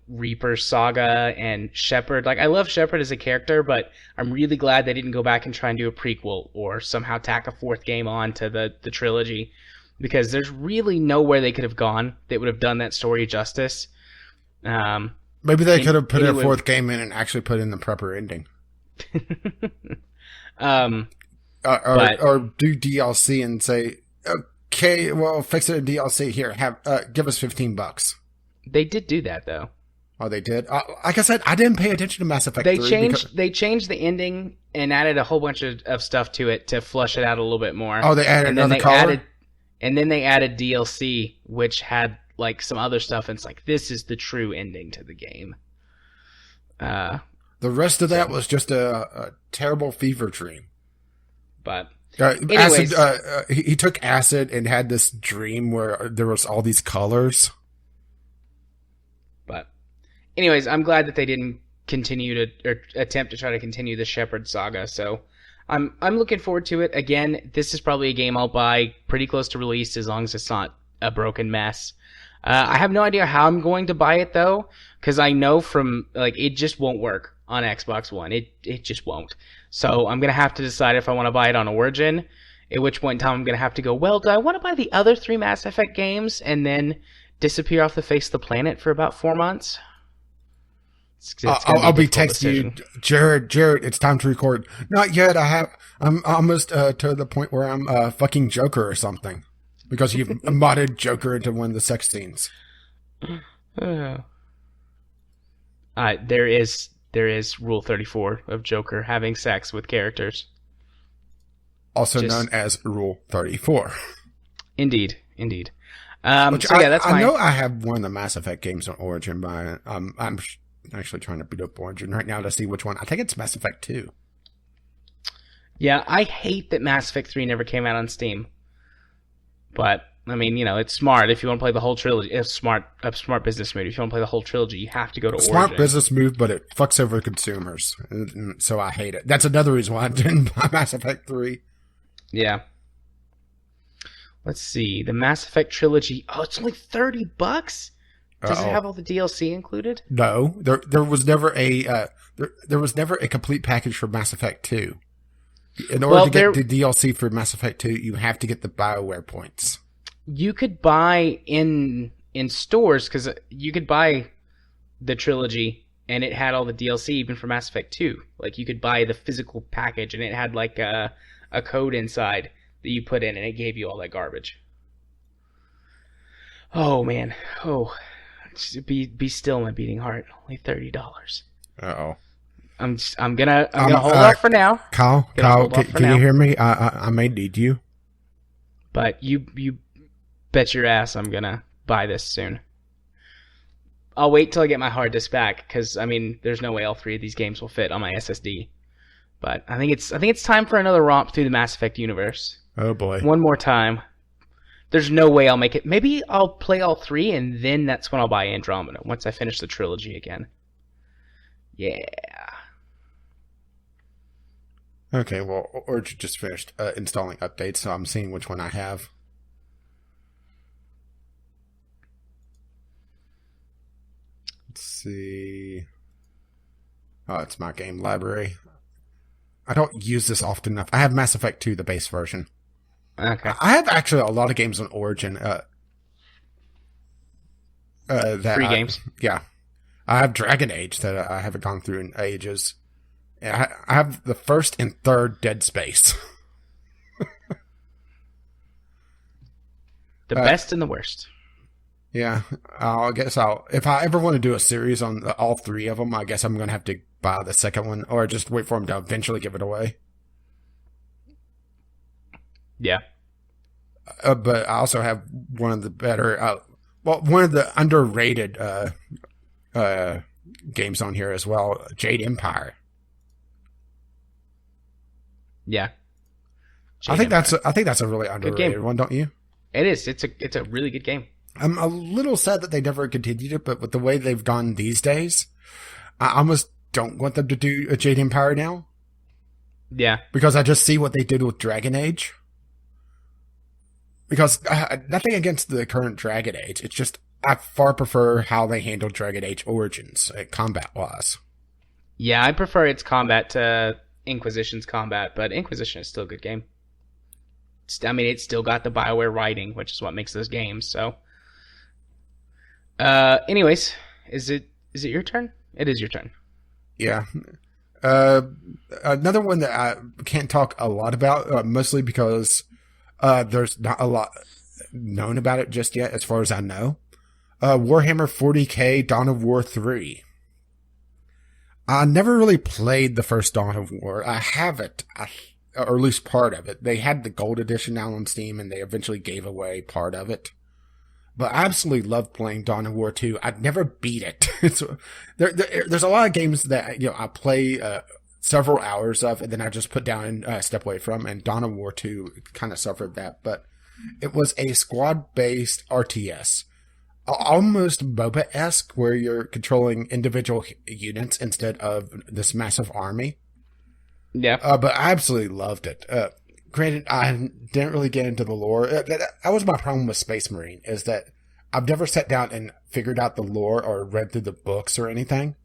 Reaper saga and Shepard. Like, I love Shepard as a character, but I'm really glad they didn't go back and try and do a prequel or somehow tack a 4th game on to the trilogy, because there's really nowhere they could have gone that would have done that story justice. Maybe they could have put a 4th game in and actually put in the proper ending. Or do DLC and say, okay, well, fix it in DLC. Here, give us $15. They did do that, though. Oh, they did? Like I said, I didn't pay attention to Mass Effect 3. They changed the ending and added a whole bunch of stuff to it to flush it out a little bit more. Oh, they added another color? And then they added DLC, which had like some other stuff, and it's like, this is the true ending to the game. The rest of that was just a terrible fever dream. But anyways, acid, he took acid and had this dream where there was all these colors. But anyways, I'm glad that they didn't continue to or attempt to try to continue the Shepherd saga. So I'm looking forward to it. Again, this is probably a game I'll buy pretty close to release as long as it's not a broken mess. I have no idea how I'm going to buy it though, because I know from it just won't work on Xbox One. It just won't. So I'm gonna have to decide if I want to buy it on Origin. At which point in time I'm gonna have to go, well, do I want to buy the other 3 Mass Effect games and then disappear off the face of the planet for about 4 months? I'll be texting you, Jared, it's time to record. Not yet. I'm almost to the point where I'm fucking Joker or something. Because you've modded Joker into one of the sex scenes. There is Rule 34 of Joker having sex with characters. Also known as Rule 34. Indeed. I know I have one of the Mass Effect games on Origin, but I'm actually trying to beat up Origin right now to see which one. I think it's Mass Effect 2. Yeah, I hate that Mass Effect 3 never came out on Steam. But, I mean, it's smart. If you want to play the whole trilogy, it's a smart business move. If you want to play the whole trilogy, you have to go to Origin. Smart business move, but it fucks over consumers. So I hate it. That's another reason why I didn't buy Mass Effect 3. Yeah. Let's see. The Mass Effect trilogy. Oh, it's only $30? Does it have all the DLC included? No. There was never a complete package for Mass Effect 2. In order to get the DLC for Mass Effect 2, you have to get the BioWare points. You could buy in stores, because you could buy the trilogy, and it had all the DLC even for Mass Effect 2. You could buy the physical package, and it had a code inside that you put in, and it gave you all that garbage. Oh, man. Oh. Be still, my beating heart. Only $30. Uh-oh. I'm gonna hold off for now. Kyle, can you hear me? I may need you. But you bet your ass I'm gonna buy this soon. I'll wait till I get my hard disk back, because there's no way all 3 of these games will fit on my SSD. But I think it's time for another romp through the Mass Effect universe. Oh boy. One more time. There's no way I'll make it. Maybe I'll play all 3, and then that's when I'll buy Andromeda, once I finish the trilogy again. Yeah. Okay, well, Origin just finished installing updates, so I'm seeing which one I have. Let's see. Oh, it's my game library. I don't use this often enough. I have Mass Effect 2, the base version. Okay. I have actually a lot of games on Origin. Free games? Yeah. I have Dragon Age that I haven't gone through in ages. I have the 1st and 3rd Dead Space. The best and the worst. Yeah, I guess if I ever want to do a series on all 3 of them, I guess I'm going to have to buy the second one, or just wait for them to eventually give it away. Yeah. But I also have one of the better, one of the underrated games on here as well, Jade Empire. Yeah. I think that's a really underrated one, don't you? It is. It's a really good game. I'm a little sad that they never continued it, but with the way they've gone these days, I almost don't want them to do a Jade Empire now. Yeah. Because I just see what they did with Dragon Age. Because nothing against the current Dragon Age, it's just I far prefer how they handled Dragon Age Origins combat-wise. Yeah, I prefer its combat to Inquisition's combat, but Inquisition is still a good game. It's still got the BioWare writing, which is what makes those games. So, anyways, is it your turn? It is your turn. Yeah. Another one that I can't talk a lot about, mostly because there's not a lot known about it just yet, as far as I know. Warhammer 40k Dawn of War 3. I never really played the first Dawn of War. I have it, or at least part of it. They had the gold edition now on Steam, and they eventually gave away part of it. But I absolutely loved playing Dawn of War 2. I'd never beat it. There's a lot of games that I play several hours of, and then I just put down and step away from. And Dawn of War 2 kind of suffered that. But it was a squad-based RTS. almost MOBA-esque, where you're controlling individual units instead of this massive army. Yeah. But I absolutely loved it. Granted, I didn't really get into the lore. That was my problem with Space Marine, is that I've never sat down and figured out the lore or read through the books or anything.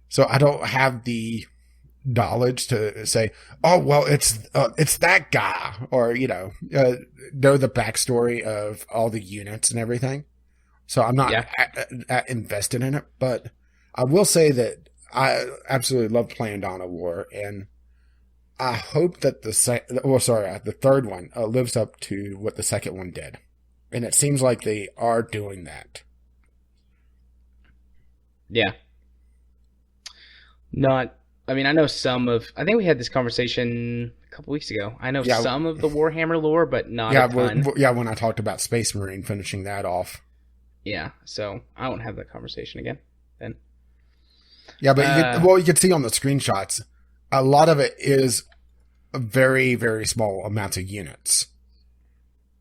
So I don't have the knowledge to say, oh, well, it's that guy, or, know the backstory of all the units and everything. So I'm not invested in it, but I will say that I absolutely love playing Dawn of War, and I hope that the third one lives up to what the second one did. And it seems like they are doing that. Yeah. I know I think we had this conversation a couple weeks ago. I know some of the Warhammer lore, but not a ton. When I talked about Space Marine, finishing that off. Yeah, so I won't have that conversation again then. Yeah, but you can see on the screenshots, a lot of it is very, very small amounts of units.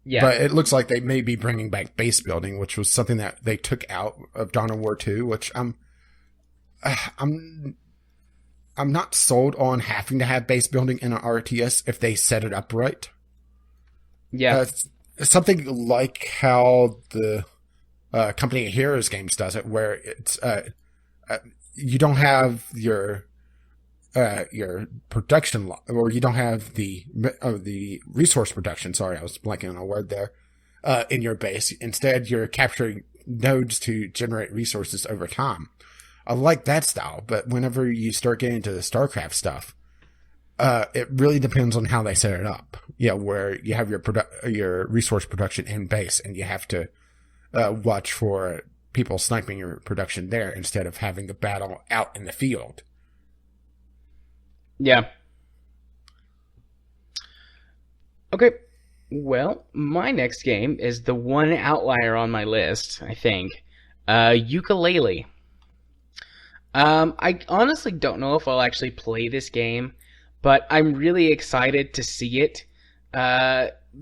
Yeah. But it looks like they may be bringing back base building, which was something that they took out of Dawn of War 2, which I'm not sold on having to have base building in an RTS if they set it up right. Yeah. Something like how the Company of Heroes games does it, where it's you don't have your production or you don't have the resource production. Sorry, I was blanking on a word there. In your base, instead you're capturing nodes to generate resources over time. I like that style, but whenever you start getting into the StarCraft stuff, it really depends on how they set it up. Yeah, where you have your resource production in base, and you have to watch for people sniping your production there instead of having the battle out in the field. Yeah. Okay. Well, my next game is the one outlier on my list, I think. Yooka-Laylee. I honestly don't know if I'll actually play this game, but I'm really excited to see it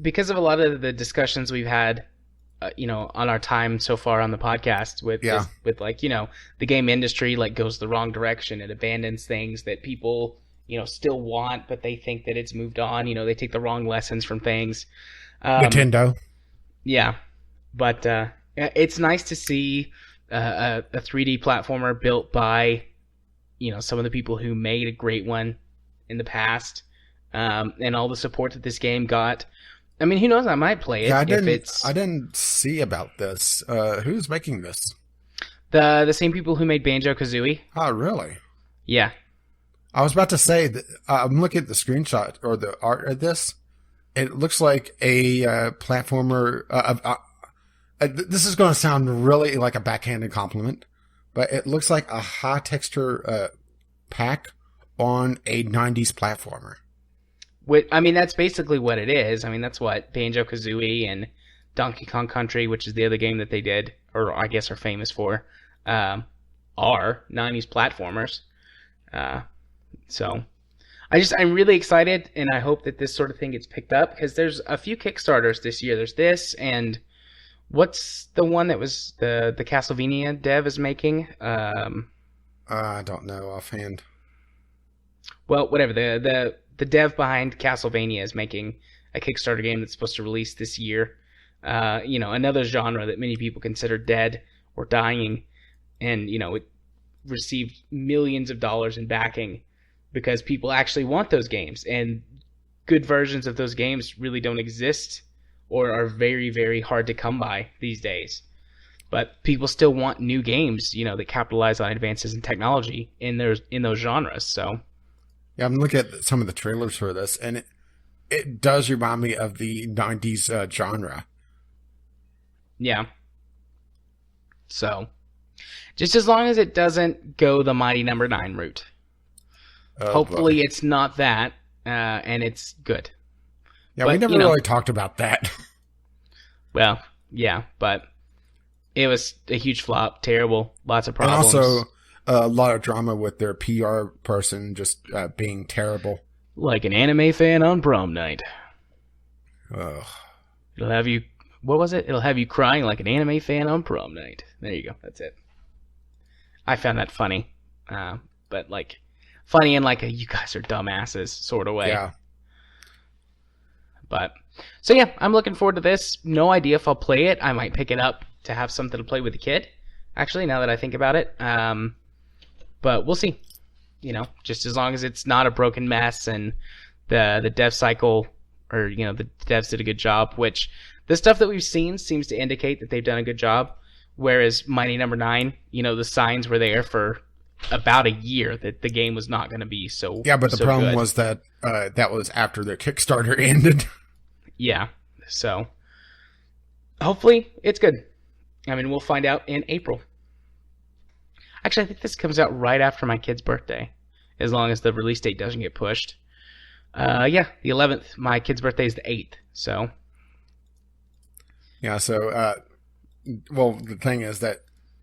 because of a lot of the discussions we've had, on our time so far on the podcast with the game industry goes the wrong direction. It abandons things that people still want, but they think that it's moved on. They take the wrong lessons from things. Nintendo. Yeah, but it's nice to see a 3D platformer built by, some of the people who made a great one in the past, and all the support that this game got. I mean, who knows? I might play it. Yeah, I didn't see about this. Who's making this? The same people who made Banjo-Kazooie. Oh, really? Yeah. I was about to say that I'm looking at the screenshot or the art of this. It looks like a platformer. This is going to sound really like a backhanded compliment, but it looks like a high texture pack on a 90s platformer. That's basically what it is. That's what Banjo-Kazooie and Donkey Kong Country, which is the other game that they did, or I guess are famous for, are 90s platformers. So I'm really excited, and I hope that this sort of thing gets picked up, because there's a few Kickstarters this year. There's this, and what's the one that was the Castlevania dev is making? I don't know offhand. Well, whatever. The dev behind Castlevania is making a Kickstarter game that's supposed to release this year. Another genre that many people consider dead or dying, and it received millions of dollars in backing because people actually want those games, and good versions of those games really don't exist or are very, very hard to come by these days. But people still want new games, that capitalize on advances in technology in those genres. So, yeah, I'm looking at some of the trailers for this, and it does remind me of the 90s genre. Yeah. So, just as long as it doesn't go the Mighty Number 9 route. Hopefully it's not that, and it's good. Yeah, but, we never really talked about that. Well, yeah, but it was a huge flop, terrible, lots of problems. And also a lot of drama with their PR person just being terrible. Like an anime fan on prom night. Ugh. It'll have you what was it? It'll have you crying like an anime fan on prom night. There you go. That's it. I found that funny. But like funny in like a you guys are dumbasses sort of way. Yeah. But so yeah, I'm looking forward to this. No idea if I'll play it. I might pick it up to have something to play with the kid. Actually, now that I think about it. But we'll see. You know, just as long as it's not a broken mess and the dev cycle or the devs did a good job, which the stuff that we've seen seems to indicate that they've done a good job. Whereas Mighty Number 9, the signs were there for about a year that the game was not going to be so. Yeah, but the problem was that that was after their Kickstarter ended. Yeah, so hopefully it's good. I mean, we'll find out in April. Actually, I think this comes out right after my kid's birthday, as long as the release date doesn't get pushed. Yeah, the 11th. My kid's birthday is the 8th, so. Yeah, so, well, the thing is that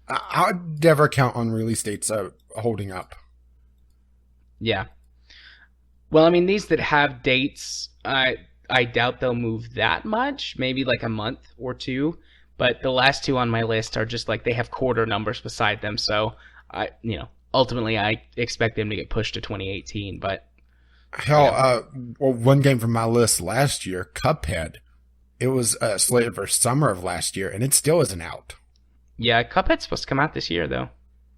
I would never count on release dates holding up. Yeah. Well, I mean, these that have dates, I doubt they'll move that much, maybe like a month or two. But the last two on my list are just like they have quarter numbers beside them, so ultimately I expect them to get pushed to 2018. But hell, well, one game from my list last year, Cuphead, it was slated for summer of last year, and it still isn't out. Yeah, Cuphead's supposed to come out this year though.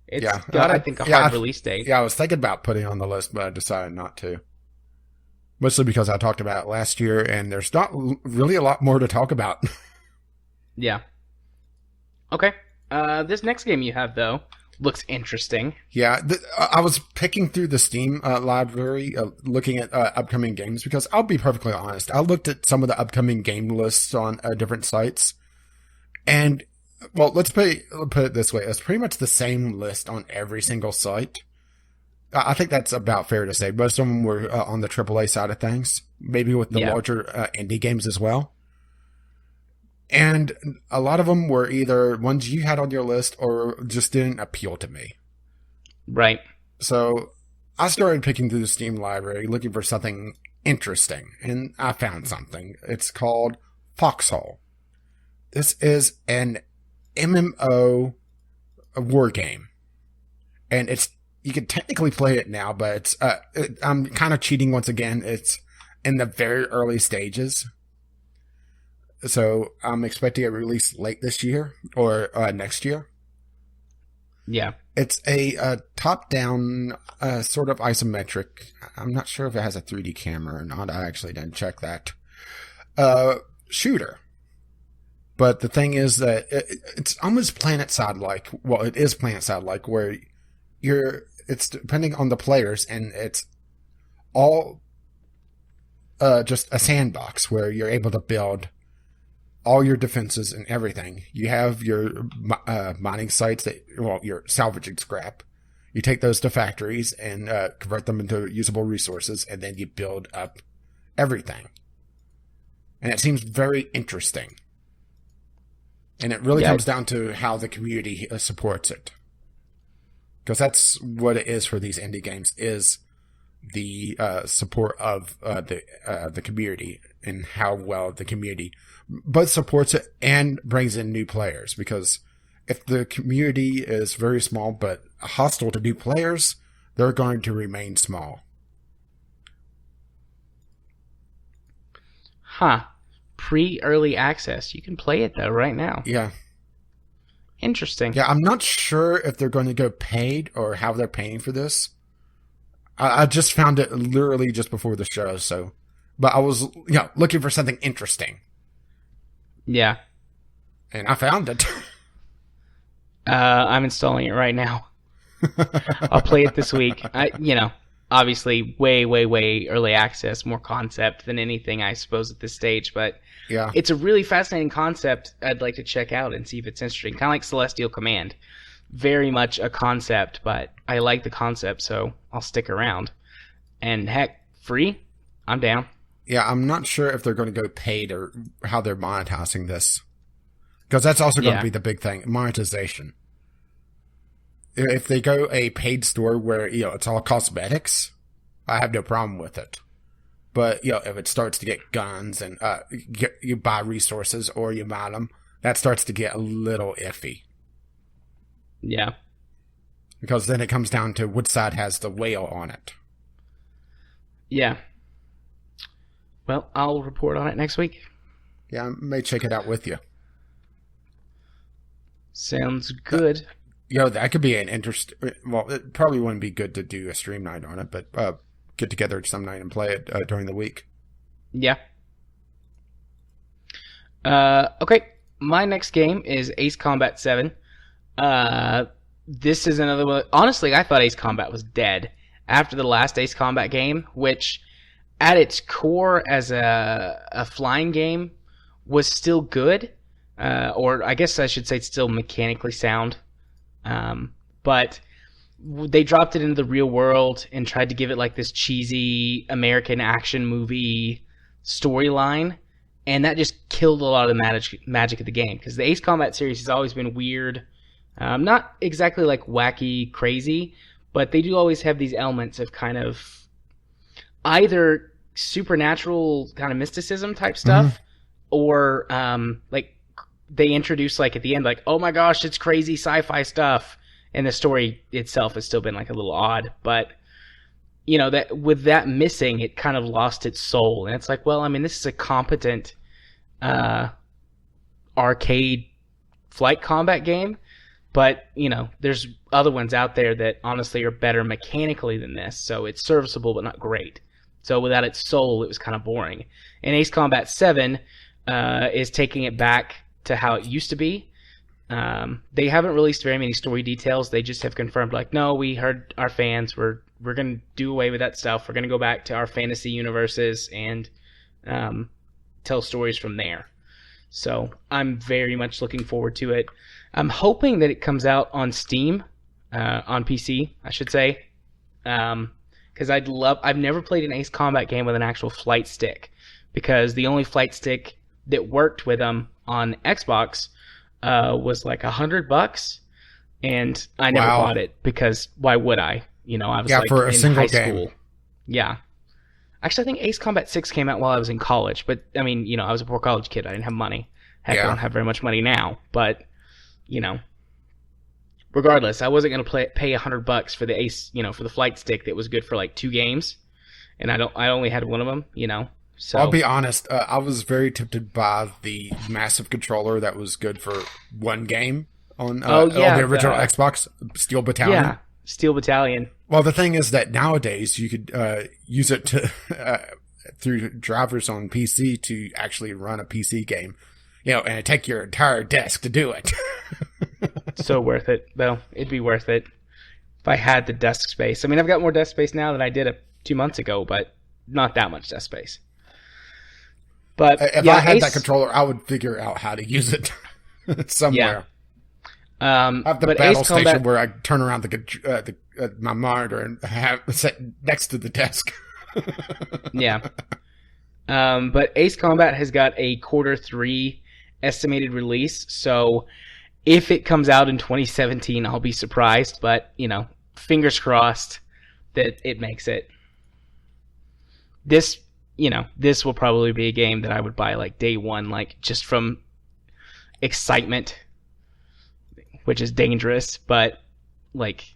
It's got I think a hard release date. Yeah, I was thinking about putting it on the list, but I decided not to. Mostly because I talked about it last year, and there's not really a lot more to talk about. Yeah. Okay. This next game you have, though, looks interesting. Yeah, I was picking through the Steam library, looking at upcoming games, because I'll be perfectly honest. I looked at some of the upcoming game lists on different sites, and, well, let's put it this way. It's pretty much the same list on every single site. I think that's about fair to say. Most of them were on the AAA side of things, maybe with the larger indie games as well. And a lot of them were either ones you had on your list or just didn't appeal to me. Right. So I started picking through the Steam library looking for something interesting, and I found something. It's called Foxhole. This is an MMO war game. And you can technically play it now, but I'm kind of cheating once again. It's in the very early stages. So I'm expecting it released late this year or next year. Yeah. It's a top-down sort of isometric. I'm not sure if it has a 3D camera or not. I actually didn't check that. Shooter. But the thing is that it's almost PlanetSide-like. Well, it is PlanetSide-like where it's depending on the players, and it's all just a sandbox where you're able to build all your defenses and everything. You have your mining sites you're salvaging scrap. You take those to factories and convert them into usable resources, and then you build up everything. And it seems very interesting. And it really comes down to how the community supports it. Because that's what it is for these indie games, is the support of the community and how well the community both supports it and brings in new players. Because if the community is very small but hostile to new players, they're going to remain small. Huh. Pre-early access. You can play it, though, right now. Yeah. Interesting. Yeah, I'm not sure if they're going to go paid or how they're paying for this. I just found it literally just before the show, so... But I was, looking for something interesting. Yeah. And I found it. I'm installing it right now. I'll play it this week. Obviously way, way, way early access, more concept than anything, I suppose, at this stage. But yeah, it's a really fascinating concept I'd like to check out and see if it's interesting. Kind of like Celestial Command. Very much a concept, but I like the concept, so I'll stick around. And heck, free? I'm down. Yeah, I'm not sure if they're going to go paid or how they're monetizing this. Because that's also going to be the big thing, monetization. If they go a paid store where, it's all cosmetics, I have no problem with it. But, if it starts to get guns and you buy resources or you mine them, that starts to get a little iffy. Yeah. Because then it comes down to which side has the whale on it. Yeah. Well, I'll report on it next week. Yeah, I may check it out with you. Sounds good. That could be an interesting... Well, it probably wouldn't be good to do a stream night on it, but get together some night and play it during the week. Yeah. Okay. My next game is Ace Combat 7. This is another one... Honestly, I thought Ace Combat was dead after the last Ace Combat game, which at its core as a flying game was still good. Or I guess I should say it's still mechanically sound. But they dropped it into the real world and tried to give it like this cheesy American action movie storyline, and that just killed a lot of the magic of the game, because the Ace Combat series has always been weird. Not exactly like wacky crazy, but they do always have these elements of kind of either supernatural kind of mysticism type stuff, or like they introduce like at the end like, oh my gosh, it's crazy sci-fi stuff, and the story itself has still been like a little odd. But that with that missing, it kind of lost its soul. And it's like, well, I mean, this is a competent arcade flight combat game, but there's other ones out there that honestly are better mechanically than this, so it's serviceable but not great. So without its soul, it was kind of boring. And Ace Combat 7 is taking it back to how it used to be. They haven't released very many story details. They just have confirmed, like, no, we heard our fans. We're going to do away with that stuff. We're going to go back to our fantasy universes and tell stories from there. So I'm very much looking forward to it. I'm hoping that it comes out on Steam, on PC, I should say, because I've never played an Ace Combat game with an actual flight stick, because the only flight stick that worked with them on Xbox was like $100, and I never bought it because why would I? I was like for a in single high game. school. Yeah. Actually, I think Ace Combat 6 came out while I was in college, but I mean, I was a poor college kid. I didn't have money. Heck, I don't have very much money now, but regardless, I wasn't going to pay $100 for the Ace, for the flight stick that was good for like 2 games, and I only had one of them, So I'll be honest, I was very tempted by the massive controller that was good for 1 game on the original Xbox, Steel Battalion. Yeah, Steel Battalion. Well, the thing is that nowadays you could use it to through drivers on PC to actually run a PC game, and it'd take your entire desk to do it. So worth it, though. It'd be worth it if I had the desk space. I mean, I've got more desk space now than I did 2 months ago, but not that much desk space. But if I had that controller, I would figure out how to use it somewhere. Yeah. I have the battle station where I turn around my monitor and have it set next to the desk. Yeah. But Ace Combat has got a Q3 estimated release, so if it comes out in 2017, I'll be surprised. But fingers crossed that it makes it. This will probably be a game that I would buy like day one, like just from excitement, which is dangerous. But like,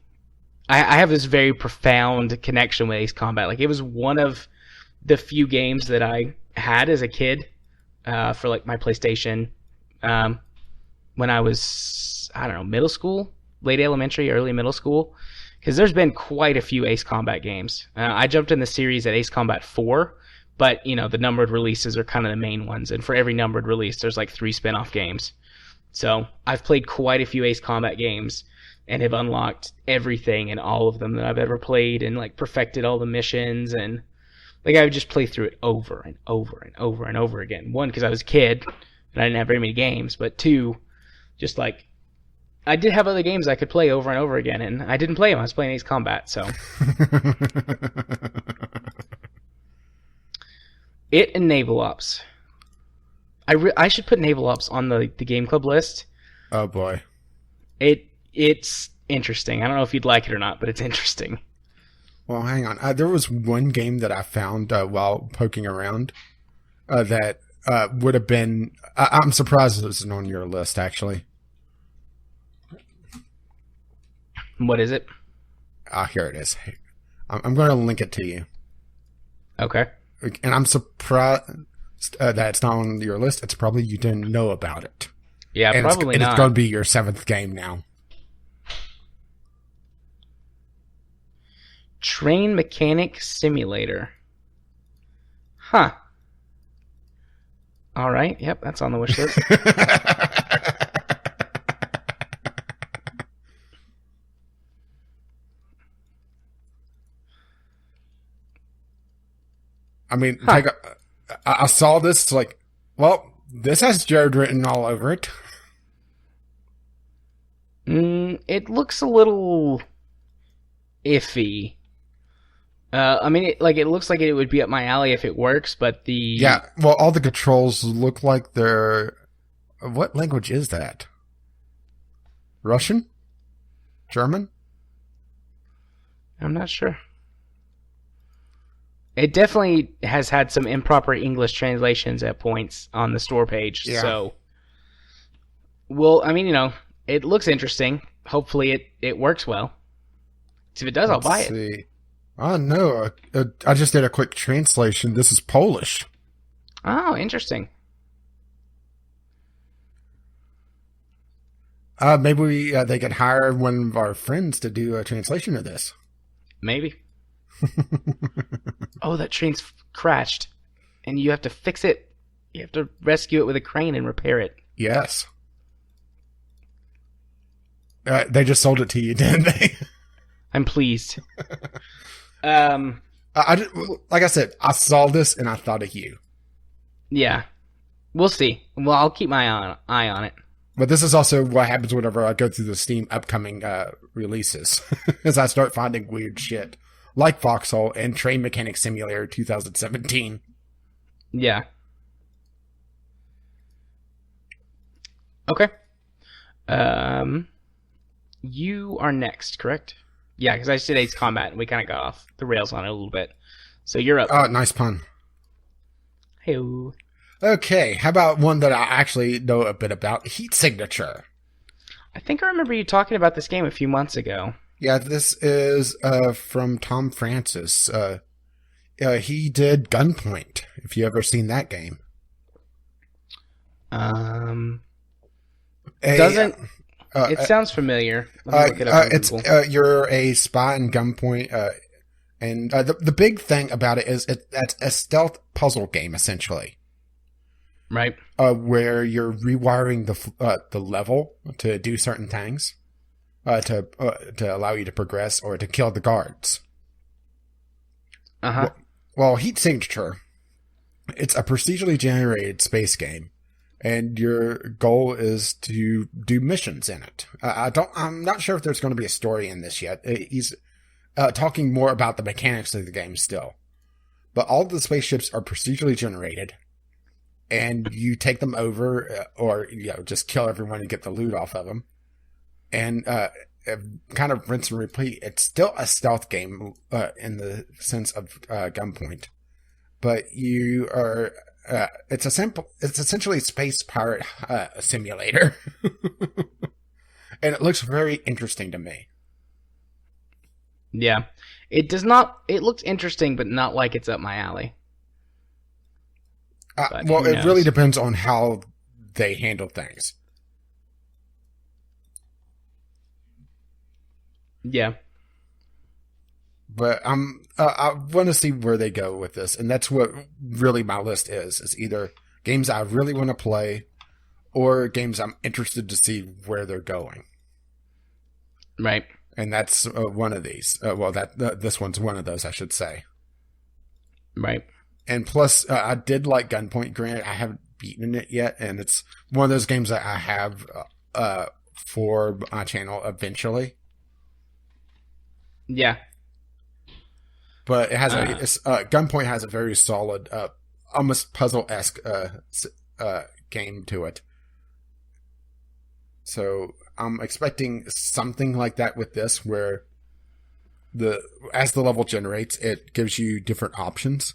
I have this very profound connection with Ace Combat. Like, it was one of the few games that I had as a kid for like my PlayStation when I was, I don't know, middle school, late elementary, early middle school. Because there's been quite a few Ace Combat games. I jumped in the series at Ace Combat 4, but, the numbered releases are kind of the main ones. And for every numbered release, there's like 3 spin-off games. So I've played quite a few Ace Combat games and have unlocked everything in all of them that I've ever played, and like perfected all the missions. And like, I would just play through it over and over and over and over again. 1, because I was a kid and I didn't have very many games. But 2, just like, I did have other games I could play over and over again, and I didn't play them. I was playing Ace Combat, so. It and Naval Ops. I should put Naval Ops on the Game Club list. Oh, boy. It's interesting. I don't know if you'd like it or not, but it's interesting. Well, hang on. There was one game that I found while poking around that would have been... I'm surprised it wasn't on your list, actually. What is it? Here it is. I'm going to link it to you. Okay. And I'm surprised that it's not on your list. It's probably you didn't know about it. Yeah, and probably not. And it's going to be your 7th game now. Train Mechanic Simulator. Huh. All right. Yep, that's on the wish list. I mean, I saw this, like, well, this has Jared written all over it. It looks a little iffy. I mean, it looks like it would be up my alley if it works, but Yeah, well, all the controls look like they're... What language is that? Russian? German? I'm not sure. It definitely has had some improper English translations at points on the store page. Yeah. So, well, I mean, it looks interesting. Hopefully it works well. If it does, I'll buy it. Oh, no. I just did a quick translation. This is Polish. Oh, interesting. Maybe they could hire one of our friends to do a translation of this. Maybe. Oh, that train's crashed. And you have to fix it. You have to rescue it with a crane and repair it. Yes. They just sold it to you, didn't they? I'm pleased. Like I said, I saw this and I thought of you. Yeah. We'll see. Well, I'll keep my eye on it. But this is also what happens whenever I go through the Steam upcoming releases. As I start finding weird shit. Like Foxhole and Train Mechanic Simulator 2017. Yeah. Okay. You are next, correct? Yeah, because I said Ace Combat, and we kind of got off the rails on it a little bit. So you're up. Oh, nice pun. Hey-o. Okay, how about one that I actually know a bit about? Heat Signature. I think I remember you talking about this game a few months ago. Yeah, this is from Tom Francis. He did Gunpoint, if you ever seen that game. It sounds familiar. Let me look it up on Google. You're a spy in Gunpoint, and the big thing about it is that's a stealth puzzle game, essentially. Right. Where you're rewiring the level to do certain things. To allow you to progress or to kill the guards. Uh-huh. Well, Heat Signature, it's a procedurally generated space game, and your goal is to do missions in it. I'm not sure if there's going to be a story in this yet. He's talking more about the mechanics of the game still. But all the spaceships are procedurally generated, and you take them over, or just kill everyone and get the loot off of them. And kind of rinse and repeat. It's still a stealth game in the sense of Gunpoint, but you are. It's essentially a space pirate simulator, and it looks very interesting to me. Yeah, it does not. It looks interesting, but not like it's up my alley. Well, it really depends on how they handle things. Yeah. But I want to see where they go with this, and that's what really my list is either games I really want to play or games I'm interested to see where they're going. Right. And that's one of these. This one's one of those, I should say. Right. And plus, I did like Gunpoint. Granted, I haven't beaten it yet, and it's one of those games that I have for my channel eventually. Yeah. But it has Gunpoint has a very solid, almost puzzle-esque game to it. So I'm expecting something like that with this, where as the level generates, it gives you different options,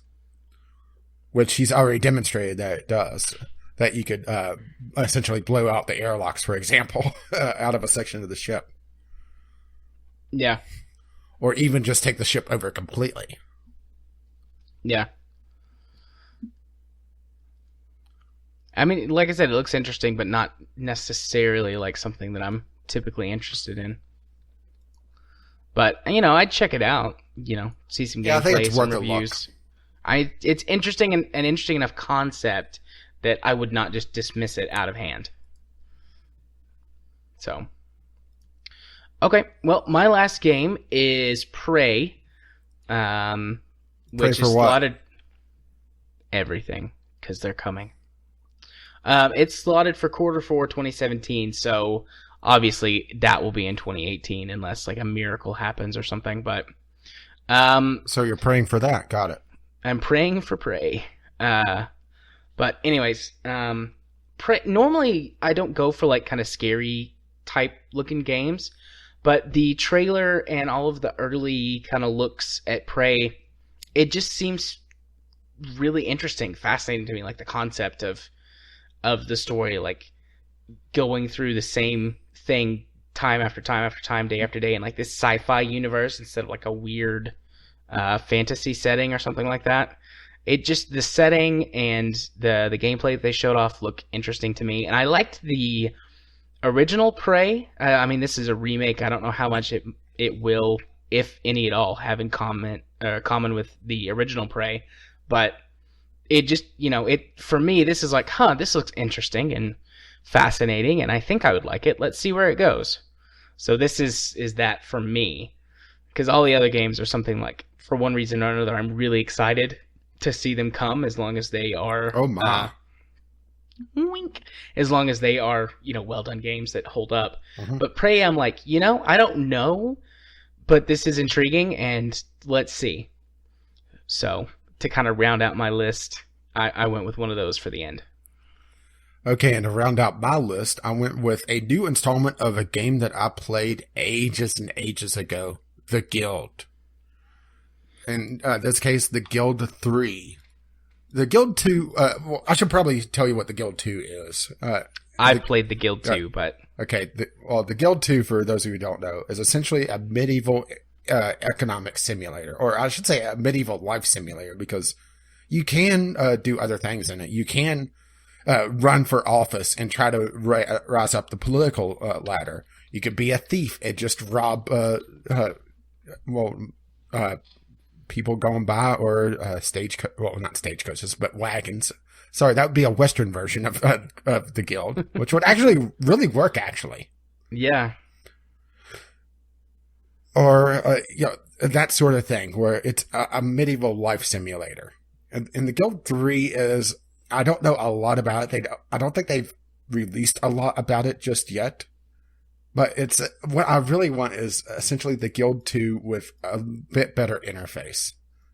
which he's already demonstrated that it does. That you could essentially blow out the airlocks, for example, out of a section of the ship. Yeah. Or even just take the ship over completely. Yeah. I mean, like I said, it looks interesting, but not necessarily like something that I'm typically interested in. But, I'd check it out, see some gameplay, some reviews. It's interesting and an interesting enough concept that I would not just dismiss it out of hand. So, okay, well, my last game is Prey, which is slotted everything, because they're coming. It's slotted for Q4 2017, so obviously that will be in 2018 unless like a miracle happens or something. But so you're praying for that. Got it. I'm praying for Prey. But anyways, normally I don't go for like kind of scary type looking games, but the trailer and all of the early kind of looks at Prey, it just seems really interesting, fascinating to me, like the concept of the story, like going through the same thing time after time after time, day after day, in like this sci-fi universe instead of like a weird fantasy setting or something like that. It just, the setting and the gameplay that they showed off look interesting to me, and I liked the original Prey. I mean, this is a remake. I don't know how much it will, if any at all, have in common with the original Prey, but it just, for me, this is like, this looks interesting and fascinating, and I think I would like it. Let's see where it goes. So this is that for me, because all the other games are something like, for one reason or another, I'm really excited to see them come, as long as they are, wink, as long as they are, well done games that hold up. Mm-hmm. But Prey, I'm like, I don't know, but this is intriguing, and let's see. So, to kind of round out my list, I went with one of those for the end. Okay, and to round out my list, I went with a new installment of a game that I played ages and ages ago, The Guild. In this case, The Guild 3. The Guild 2, well, I should probably tell you what The Guild 2 is. I've played The Guild 2, but... Okay, The Guild 2, for those of you who don't know, is essentially a medieval economic simulator, or I should say a medieval life simulator, because you can do other things in it. You can run for office and try to rise up the political ladder. You could be a thief and just rob, people going by, or not stagecoaches, but wagons. Sorry, that would be a Western version of the Guild, which would actually really work, actually. Yeah. Or, that sort of thing, where it's a medieval life simulator. And the Guild 3 is, I don't know a lot about it. I don't think they've released a lot about it just yet. But it's, what I really want is essentially the Guild 2 with a bit better interface.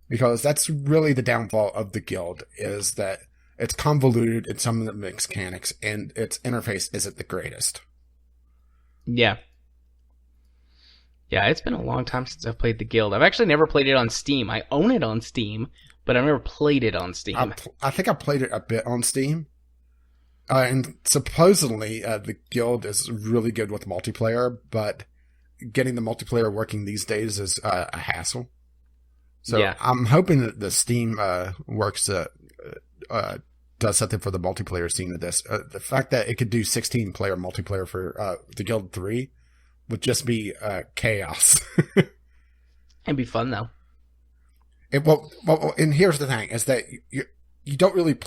Because that's really the downfall of the Guild, is that it's convoluted in some of the mechanics, and its interface isn't the greatest. Yeah. Yeah, it's been a long time since I've played the Guild. I've actually never played it on Steam. I own it on Steam, but I've never played it on Steam. I think I played it a bit on Steam. And supposedly, the Guild is really good with multiplayer, but getting the multiplayer working these days is a hassle. So yeah. I'm hoping that the Steam works, does something for the multiplayer scene of this. The fact that it could do 16-player multiplayer for the Guild 3 would just be chaos. It'd be fun, though. And here's the thing, is that you don't really...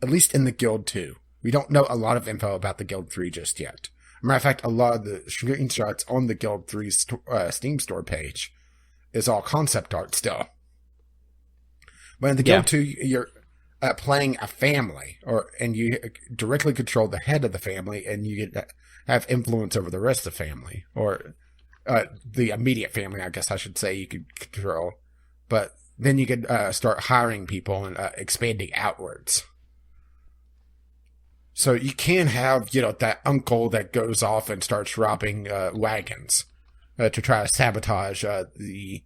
at least in the Guild 2, we don't know a lot of info about the Guild 3 just yet. Matter of fact, a lot of the screenshots on the Guild 3 Steam store page is all concept art still. But in the Guild 2, you're playing a family, and you directly control the head of the family, and you get have influence over the rest of the family, or the immediate family, I guess I should say, you could control. But then you could start hiring people and expanding outwards. So you can have, that uncle that goes off and starts robbing wagons. to try to sabotage the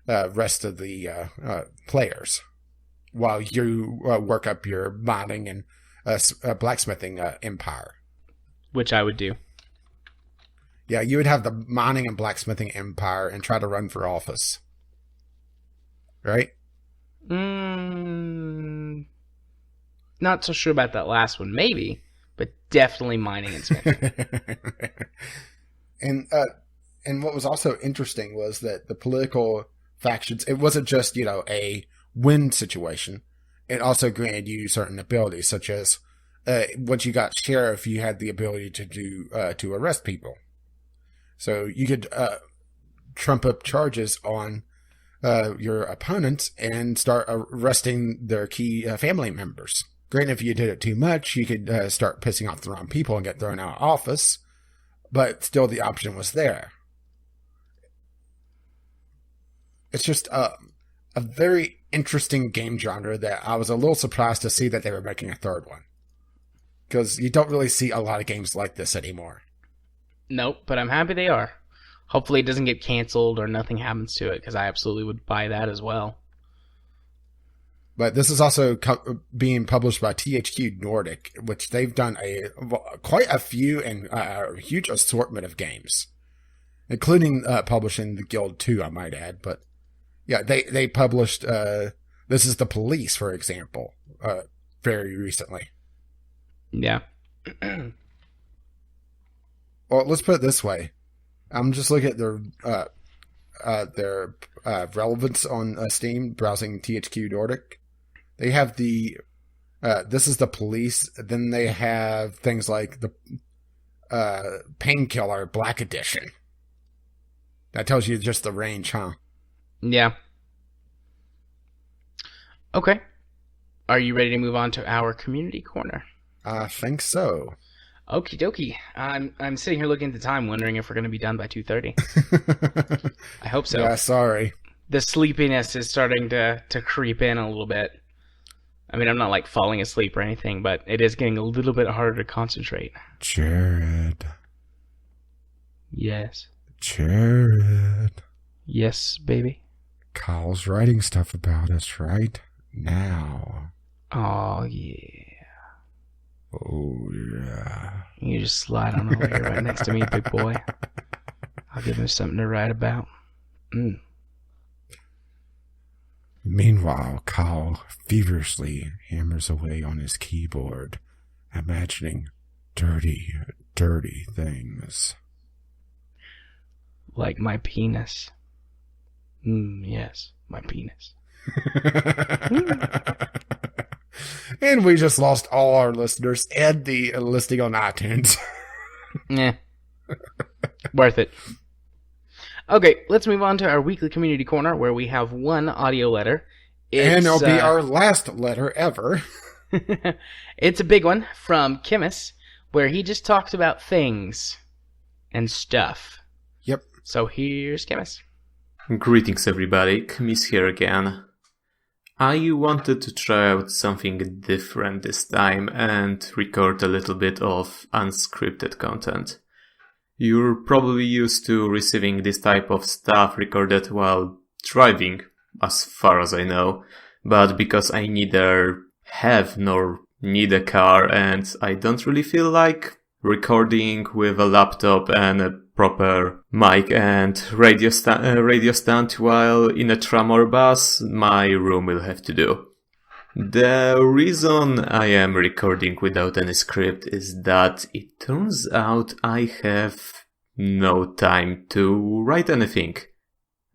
rest of the players while you work up your mining and blacksmithing empire. Which I would do. Yeah, you would have the mining and blacksmithing empire and try to run for office. Right? Not so sure about that last one. Maybe, but definitely mining and smithing. And what was also interesting was that the political factions, it wasn't just, a win situation. It also granted you certain abilities, such as once you got sheriff, you had the ability to arrest people. So you could trump up charges on your opponents and start arresting their key family members. Granted, if you did it too much, you could start pissing off the wrong people and get thrown out of office, but still the option was there. It's just a very interesting game genre that I was a little surprised to see that they were making a third one. Because you don't really see a lot of games like this anymore. Nope, but I'm happy they are. Hopefully it doesn't get canceled or nothing happens to it, because I absolutely would buy that as well. But this is also being published by THQ Nordic, which they've done quite a few and a huge assortment of games, including publishing the Guild 2, I might add. But yeah, they published This Is the Police, for example, very recently. Yeah. Well, let's put it this way. I'm just looking at their relevance on Steam, browsing THQ Nordic. They have the This Is the Police. Then they have things like the Painkiller Black Edition. That tells you just the range, huh? Yeah. Okay. Are you ready to move on to our community corner? I think so. Okie dokie. I'm sitting here looking at the time, wondering if we're going to be done by 2:30. I hope so. Yeah, sorry. The sleepiness is starting to creep in a little bit. I mean, I'm not like falling asleep or anything, but it is getting a little bit harder to concentrate. Jared. Yes. Jared. Yes, baby. Kyle's writing stuff about us right now. Oh, yeah. Oh, yeah. You just slide on over here right next to me, big boy. I'll give him something to write about. Meanwhile, Kyle feverishly hammers away on his keyboard, imagining dirty, dirty things. Like my penis. Yes, my penis. And we just lost all our listeners and the listing on iTunes. Yeah. Worth it. Okay, let's move on to our weekly community corner where we have one audio letter. And it'll be our last letter ever. It's a big one from Kimmis, where he just talks about things and stuff. Yep. So here's Kimmis. Greetings everybody, Kimmis here again. I wanted to try out something different this time and record a little bit of unscripted content. You're probably used to receiving this type of stuff recorded while driving, as far as I know, but because I neither have nor need a car and I don't really feel like recording with a laptop and a proper mic and radio stand while in a tram or bus, my room will have to do. The reason I am recording without any script is that it turns out I have no time to write anything.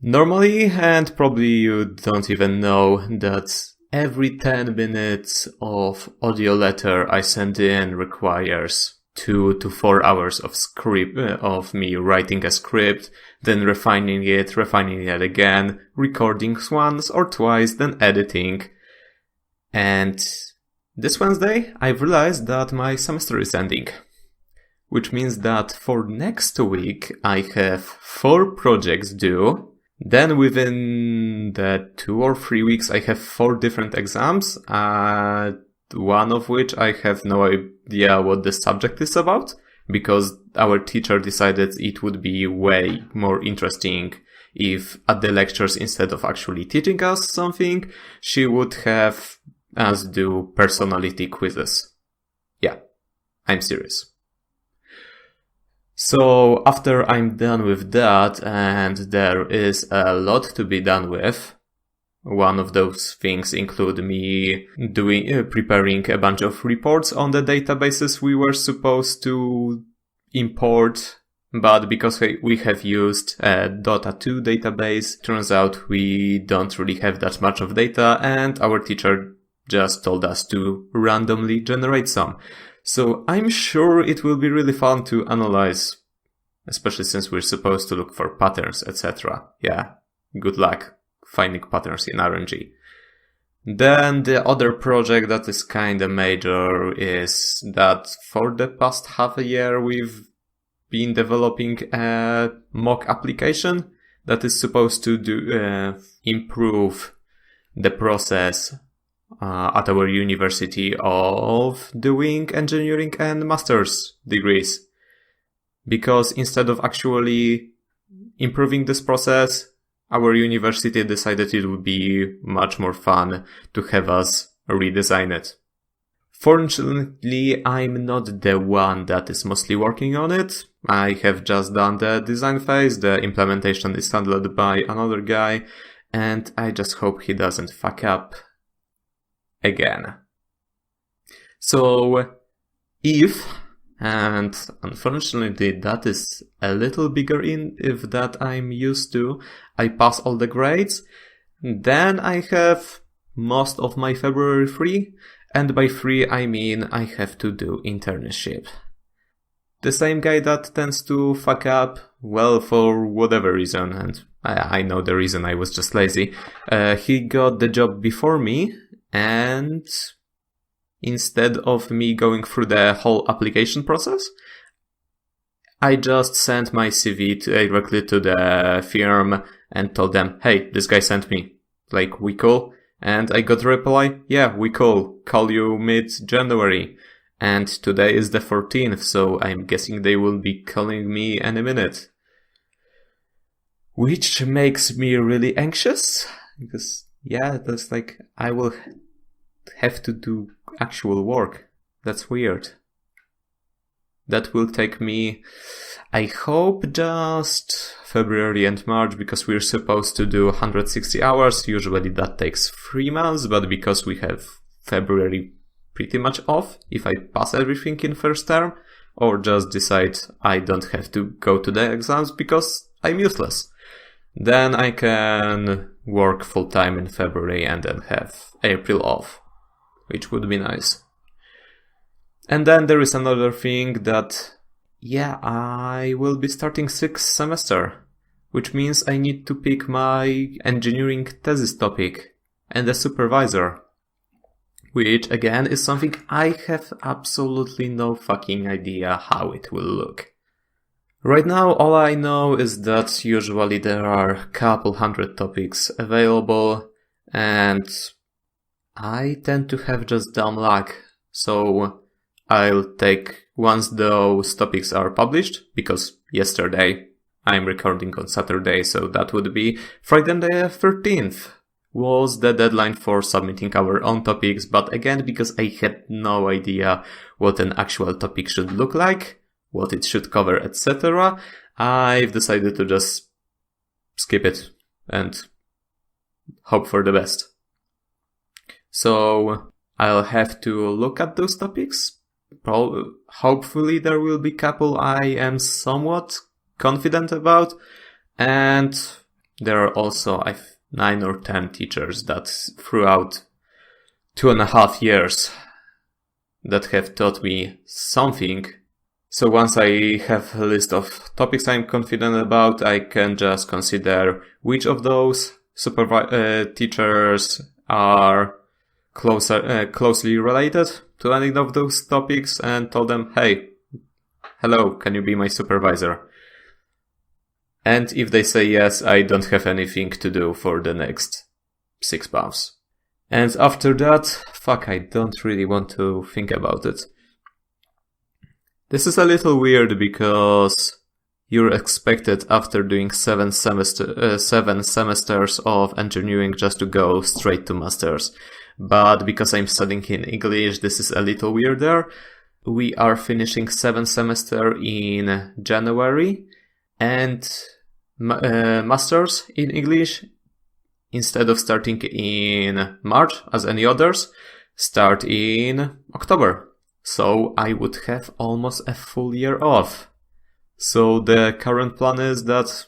Normally, and probably you don't even know, that every 10 minutes of audio letter I send in requires 2 to 4 hours of me writing a script, then refining it again, recording once or twice, then editing. And this Wednesday, I've realized that my semester is ending. Which means that for next week, I have 4 projects due. Then within the 2 or 3 weeks, I have 4 different exams. One of which I have no idea what the subject is about. because our teacher decided it would be way more interesting if at the lectures, instead of actually teaching us something, she would have us do personality quizzes. Yeah, I'm serious. So after I'm done with that, and there is a lot to be done with, one of those things include me preparing a bunch of reports on the databases we were supposed to import, but because we have used a Dota 2 database, turns out we don't really have that much of data, and our teacher just told us to randomly generate some. So I'm sure it will be really fun to analyze, especially since we're supposed to look for patterns, etc. Yeah, good luck finding patterns in RNG. Then the other project that is kinda major is that for the past half a year we've been developing a mock application that is supposed to improve the process at our university of doing engineering and master's degrees. Because instead of actually improving this process, our university decided it would be much more fun to have us redesign it. Fortunately, I'm not the one that is mostly working on it. I have just done the design phase, the implementation is handled by another guy, and I just hope he doesn't fuck up again. So, if, and unfortunately that is a little bigger if that I'm used to, I pass all the grades, then I have most of my February free, and by free I mean I have to do internship. The same guy that tends to fuck up, well, for whatever reason, and I know the reason, I was just lazy, he got the job before me, and instead of me going through the whole application process, I just sent my CV directly to the firm and told them, hey, this guy sent me. Like, we cool? And I got a reply, yeah, we cool. Call you mid-January. And today is the 14th, so I'm guessing they will be calling me any minute. Which makes me really anxious, because, yeah, that's like, I will have to do actual work. That's weird. That will take me, I hope, just February and March, because we're supposed to do 160 hours. Usually that takes 3 months, but because we have February pretty much off, if I pass everything in first term, or just decide I don't have to go to the exams because I'm useless, then I can work full time in February and then have April off, which would be nice. And then there is another thing that, yeah, I will be starting 6th semester, which means I need to pick my engineering thesis topic and a supervisor, which again is something I have absolutely no fucking idea how it will look. Right now, all I know is that usually there are a couple hundred topics available, and I tend to have just dumb luck, so I'll take once those topics are published, because yesterday, I'm recording on Saturday, so that would be Friday the 13th was the deadline for submitting our own topics, but again, because I had no idea what an actual topic should look like, what it should cover, etc., I've decided to just skip it and hope for the best. So I'll have to look at those topics. Hopefully there will be a couple I am somewhat confident about, and there are also 9 or 10 teachers that throughout 2.5 years that have taught me something. So once I have a list of topics I'm confident about, I can just consider which of those teachers are closely related to any of those topics and tell them, hey, hello, can you be my supervisor? And if they say yes, I don't have anything to do for the next 6 months. And after that, fuck, I don't really want to think about it. This is a little weird because you're expected after doing 7 semesters of engineering just to go straight to masters. But because I'm studying in English, this is a little weirder. We are finishing 7 semester in January and masters in English, instead of starting in March as any others, start in October. So I would have almost a full year off. So the current plan is that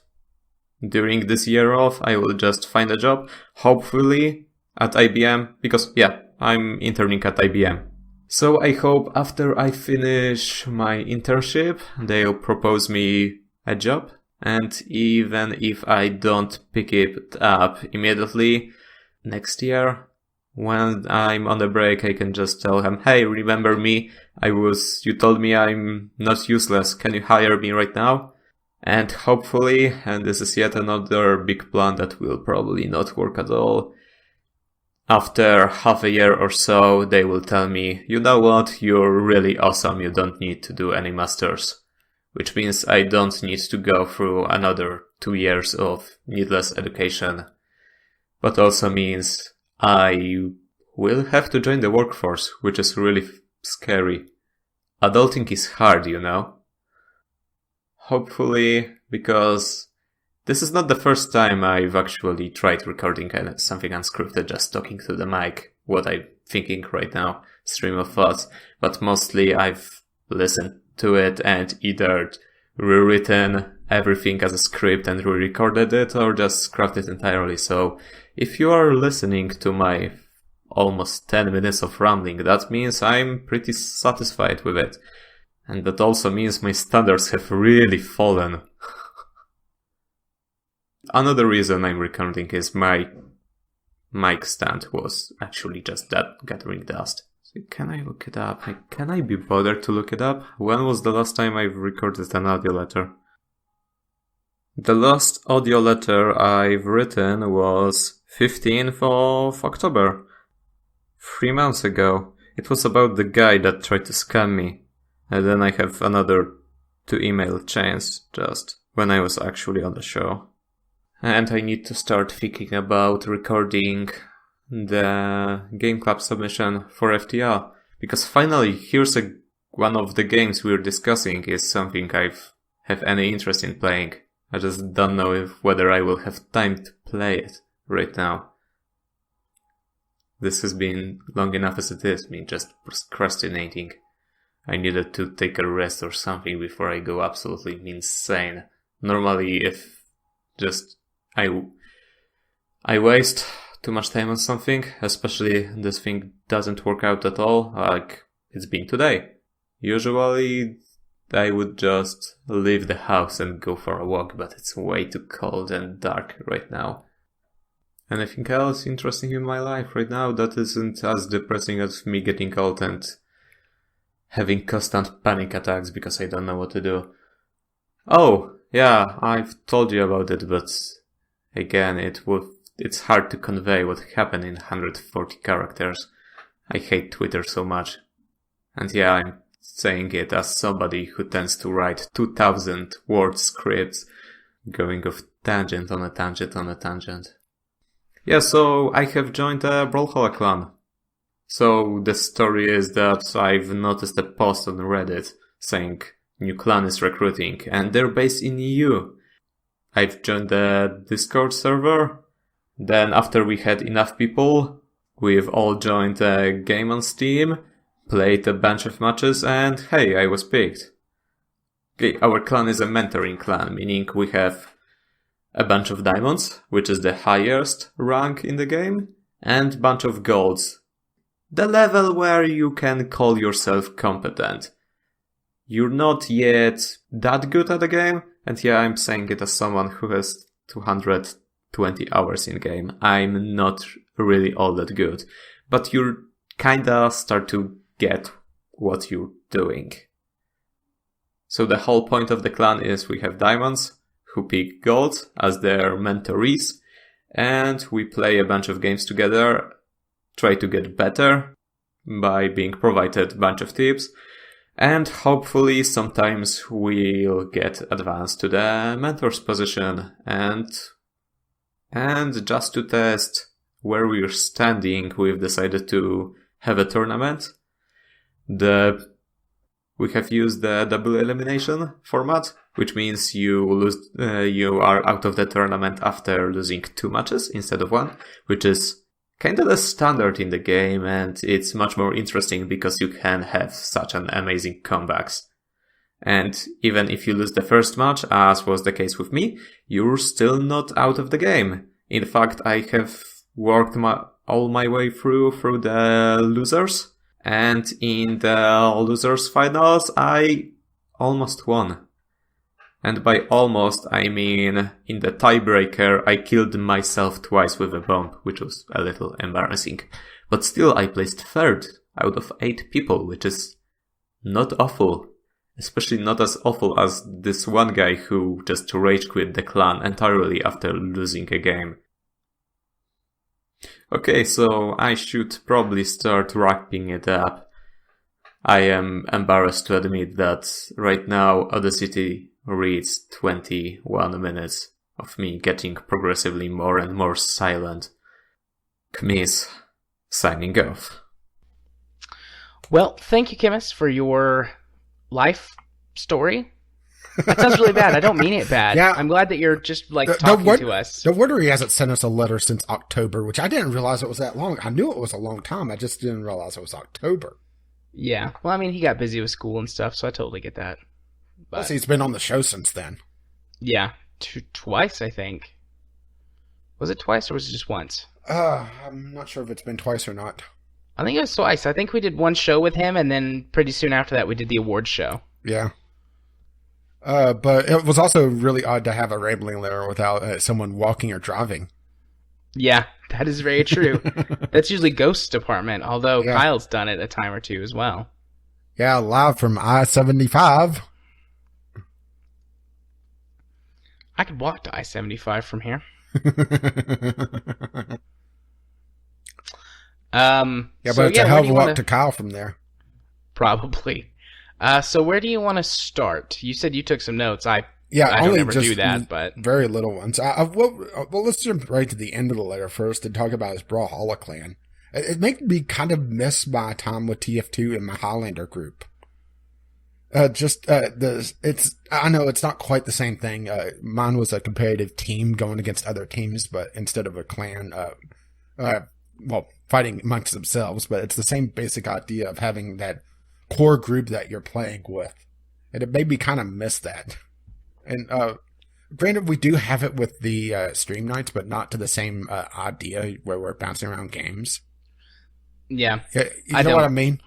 during this year off, I will just find a job, hopefully at IBM, because I'm interning at IBM. So I hope after I finish my internship, they'll propose me a job. And even if I don't pick it up immediately, next year, when I'm on the break, I can just tell him, hey, remember me? You told me I'm not useless. Can you hire me right now? And hopefully, and this is yet another big plan that will probably not work at all, after half a year or so, they will tell me, you know what, you're really awesome, you don't need to do any masters. Which means I don't need to go through another 2 years of needless education. But also means I will have to join the workforce, which is really scary. Adulting is hard, you know? Hopefully, because this is not the first time I've actually tried recording something unscripted, just talking to the mic, what I'm thinking right now, stream of thoughts, but mostly I've listened to it and either rewritten everything as a script and re-recorded it, or just scrapped it entirely. So if you are listening to my almost 10 minutes of rambling, that means I'm pretty satisfied with it. And that also means my standards have really fallen. Another reason I'm recording is my mic stand was actually just that, gathering dust. So can I look it up? Can I be bothered to look it up? When was the last time I've recorded an audio letter? The last audio letter I've written was 15th of October. 3 months ago. It was about the guy that tried to scam me. And then I have another 2 email chains just when I was actually on the show. And I need to start thinking about recording the Game Club submission for FTL. Because finally, here's one of the games we're discussing is something I have any interest in playing. I just don't know whether I will have time to play it right now. This has been long enough as it is, me just procrastinating. I needed to take a rest or something before I go absolutely insane. Normally, if just I waste too much time on something, especially this thing doesn't work out at all, like it's been today. Usually, I would just leave the house and go for a walk, but it's way too cold and dark right now. Anything else interesting in my life right now that isn't as depressing as me getting old and having constant panic attacks because I don't know what to do? Oh, yeah, I've told you about it, but again, it's hard to convey what happened in 140 characters. I hate Twitter so much. And yeah, I'm saying it as somebody who tends to write 2,000 word scripts, going off tangent on a tangent on a tangent. Yeah, so I have joined a Brawlhalla clan. So the story is that I've noticed a post on Reddit saying new clan is recruiting, and they're based in EU. I've joined the Discord server. Then after we had enough people, we've all joined a game on Steam, played a bunch of matches, and hey, I was picked. Okay, our clan is a mentoring clan, meaning we have a bunch of diamonds, which is the highest rank in the game, and bunch of golds. The level where you can call yourself competent. You're not yet that good at the game, and yeah, I'm saying it as someone who has 220 hours in game. I'm not really all that good, but you kinda start to get what you're doing. So the whole point of the clan is we have diamonds, who pick gold as their mentorees, and we play a bunch of games together, try to get better by being provided a bunch of tips, And hopefully sometimes we'll get advanced to the mentor's position and just to test where we're standing, we've decided to have a tournament. We have used the double elimination format, which means you are out of the tournament after losing 2 matches instead of 1, which is kind of the standard in the game, and it's much more interesting because you can have such an amazing comebacks. And even if you lose the first match, as was the case with me, you're still not out of the game. In fact, I have worked all my way through the losers, and in the losers finals, I almost won. And by almost, I mean in the tiebreaker, I killed myself twice with a bomb, which was a little embarrassing. But still, I placed 3rd out of 8 people, which is not awful. Especially not as awful as this one guy who just rage quit the clan entirely after losing a game. Okay, so I should probably start wrapping it up. I am embarrassed to admit that right now Audacity reads 21 minutes of me getting progressively more and more silent. Kmis, signing off. Well, thank you, Chemist, for your life story. That sounds really bad. I don't mean it bad. Yeah. I'm glad that you're just talking to us. The wonder he hasn't sent us a letter since October, which I didn't realize it was that long. I knew it was a long time. I just didn't realize it was October. Yeah. Well, I mean, he got busy with school and stuff, so I totally get that. But plus, he's been on the show since then. Yeah. Twice, I think. Was it twice or was it just once? I'm not sure if it's been twice or not. I think it was twice. I think we did one show with him, and then pretty soon after that, we did the awards show. Yeah. But it was also really odd to have a rambling letter without someone walking or driving. Yeah, that is very true. That's usually Ghost's department, although Kyle's done it a time or two as well. Yeah, live from I-75. I could walk to I-75 from here. But it's a hell of a walk to Kyle from there. Probably. So where do you want to start? You said you took some notes. I don't ever do that, but very little ones. Well, let's jump right to the end of the letter first and talk about his Brawlhalla clan. It made me kind of miss my time with TF2 and my Highlander group. I know it's not quite the same thing. Mine was a competitive team going against other teams, but instead of a clan, fighting amongst themselves. But it's the same basic idea of having that core group that you're playing with. And it made me kind of miss that. And granted, we do have it with the stream nights, but not to the same idea where we're bouncing around games. Yeah. You know what I mean?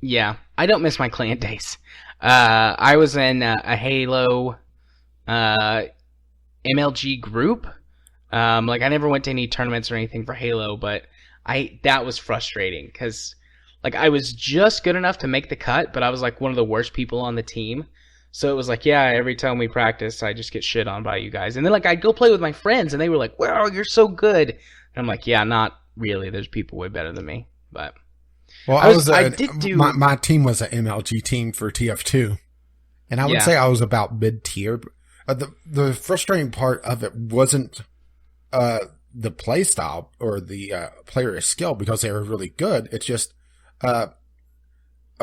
Yeah. I don't miss my clan days. I was in a Halo MLG group. I never went to any tournaments or anything for Halo, but that was frustrating because I was just good enough to make the cut, but I was one of the worst people on the team. So it was every time we practice, I just get shit on by you guys. And then I'd go play with my friends, and they were like, "Wow, you're so good." And I'm like, "Yeah, not really. There's people way better than me." But my team was an MLG team for TF2, and I would say I was about mid-tier. The frustrating part of it wasn't the play style or the player skill because they were really good. It's just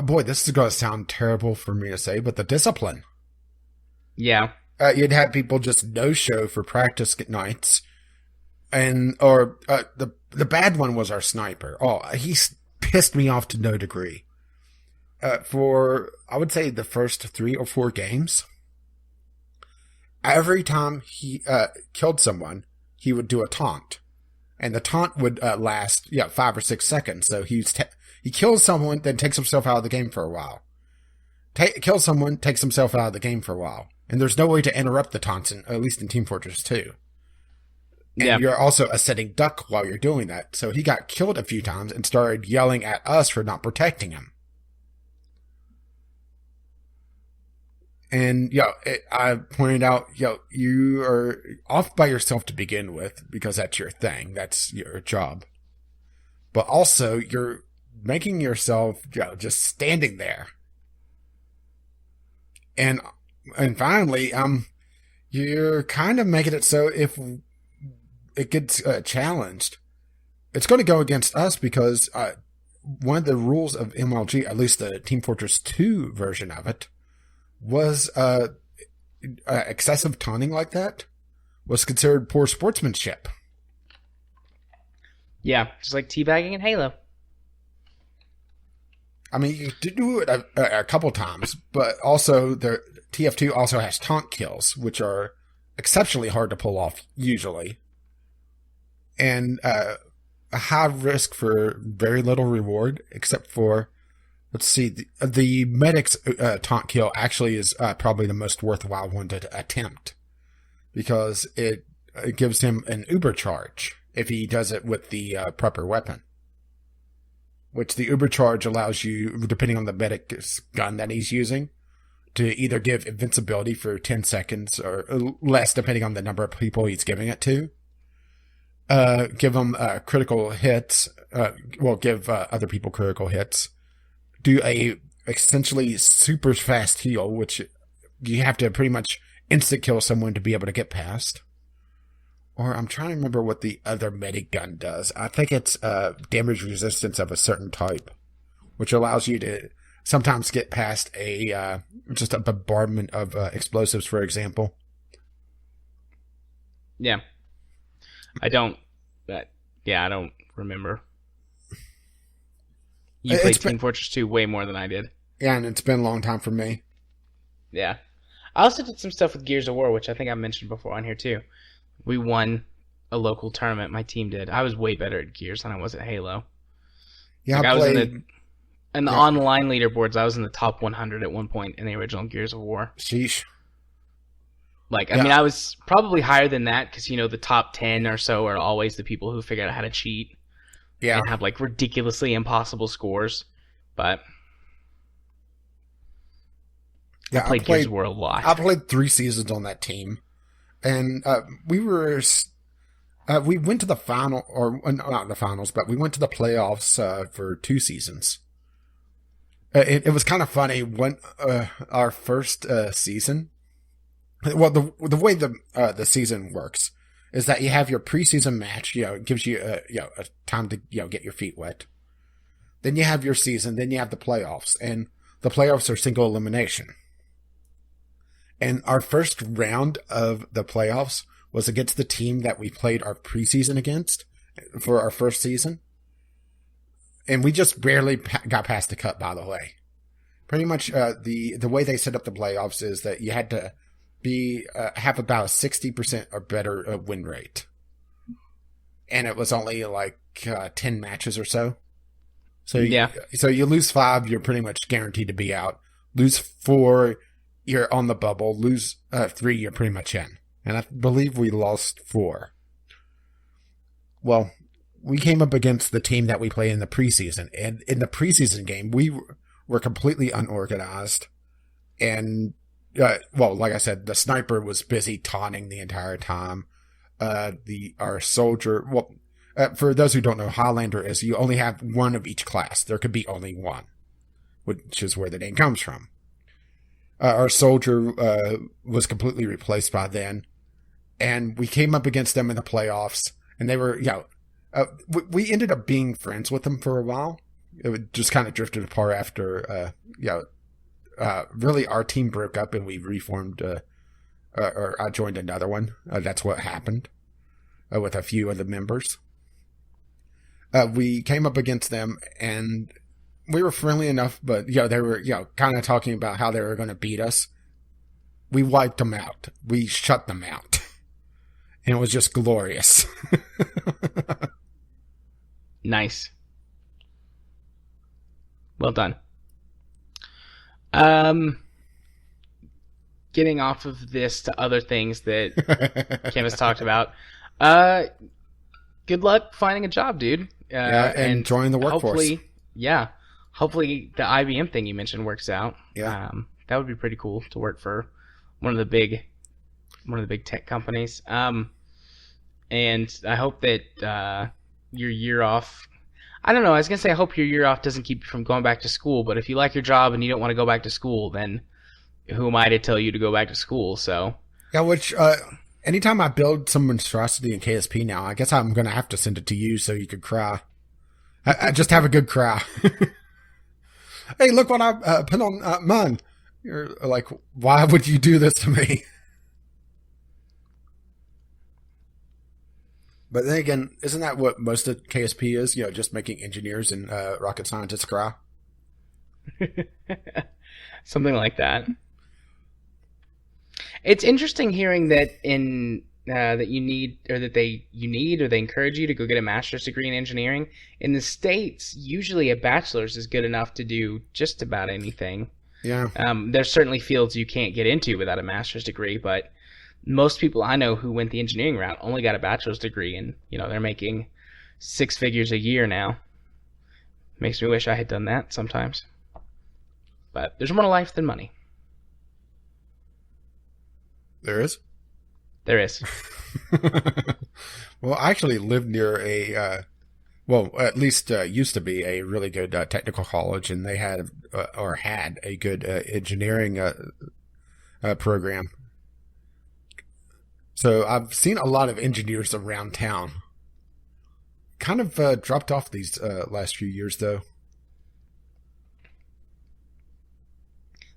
boy, this is going to sound terrible for me to say, but the discipline. Yeah. You'd have people just no-show for practice nights. Or the bad one was our sniper. Oh, he pissed me off to no degree. For, I would say, the first 3 or 4 games, every time he killed someone, he would do a taunt. And the taunt would last 5 or 6 seconds. So he kills someone, then takes himself out of the game for a while. Kills someone, takes himself out of the game for a while. And there's no way to interrupt the taunts, at least in Team Fortress 2. And you're also a sitting duck while you're doing that. So he got killed a few times and started yelling at us for not protecting him. And, I pointed out, you are off by yourself to begin with because that's your thing. That's your job. But also, you're making yourself, just standing there. And finally, you're kind of making it so if it gets challenged, it's going to go against us because one of the rules of MLG, at least the Team Fortress 2 version of it, was excessive taunting like that was considered poor sportsmanship. Yeah, just like teabagging in Halo. I mean, you did do it a couple times, but also the TF2 also has taunt kills, which are exceptionally hard to pull off usually. And a high risk for very little reward, except for, let's see, the medic's taunt kill actually is probably the most worthwhile one to attempt, because it gives him an Uber charge if he does it with the proper weapon. Which the Uber charge allows you, depending on the medic's gun that he's using, to either give invincibility for 10 seconds or less, depending on the number of people he's giving it to. Give them critical hits. Give other people critical hits. Do a essentially super fast heal, which you have to pretty much instant kill someone to be able to get past. Or I'm trying to remember what the other medic gun does. I think it's damage resistance of a certain type, which allows you to sometimes get past just a bombardment of explosives, for example. Yeah. I don't remember. You played Team Fortress 2 way more than I did. Yeah, and it's been a long time for me. Yeah. I also did some stuff with Gears of War, which I think I mentioned before on here too. We won a local tournament, my team did. I was way better at Gears than I was at Halo. Yeah, I was in the online leaderboards, I was in the top 100 at one point in the original Gears of War. Sheesh. I mean, I was probably higher than that because, the top 10 or so are always the people who figure out how to cheat. Yeah. And have, ridiculously impossible scores. But I played Gears of War a lot. I played 3 seasons on that team. And we went to the final, or not the finals, but we went to the playoffs for 2 seasons. It was kind of funny when our first season. Well, the way the season works is that you have your preseason match. It gives you a time to get your feet wet. Then you have your season. Then you have the playoffs, and the playoffs are single elimination. And our first round of the playoffs was against the team that we played our preseason against for our first season. And we just barely got past the cut, by the way. Pretty much the way they set up the playoffs is that you had to have about a 60% or better win rate. And it was only 10 matches or so. So you lose 5, you're pretty much guaranteed to be out. Lose 4, you're on the bubble. Lose 3, you're pretty much in. And I believe we lost 4. Well, we came up against the team that we play in the preseason. And in the preseason game, we were completely unorganized. And, like I said, the sniper was busy taunting the entire time. Our soldier, for those who don't know, Highlander is you only have one of each class. There could be only one, which is where the name comes from. Our soldier was completely replaced by then, and we came up against them in the playoffs, and they were, we ended up being friends with them for a while. It just kind of drifted apart after, really our team broke up and we reformed, or I joined another one. That's what happened with a few of the members. We came up against them and we were friendly enough, but, they were, kind of talking about how they were going to beat us. We wiped them out. We shut them out. And it was just glorious. Nice. Well done. Getting off of this to other things that Kim has talked about. Good luck finding a job, dude. And joining the workforce. Hopefully the IBM thing you mentioned works out. Yeah. That would be pretty cool to work for one of the big tech companies. And I hope that your year off, I don't know, I was going to say I hope your year off doesn't keep you from going back to school, but if you like your job and you don't want to go back to school, then who am I to tell you to go back to school? So yeah, which anytime I build some monstrosity in KSP now, I guess I'm gonna have to send it to you so you could cry. I just have a good cry. Hey, look what I put on mine. You're like, why would you do this to me? But then again, isn't that what most of KSP is? You know, just making engineers and rocket scientists cry? Something like that. It's interesting hearing that they encourage you to go get a master's degree in engineering. In the States, usually a bachelor's is good enough to do just about anything. Yeah. There's certainly fields you can't get into without a master's degree, but most people I know who went the engineering route only got a bachelor's degree, and they're making 6 figures a year now. Makes me wish I had done that sometimes. But there's more to life than money. There is? There is. Well, I actually lived near at least used to be a really good technical college, and they had a good engineering program. So I've seen a lot of engineers around town. Kind of dropped off these last few years, though.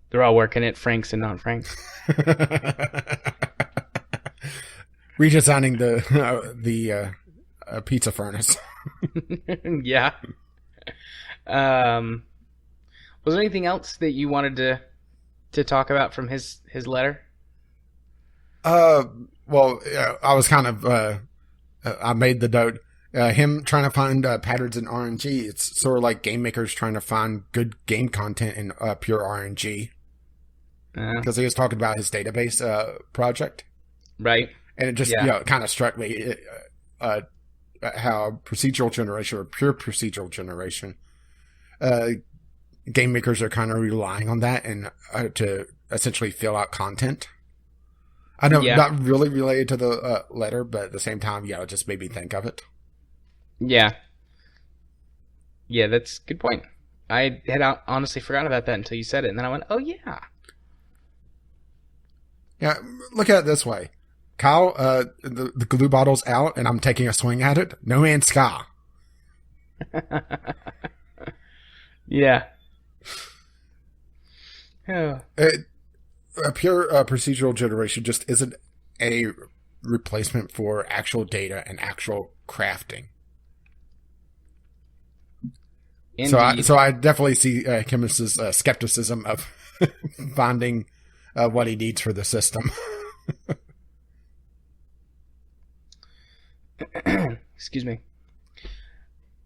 They're all working at Frank's and not Frank's. Redesigning the pizza furnace. Yeah. Was there anything else that you wanted to talk about from his letter? Well, I was kind of I made the note. Him trying to find patterns in RNG. It's sort of like game makers trying to find good game content in pure RNG. Because he was talking about his database project. Right. And it just kind of struck me how procedural generation or pure procedural generation, game makers are kind of relying on that and to essentially fill out content. I know not really related to the letter, but at the same time, it just made me think of it. Yeah. Yeah, that's a good point. I had honestly forgotten about that until you said it, and then I went, oh, yeah. Yeah, look at it this way. Kyle, the glue bottle's out, and I'm taking a swing at it. No Man's Sky. Yeah. Oh. A pure procedural generation just isn't a replacement for actual data and actual crafting. Indeed. So I definitely see Chemist's skepticism of finding what he needs for the system. Excuse me.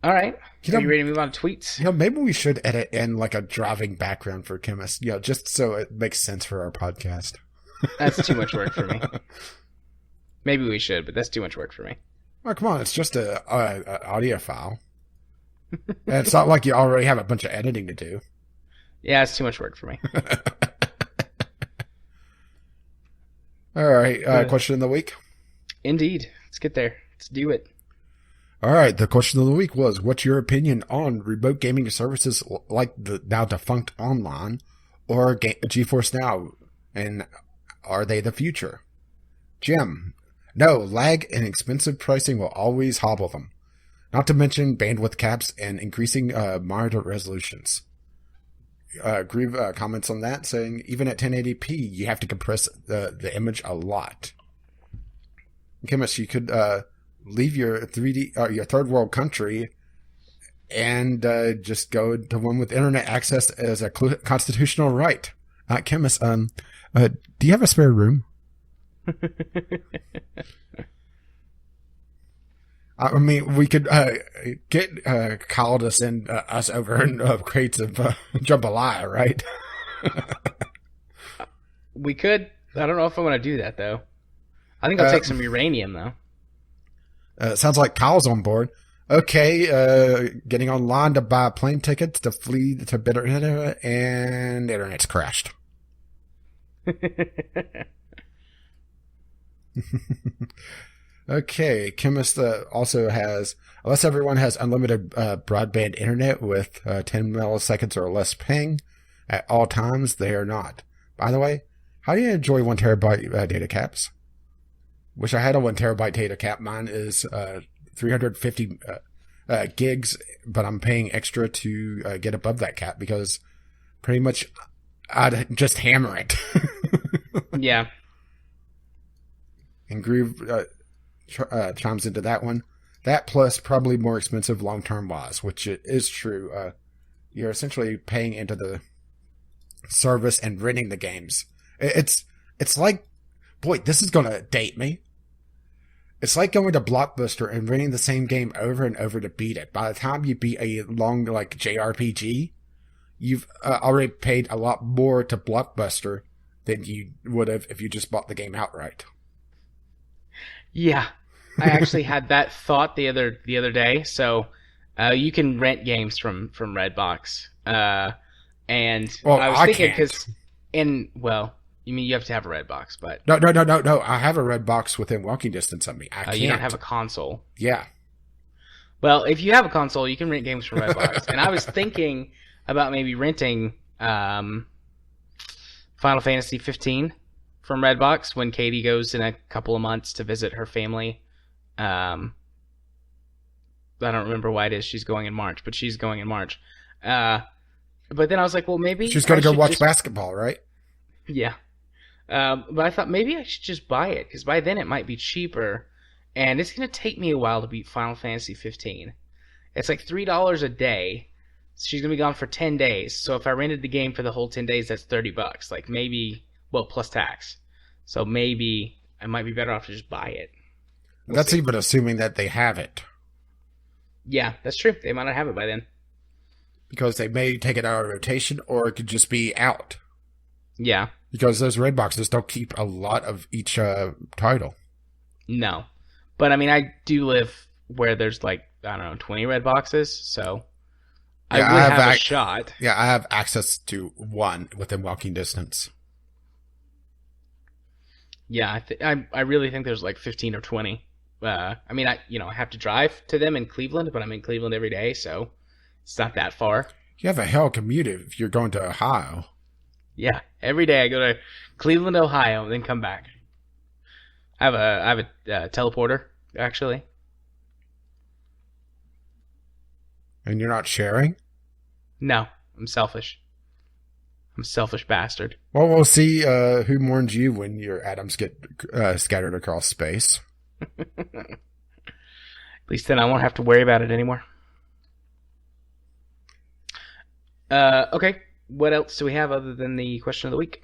All right. Are you ready to move on to tweets? Maybe we should edit in like a driving background for Chemist. Just so it makes sense for our podcast. That's too much work for me. Maybe we should, but that's too much work for me. Well, come on. It's just an audio file. And it's not like you already have a bunch of editing to do. Yeah, it's too much work for me. All right. Question of the week? Indeed. Let's get there. Let's do it. All right. The question of the week was, what's your opinion on remote gaming services like the now defunct Online or GeForce Now? And are they the future? Jim, no, lag and expensive pricing will always hobble them. Not to mention bandwidth caps and increasing monitor resolutions. Grieve comments on that, saying even at 1080p, you have to compress the image a lot. Chemist, you could leave your 3D or your third world country and just go to one with internet access as a constitutional right. Chemist, do you have a spare room? I mean, we could get Kyle to send us over in crates of jambalaya, right? We could. I don't know if I want to do that, though. I think I'll take some uranium, though. Sounds like Kyle's on board. Okay, getting online to buy plane tickets to flee to bitter internet, and the internet's crashed. Okay, Chemist also has, unless everyone has unlimited broadband internet with 10 milliseconds or less ping at all times, they are not. By the way, how do you enjoy 1 terabyte data caps? Wish I had a 1 terabyte data cap. Mine is 350 gigs, but I'm paying extra to get above that cap because pretty much I'd just hammer it. Yeah. And Groove chimes into that one. That plus probably more expensive long-term wise, which it is true. You're essentially paying into the service and renting the games. It's like, boy, this is going to date me. It's like going to Blockbuster and renting the same game over and over to beat it. By the time you beat a long, like, JRPG, you've already paid a lot more to Blockbuster than you would have if you just bought the game outright. Yeah. I actually had that thought the other day. So you can rent games from Redbox. And well, I was thinking because you mean you have to have a Redbox, but no. I have a Redbox within walking distance of me. I can't. You don't have a console. Yeah. Well, if you have a console, you can rent games from Redbox. And I was thinking about maybe renting Final Fantasy 15 from Redbox when Katie goes in a couple of months to visit her family. I don't remember why it is she's going in March, but she's going in March. But then I was like, well, maybe she's going to go watch basketball, right? Yeah. But I thought maybe I should just buy it because by then it might be cheaper, and it's going to take me a while to beat Final Fantasy 15. It's like $3 a day. She's going to be gone for 10 days. So if I rented the game for the whole 10 days, that's $30. Like maybe, well, plus tax. So maybe I might be better off to just buy it. That's even assuming that they have it. Yeah, that's true. They might not have it by then. Because they may take it out of rotation, or it could just be out. Yeah. Because those red boxes don't keep a lot of each title. No. But, I mean, I do live where there's, like, I don't know, 20 red boxes, so I would have a shot. Yeah, I have access to one within walking distance. Yeah, I really think there's, like, 15 or 20. I mean, I have to drive to them in Cleveland, but I'm in Cleveland every day, so it's not that far. You have a hell commute if you're going to Ohio. Yeah, every day I go to Cleveland, Ohio, and then come back. I have a teleporter, actually. And you're not sharing? No, I'm selfish. I'm a selfish bastard. Well, we'll see who mourns you when your atoms get scattered across space. At least then I won't have to worry about it anymore. Okay. What else do we have other than the question of the week?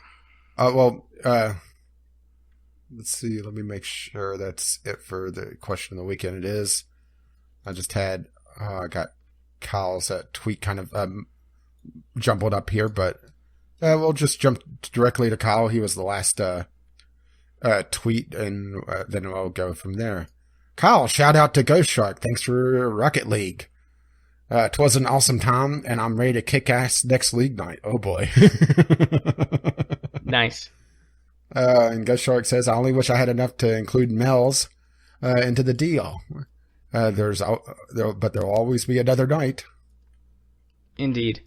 Let's see. Let me make sure that's it for the question of the week. And it is. I just had, I got Kyle's tweet kind of jumbled up here, but we'll just jump directly to Kyle. He was the last tweet, and then we'll go from there. Kyle, shout out to Ghost Shark. Thanks for Rocket League. 'Twas an awesome time, and I'm ready to kick ass next league night. Oh boy. Nice. And Ghost Shark says, I only wish I had enough to include Mel's into the deal. But there'll always be another night. Indeed.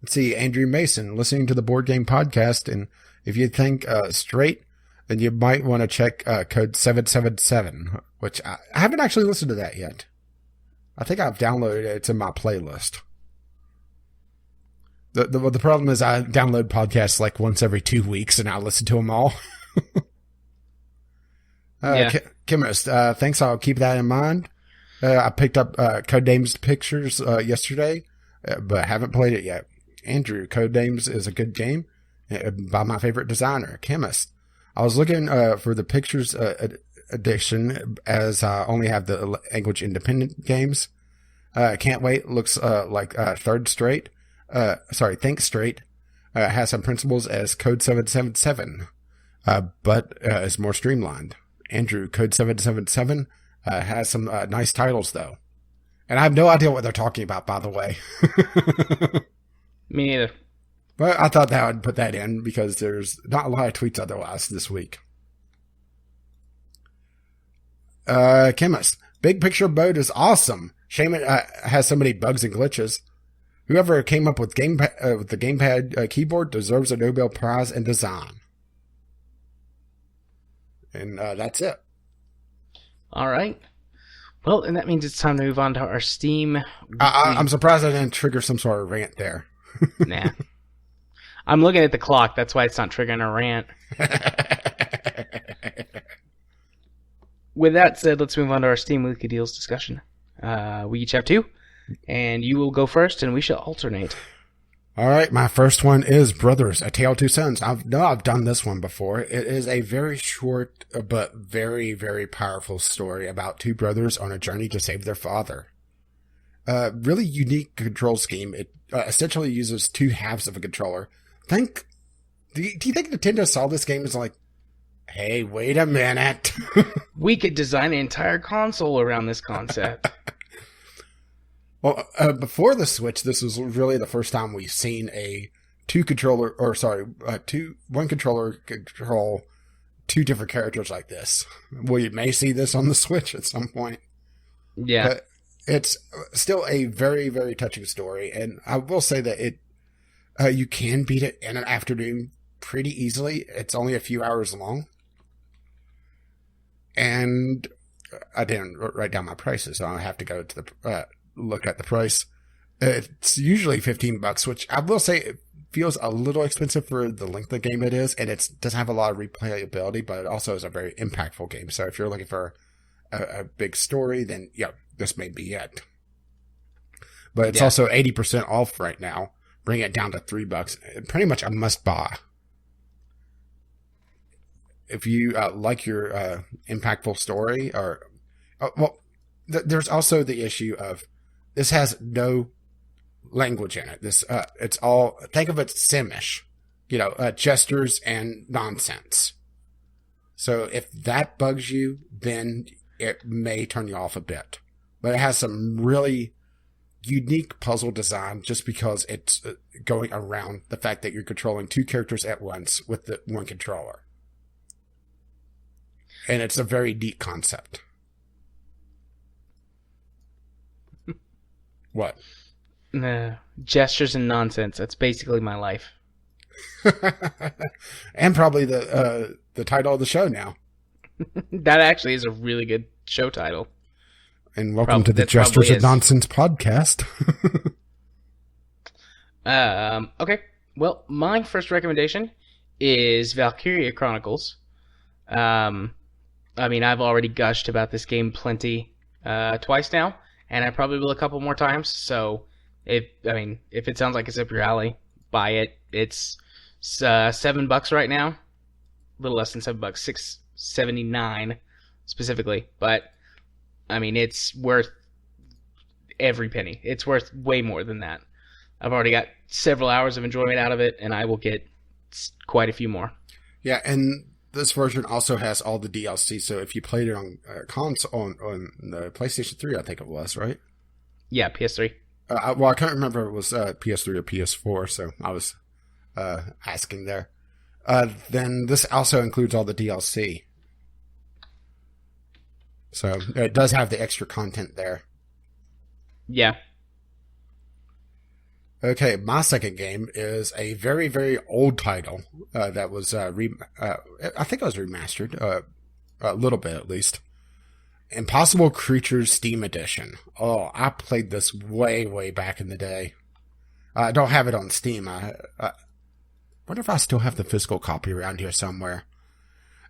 Let's see, Andrew Mason, listening to the Board Game Podcast, and if you think straight, then you might want to check code 777, which I haven't actually listened to that yet. I think I've downloaded it. It's in my playlist. The problem is I download podcasts like once every 2 weeks, and I listen to them all. Chemist, thanks. I'll keep that in mind. I picked up Codenames Pictures yesterday, but haven't played it yet. Andrew, Codenames is a good game by my favorite designer, Chemist. I was looking for the Pictures edition, as I only have the language independent games. Can't wait. Looks like Think Straight has some principles as Code 777, but is more streamlined. Andrew, Code 777 has some nice titles, though. And I have no idea what they're talking about, by the way. Me neither. But I thought that I would put that in because there's not a lot of tweets otherwise this week. Chemist, Big Picture Boat is awesome. Shame it has so many bugs and glitches. Whoever came up with the gamepad keyboard deserves a Nobel Prize in design. And that's it. All right. Well, and that means it's time to move on to our Steam. I'm surprised I didn't trigger some sort of rant there. Nah. I'm looking at the clock. That's why it's not triggering a rant. With that said, let's move on to our Steam Weekly Deals discussion. We each have 2, and you will go first, and we shall alternate. All right, my first one is Brothers, A Tale of Two Sons. I've done this one before. It is a very short but very, very powerful story about 2 brothers on a journey to save their father. Really unique control scheme. It essentially uses 2 halves of a controller. Do you think Nintendo saw this game as like, hey, wait a minute. We could design an entire console around this concept. Well, before the Switch, this was really the first time we've seen one controller control 2 different characters like this. We may see this on the Switch at some point. Yeah. But it's still a very, very touching story. And I will say that you can beat it in an afternoon pretty easily. It's only a few hours long. And I didn't write down my prices, so I have to go to the look at the price. It's usually $15, which I will say it feels a little expensive for the length of the game it is, and it doesn't have a lot of replayability, but it also is a very impactful game. So if you're looking for a big story, then yeah, this may be it. But it's also 80% off right now, bringing it down to $3. Pretty much a must buy. If you like your impactful story, there's also the issue of this has no language in it. It's all, think of it Simish, gestures and nonsense. So if that bugs you, then it may turn you off a bit. But it has some really unique puzzle design just because it's going around the fact that you're controlling 2 characters at once with the one controller. And it's a very neat concept. What? Gestures and nonsense. That's basically my life. And probably the title of the show now. That actually is a really good show title. And welcome to the Gestures and Nonsense podcast. Okay. Well, my first recommendation is Valkyria Chronicles. I've already gushed about this game plenty twice now, and I probably will a couple more times. So, if it sounds like it's up your alley, buy it. It's $7 right now, a little less than $7, $6.79 specifically. But it's worth every penny. It's worth way more than that. I've already got several hours of enjoyment out of it, and I will get quite a few more. Yeah, and this version also has all the DLC, so if you played it on console, on the PlayStation 3, I think it was, right? Yeah, PS3. I can't remember if it was PS3 or PS4, so I was asking there. Then this also includes all the DLC. So it does have the extra content there. Yeah. Okay, my second game is a very, very old title that was, I think it was remastered, a little bit at least. Impossible Creatures Steam Edition. Oh, I played this way, way back in the day. I don't have it on Steam. I wonder if I still have the physical copy around here somewhere.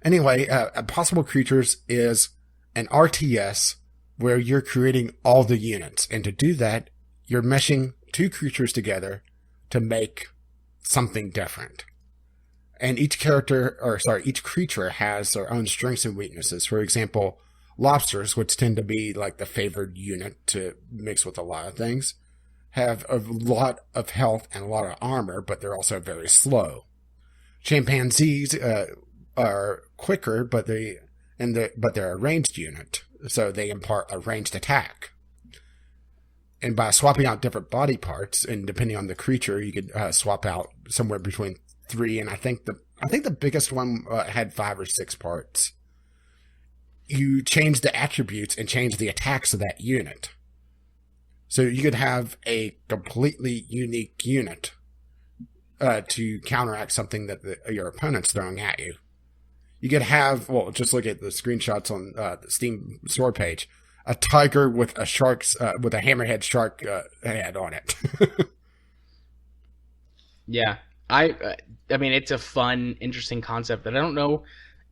Anyway, Impossible Creatures is an RTS where you're creating all the units. And to do that, you're meshing 2 creatures together to make something different. And each creature has their own strengths and weaknesses. For example, lobsters, which tend to be like the favored unit to mix with a lot of things, have a lot of health and a lot of armor, but they're also very slow. Chimpanzees are quicker, but they're a ranged unit, so they impart a ranged attack. And by swapping out different body parts, and depending on the creature, you could swap out somewhere between 3 and I think the biggest one had 5 or 6 parts. You change the attributes and change the attacks of that unit. So you could have a completely unique unit to counteract something that your opponent's throwing at you. You could have, well, just look at the screenshots on the Steam store page, a tiger with a shark's with a hammerhead shark head on it. Yeah, I mean, it's a fun, interesting concept that I don't know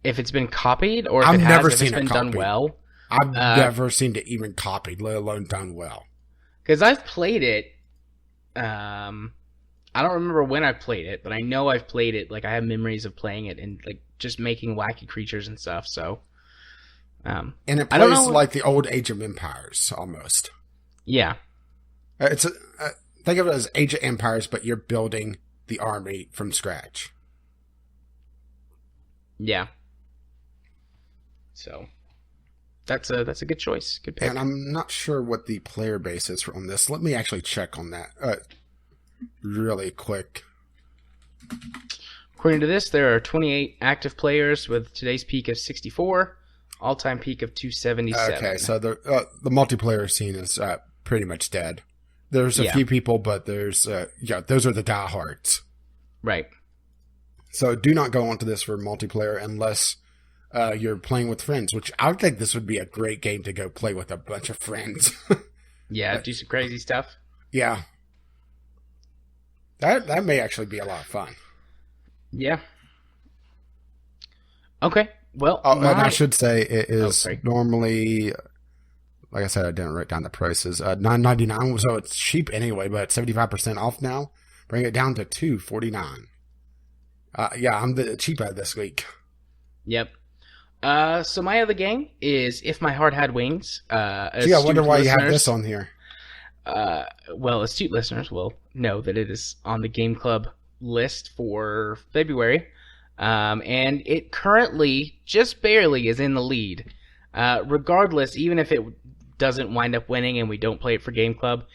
if it's been copied or if it's been done well. I've never seen it even copied, let alone done well. Because I've played it. I don't remember when I played it, but I know I've played it. Like, I have memories of playing it and like just making wacky creatures and stuff. So, and it plays like the old Age of Empires almost. Yeah, it's think of it as Age of Empires, but you're building the army from scratch. Yeah. So that's a good choice. Good pick. And I'm not sure what the player base is on this. Let me actually check on that really quick. According to this, there are 28 active players with today's peak of 64, all-time peak of 277. Okay, so the multiplayer scene is pretty much dead. There's a few people, but there's those are the diehards. Right. So do not go onto this for multiplayer unless you're playing with friends, which I would think this would be a great game to go play with a bunch of friends. Yeah, do some crazy stuff. Yeah. That may actually be a lot of fun. Yeah. Okay. Well, and I should say it is normally, like I said, I didn't write down the prices. $9.99, so it's cheap anyway, but it's 75% off now. Bring it down to $2.49. Yeah, I'm the cheapo this week. Yep. So my other game is If My Heart Had Wings. Gee, I wonder why you have this on here. Well, astute listeners will know that it is on the Game Club list for February. And it currently, just barely, is in the lead. Regardless, even if it doesn't wind up winning and we don't play it for Game Club,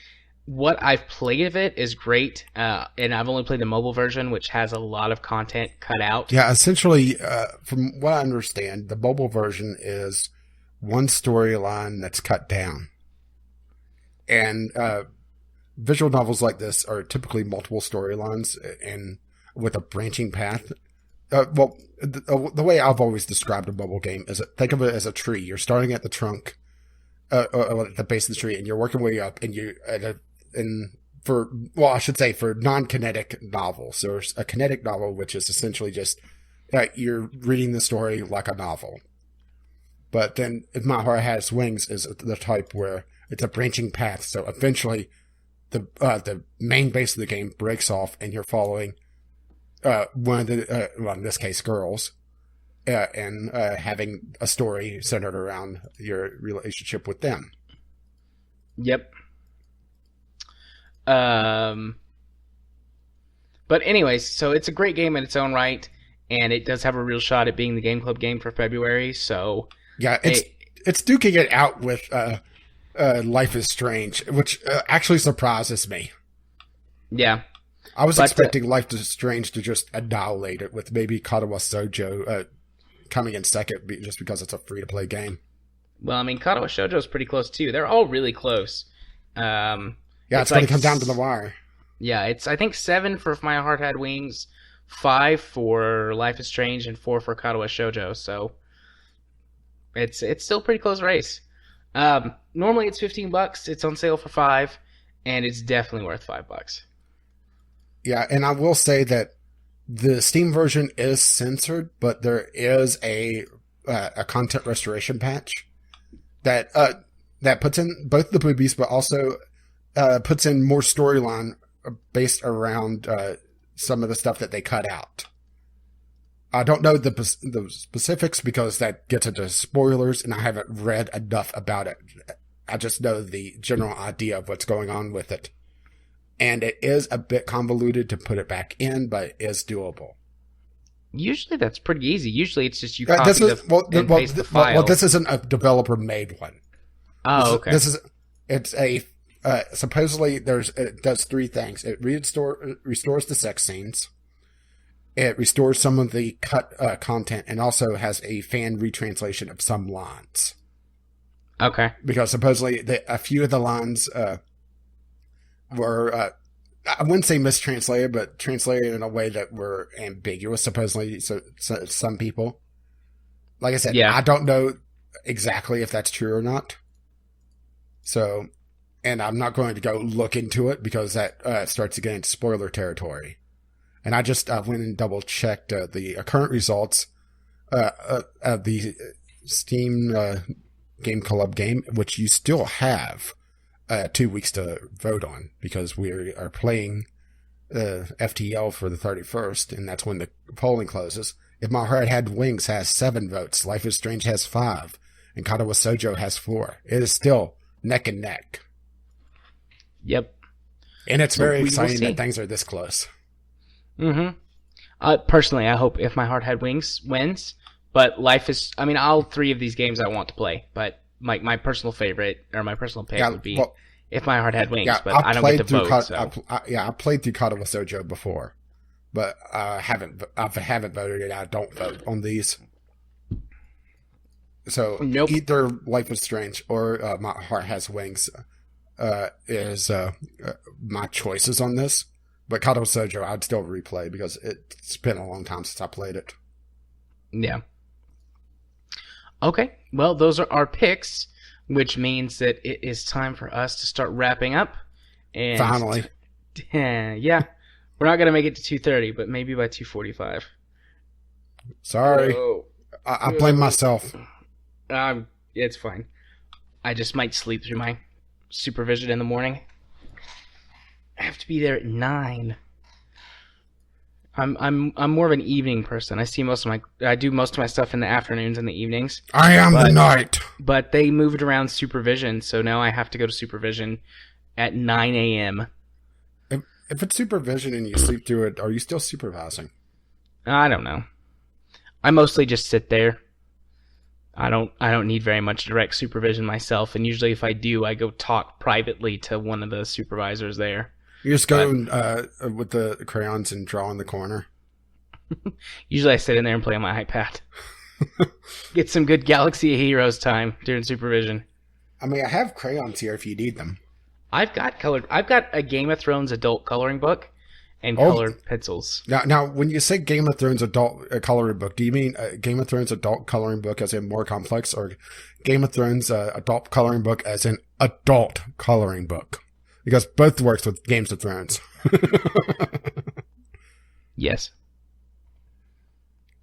what I've played of it is great. And I've only played the mobile version, which has a lot of content cut out. Yeah, essentially, from what I understand, the mobile version is one storyline that's cut down. And visual novels like this are typically multiple storylines and with a branching path. The way I've always described a mobile game is think of it as a tree. You're starting at the trunk, at the base of the tree, and you're working way up. And I should say for non-kinetic novels, there's a kinetic novel, which is essentially just you're reading the story like a novel. But then If My Heart Has Wings is the type where it's a branching path. So eventually, the main base of the game breaks off, and you're following one of the, in this case, girls, and having a story centered around your relationship with them. Yep. But anyways, so it's a great game in its own right, and it does have a real shot at being the Game Club game for February. So yeah, it's duking it out with Life is Strange, which actually surprises me. Yeah. I was expecting Life is Strange to just annihilate it with maybe Katawa Shoujo coming in second just because it's a free-to-play game. Well, I mean, Katawa Shoujo is pretty close, too. They're all really close. Yeah, it's going to come down to the wire. Yeah, it's, I think, 7 for If My Heart Had Wings, 5 for Life is Strange, and 4 for Katawa Shoujo, so it's still a pretty close race. Normally it's $15. It's on sale for $5, and it's definitely worth $5. Yeah, and I will say that the Steam version is censored, but there is a content restoration patch that puts in both the boobies, but also puts in more storyline based around some of the stuff that they cut out. I don't know the specifics because that gets into spoilers, and I haven't read enough about it. I just know the general idea of what's going on with it. And it is a bit convoluted to put it back in, but it is doable. Usually that's pretty easy. Usually it's just you copy and paste the file. Well, this isn't a developer-made one. Oh, okay. It's supposedly it does 3 things. It restores the sex scenes. It restores some of the cut content, and also has a fan retranslation of some lines. Okay. Because supposedly a few of the lines were, I wouldn't say mistranslated, but translated in a way that were ambiguous, supposedly, so some people. Like I said, I don't know exactly if that's true or not. So, and I'm not going to go look into it because that starts to get into spoiler territory. And I just went and double checked the current results of the Steam Game Club game, which you still have 2 weeks to vote on because we are playing FTL for the 31st, and that's when the polling closes. If My Heart Had Wings has 7 votes, Life is Strange has 5, and Katawa Sojo has 4. It is still neck and neck. Yep. And it's very exciting that things are this close. Mm-hmm. Personally, I hope If My Heart Had Wings wins, but Life is... I mean, all 3 of these games I want to play, but my personal favorite, or my personal pick would be If My Heart Had Wings, but I don't get to vote. I played through Katawa Sojo before, but I haven't voted it. I don't vote on these. So either Life is Strange or My Heart Has Wings is my choices on this. But Katawa Sojo, I'd still replay because it's been a long time since I played it. Yeah. Okay, well, those are our picks, which means that it is time for us to start wrapping up. And finally. Yeah. We're not going to make it to 2:30, but maybe by 2:45. Sorry. I blame myself. It's fine. I just might sleep through my supervision in the morning. I have to be there at 9. I'm more of an evening person. I do most of my stuff in the afternoons and the evenings. I am the night. But they moved around supervision, so now I have to go to supervision at 9 a.m. If it's supervision and you sleep through it, are you still supervising? I don't know. I mostly just sit there. I don't need very much direct supervision myself, and usually if I do, I go talk privately to one of the supervisors there. You just go with the crayons and draw in the corner? Usually I sit in there and play on my iPad. Get some good Galaxy of Heroes time during supervision. I mean, I have crayons here if you need them. I've got a Game of Thrones adult coloring book and colored pencils. Now, when you say Game of Thrones adult coloring book, do you mean Game of Thrones adult coloring book as in more complex, or Game of Thrones adult coloring book as in adult coloring book? Because both works with Games of Thrones. Yes.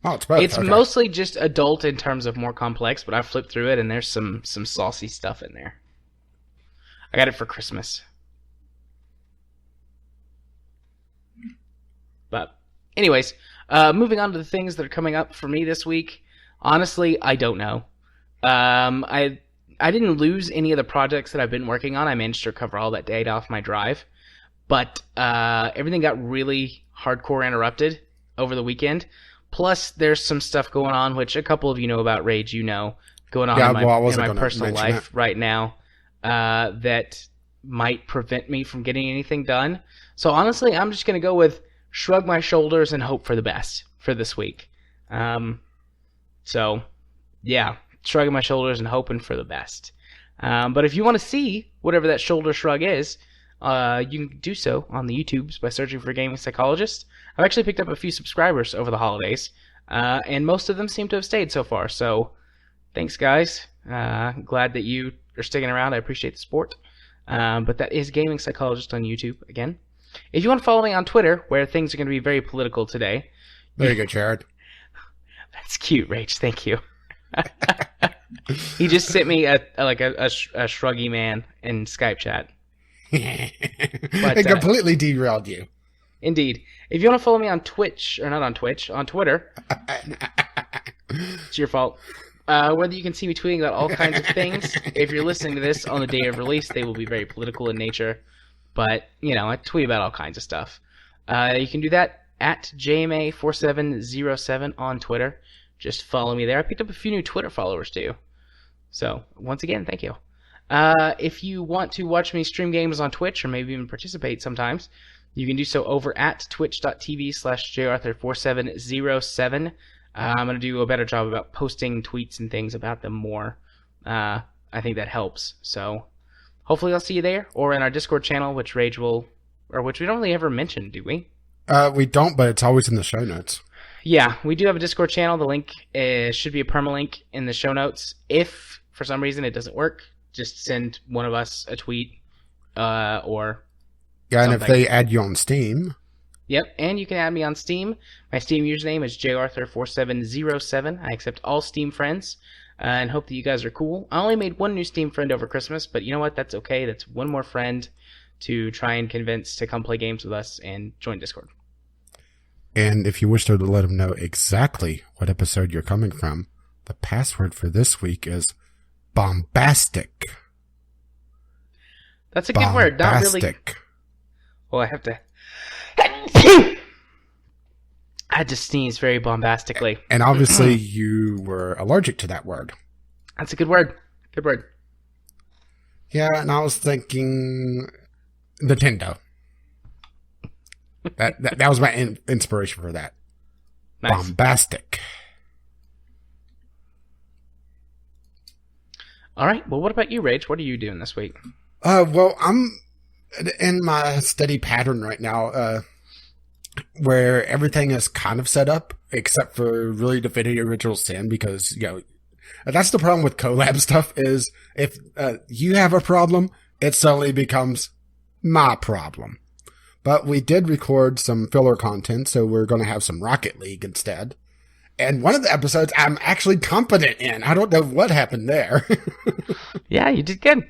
Oh, it's both. It's mostly just adult in terms of more complex, but I flipped through it and there's some saucy stuff in there. I got it for Christmas. But anyways, moving on to the things that are coming up for me this week. Honestly, I don't know. I didn't lose any of the projects that I've been working on. I managed to recover all that data off my drive. But everything got really hardcore interrupted over the weekend. Plus, there's some stuff going on, which a couple of you know about, Rage, going on in my personal life right now that might prevent me from getting anything done. So honestly, I'm just going to go with shrug my shoulders and hope for the best for this week. So, yeah. Shrugging my shoulders and hoping for the best. But if you want to see whatever that shoulder shrug is, you can do so on the YouTubes by searching for Gaming Psychologist. I've actually picked up a few subscribers over the holidays, and most of them seem to have stayed so far. So thanks, guys. Glad that you are sticking around. I appreciate the support. But that is Gaming Psychologist on YouTube again. If you want to follow me on Twitter, where things are going to be very political today. Very good, Jared. That's cute, Rach. Thank you. He just sent me a shruggy man in Skype chat. But, it completely derailed you. Indeed. If you want to follow me on Twitch, or not on Twitch, on Twitter, it's your fault. Whether you can see me tweeting about all kinds of things, if you're listening to this on the day of release, they will be very political in nature. But, I tweet about all kinds of stuff. You can do that at JMA4707 on Twitter. Just follow me there. I picked up a few new Twitter followers too. So, once again, thank you. If you want to watch me stream games on Twitch, or maybe even participate sometimes, you can do so over at twitch.tv/jarthur4707. I'm going to do a better job about posting tweets and things about them more. I think that helps. So, hopefully I'll see you there, or in our Discord channel, which we don't really ever mention, do we? We don't, but it's always in the show notes. Yeah, we do have a Discord channel. The link should be a permalink in the show notes. If for some reason it doesn't work, just send one of us a tweet or yeah, something. And if they add you on Steam. Yep, and you can add me on Steam. My Steam username is jarthur4707. I accept all Steam friends and hope that you guys are cool. I only made one new Steam friend over Christmas, but you know what? That's okay. That's one more friend to try and convince to come play games with us and join Discord. And if you wish to let them know exactly what episode you're coming from, the password for this week is bombastic. That's a good word. Not really. Well, I have to. I had to sneeze very bombastically. And obviously you were allergic to that word. That's a good word. Good word. Yeah, and I was thinking Nintendo. That was my inspiration for that. Nice. Bombastic. All right. Well, what about you, Rage? What are you doing this week? Well, I'm in my steady pattern right now, where everything is kind of set up, except for really Divinity Original Sin, because, that's the problem with collab stuff, is if you have a problem, it suddenly becomes my problem. But we did record some filler content, so we're going to have some Rocket League instead. And one of the episodes I'm actually competent in. I don't know what happened there. Yeah, you did good.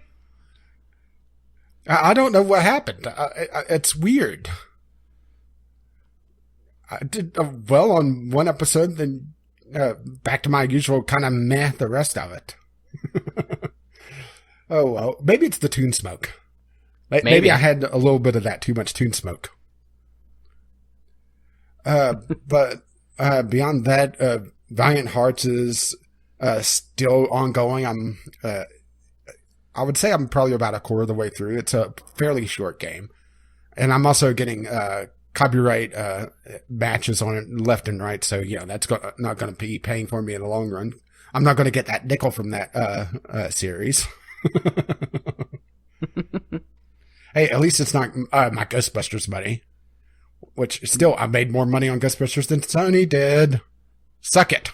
I don't know what happened. It's weird. I did well on one episode, then back to my usual kind of meh the rest of it. Oh, well, maybe it's the Toon Smoke. Maybe I had a little bit of that, too much Toon Smoke. But beyond that, Valiant Hearts is still ongoing. I would say I'm probably about a quarter of the way through. It's a fairly short game. And I'm also getting copyright matches on it left and right. So, that's not going to be paying for me in the long run. I'm not going to get that nickel from that series. Hey, at least it's not my Ghostbusters money. Which, still, I made more money on Ghostbusters than Sony did. Suck it.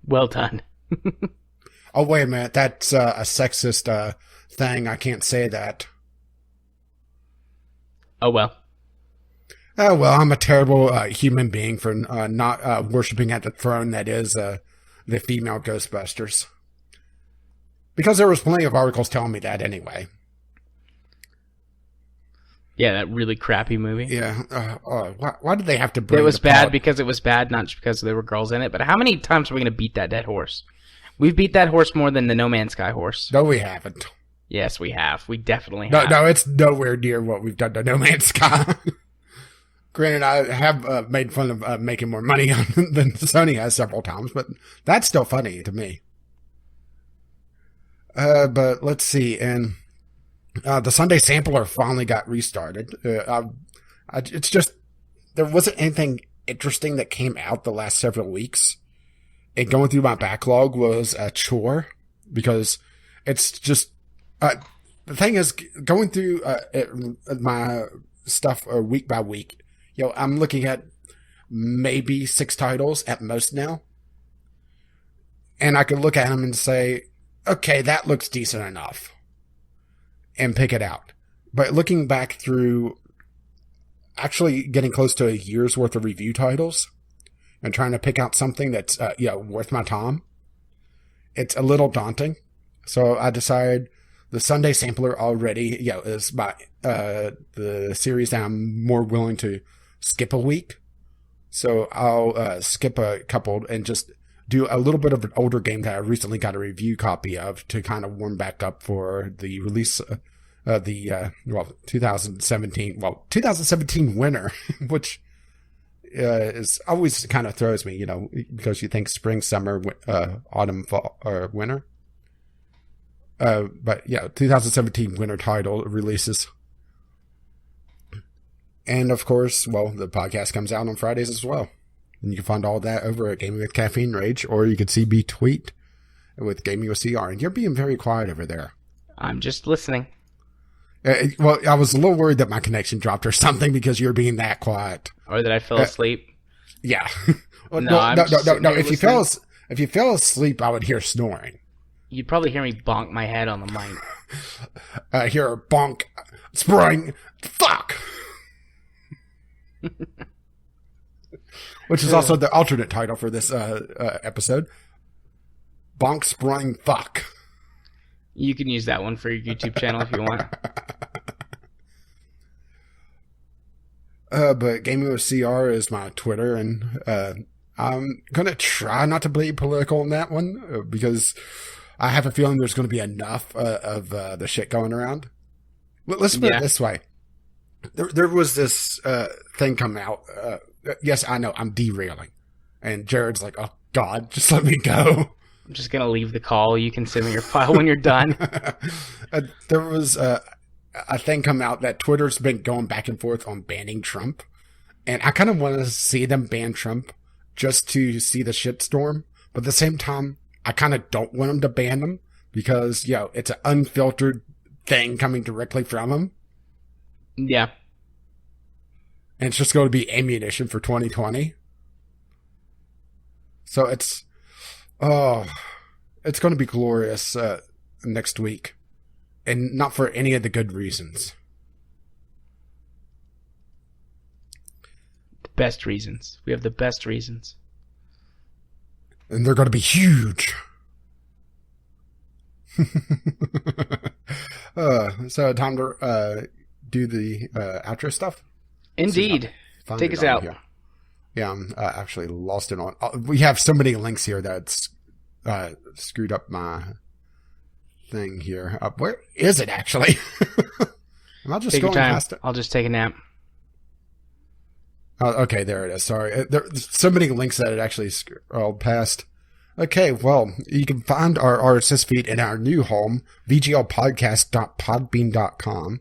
Well done. Oh, wait a minute. That's a sexist thing. I can't say that. Oh, well. Oh, well, I'm a terrible human being for not worshiping at the throne that is the female Ghostbusters. Because there was plenty of articles telling me that anyway. Yeah, that really crappy movie. Yeah. Why did they have to bring it was bad because it was bad, not just because there were girls in it. But how many times are we going to beat that dead horse? We've beat that horse more than the No Man's Sky horse. No, we haven't. Yes, we have. We definitely have. No, it's nowhere near what we've done to No Man's Sky. Granted, I have made fun of making more money than Sony has several times, but that's still funny to me. But let's see, and the Sunday Sampler finally got restarted. It's just, there wasn't anything interesting that came out the last several weeks. And going through my backlog was a chore, because it's just, the thing is, going through my stuff week by week, I'm looking at maybe 6 titles at most now. And I could look at them and say, okay, that looks decent enough, and pick it out. But looking back through actually getting close to a year's worth of review titles and trying to pick out something that's worth my time, it's a little daunting. So I decided the Sunday Sampler already is the series that I'm more willing to skip a week. So I'll skip a couple and just do a little bit of an older game that I recently got a review copy of to kind of warm back up for the release of the 2017 winter, which is always kind of throws me, because you think spring, summer, autumn, fall, or winter. But 2017 winter title releases. And of course, the podcast comes out on Fridays as well. And you can find all that over at Gaming with Caffeine Rage, or you can see me tweet with Gaming with CR. And you're being very quiet over there. I'm just listening. Well, I was a little worried that my connection dropped or something because you were being that quiet. Or that I fell asleep. Yeah. Well, no. If you fell asleep, I would hear snoring. You'd probably hear me bonk my head on the mic. Hear a bonk, spring, fuck. Which is also the alternate title for this episode. Bonk, spring, fuck. You can use that one for your YouTube channel if you want. But Gaming with CR is my Twitter, and I'm gonna try not to be political in that one because I have a feeling there's going to be enough of the shit going around. Let's put it this way: there was this thing come out. Yes, I know I'm derailing, and Jared's like, "Oh God, just let me go." I'm just gonna leave the call. You can send me your file when you're done. There was a thing come out that Twitter's been going back and forth on banning Trump, and I kind of want to see them ban Trump just to see the shitstorm. But at the same time, I kind of don't want them to ban him because it's an unfiltered thing coming directly from him. Yeah, and it's just going to be ammunition for 2020. So it's going to be glorious next week. And not for any of the good reasons. The best reasons. We have the best reasons. And they're going to be huge. So time to do the outro stuff? Indeed. Take us out. Here. Yeah, I'm actually lost it on. We have so many links here that's screwed up my thing here. Where is it actually? Am I just take going your time. past it? I'll just take a nap. Okay, there it is. Sorry. There's so many links that it actually scrolled past. Okay, well, you can find our RSS feed in our new home, vglpodcast.podbean.com.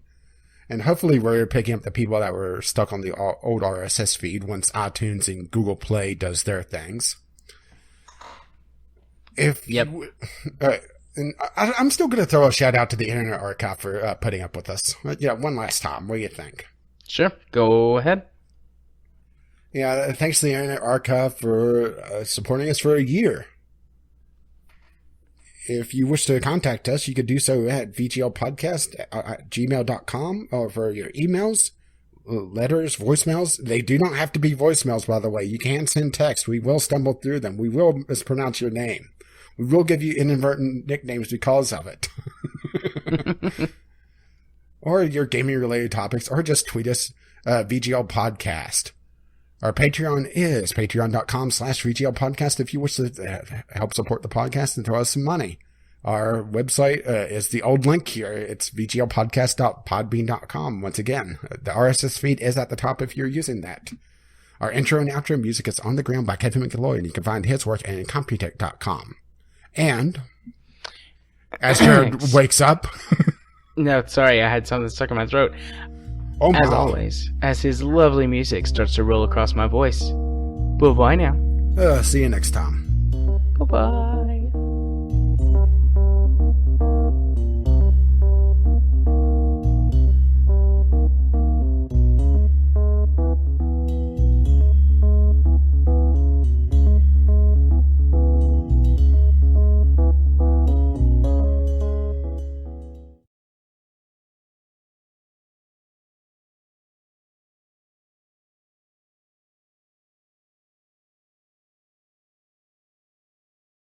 And hopefully we're picking up the people that were stuck on the old RSS feed once iTunes and Google Play does their things. And I'm still going to throw a shout out to the Internet Archive for putting up with us. One last time. What do you think? Sure. Go ahead. Yeah, thanks to the Internet Archive for supporting us for a year. If you wish to contact us, you could do so at vglpodcast@gmail.com or for your emails, letters, voicemails. They do not have to be voicemails, by the way. You can send text. We will stumble through them. We will mispronounce your name. We will give you inadvertent nicknames because of it. Or your gaming-related topics, or just tweet us, VGL Podcast. Our Patreon is patreon.com/VGL Podcast if you wish to help support the podcast and throw us some money. Our website is the old link here. It's vglpodcast.podbean.com. Once again, the RSS feed is at the top if you're using that. Our intro and outro music is On the Ground by Kevin McLeod, and you can find his work at Incompetech.com. And as Jared wakes up... No, sorry, I had something stuck in my throat. Oh my As always, as his lovely music starts to roll across my voice. Bye-bye now. See you next time. Bye-bye.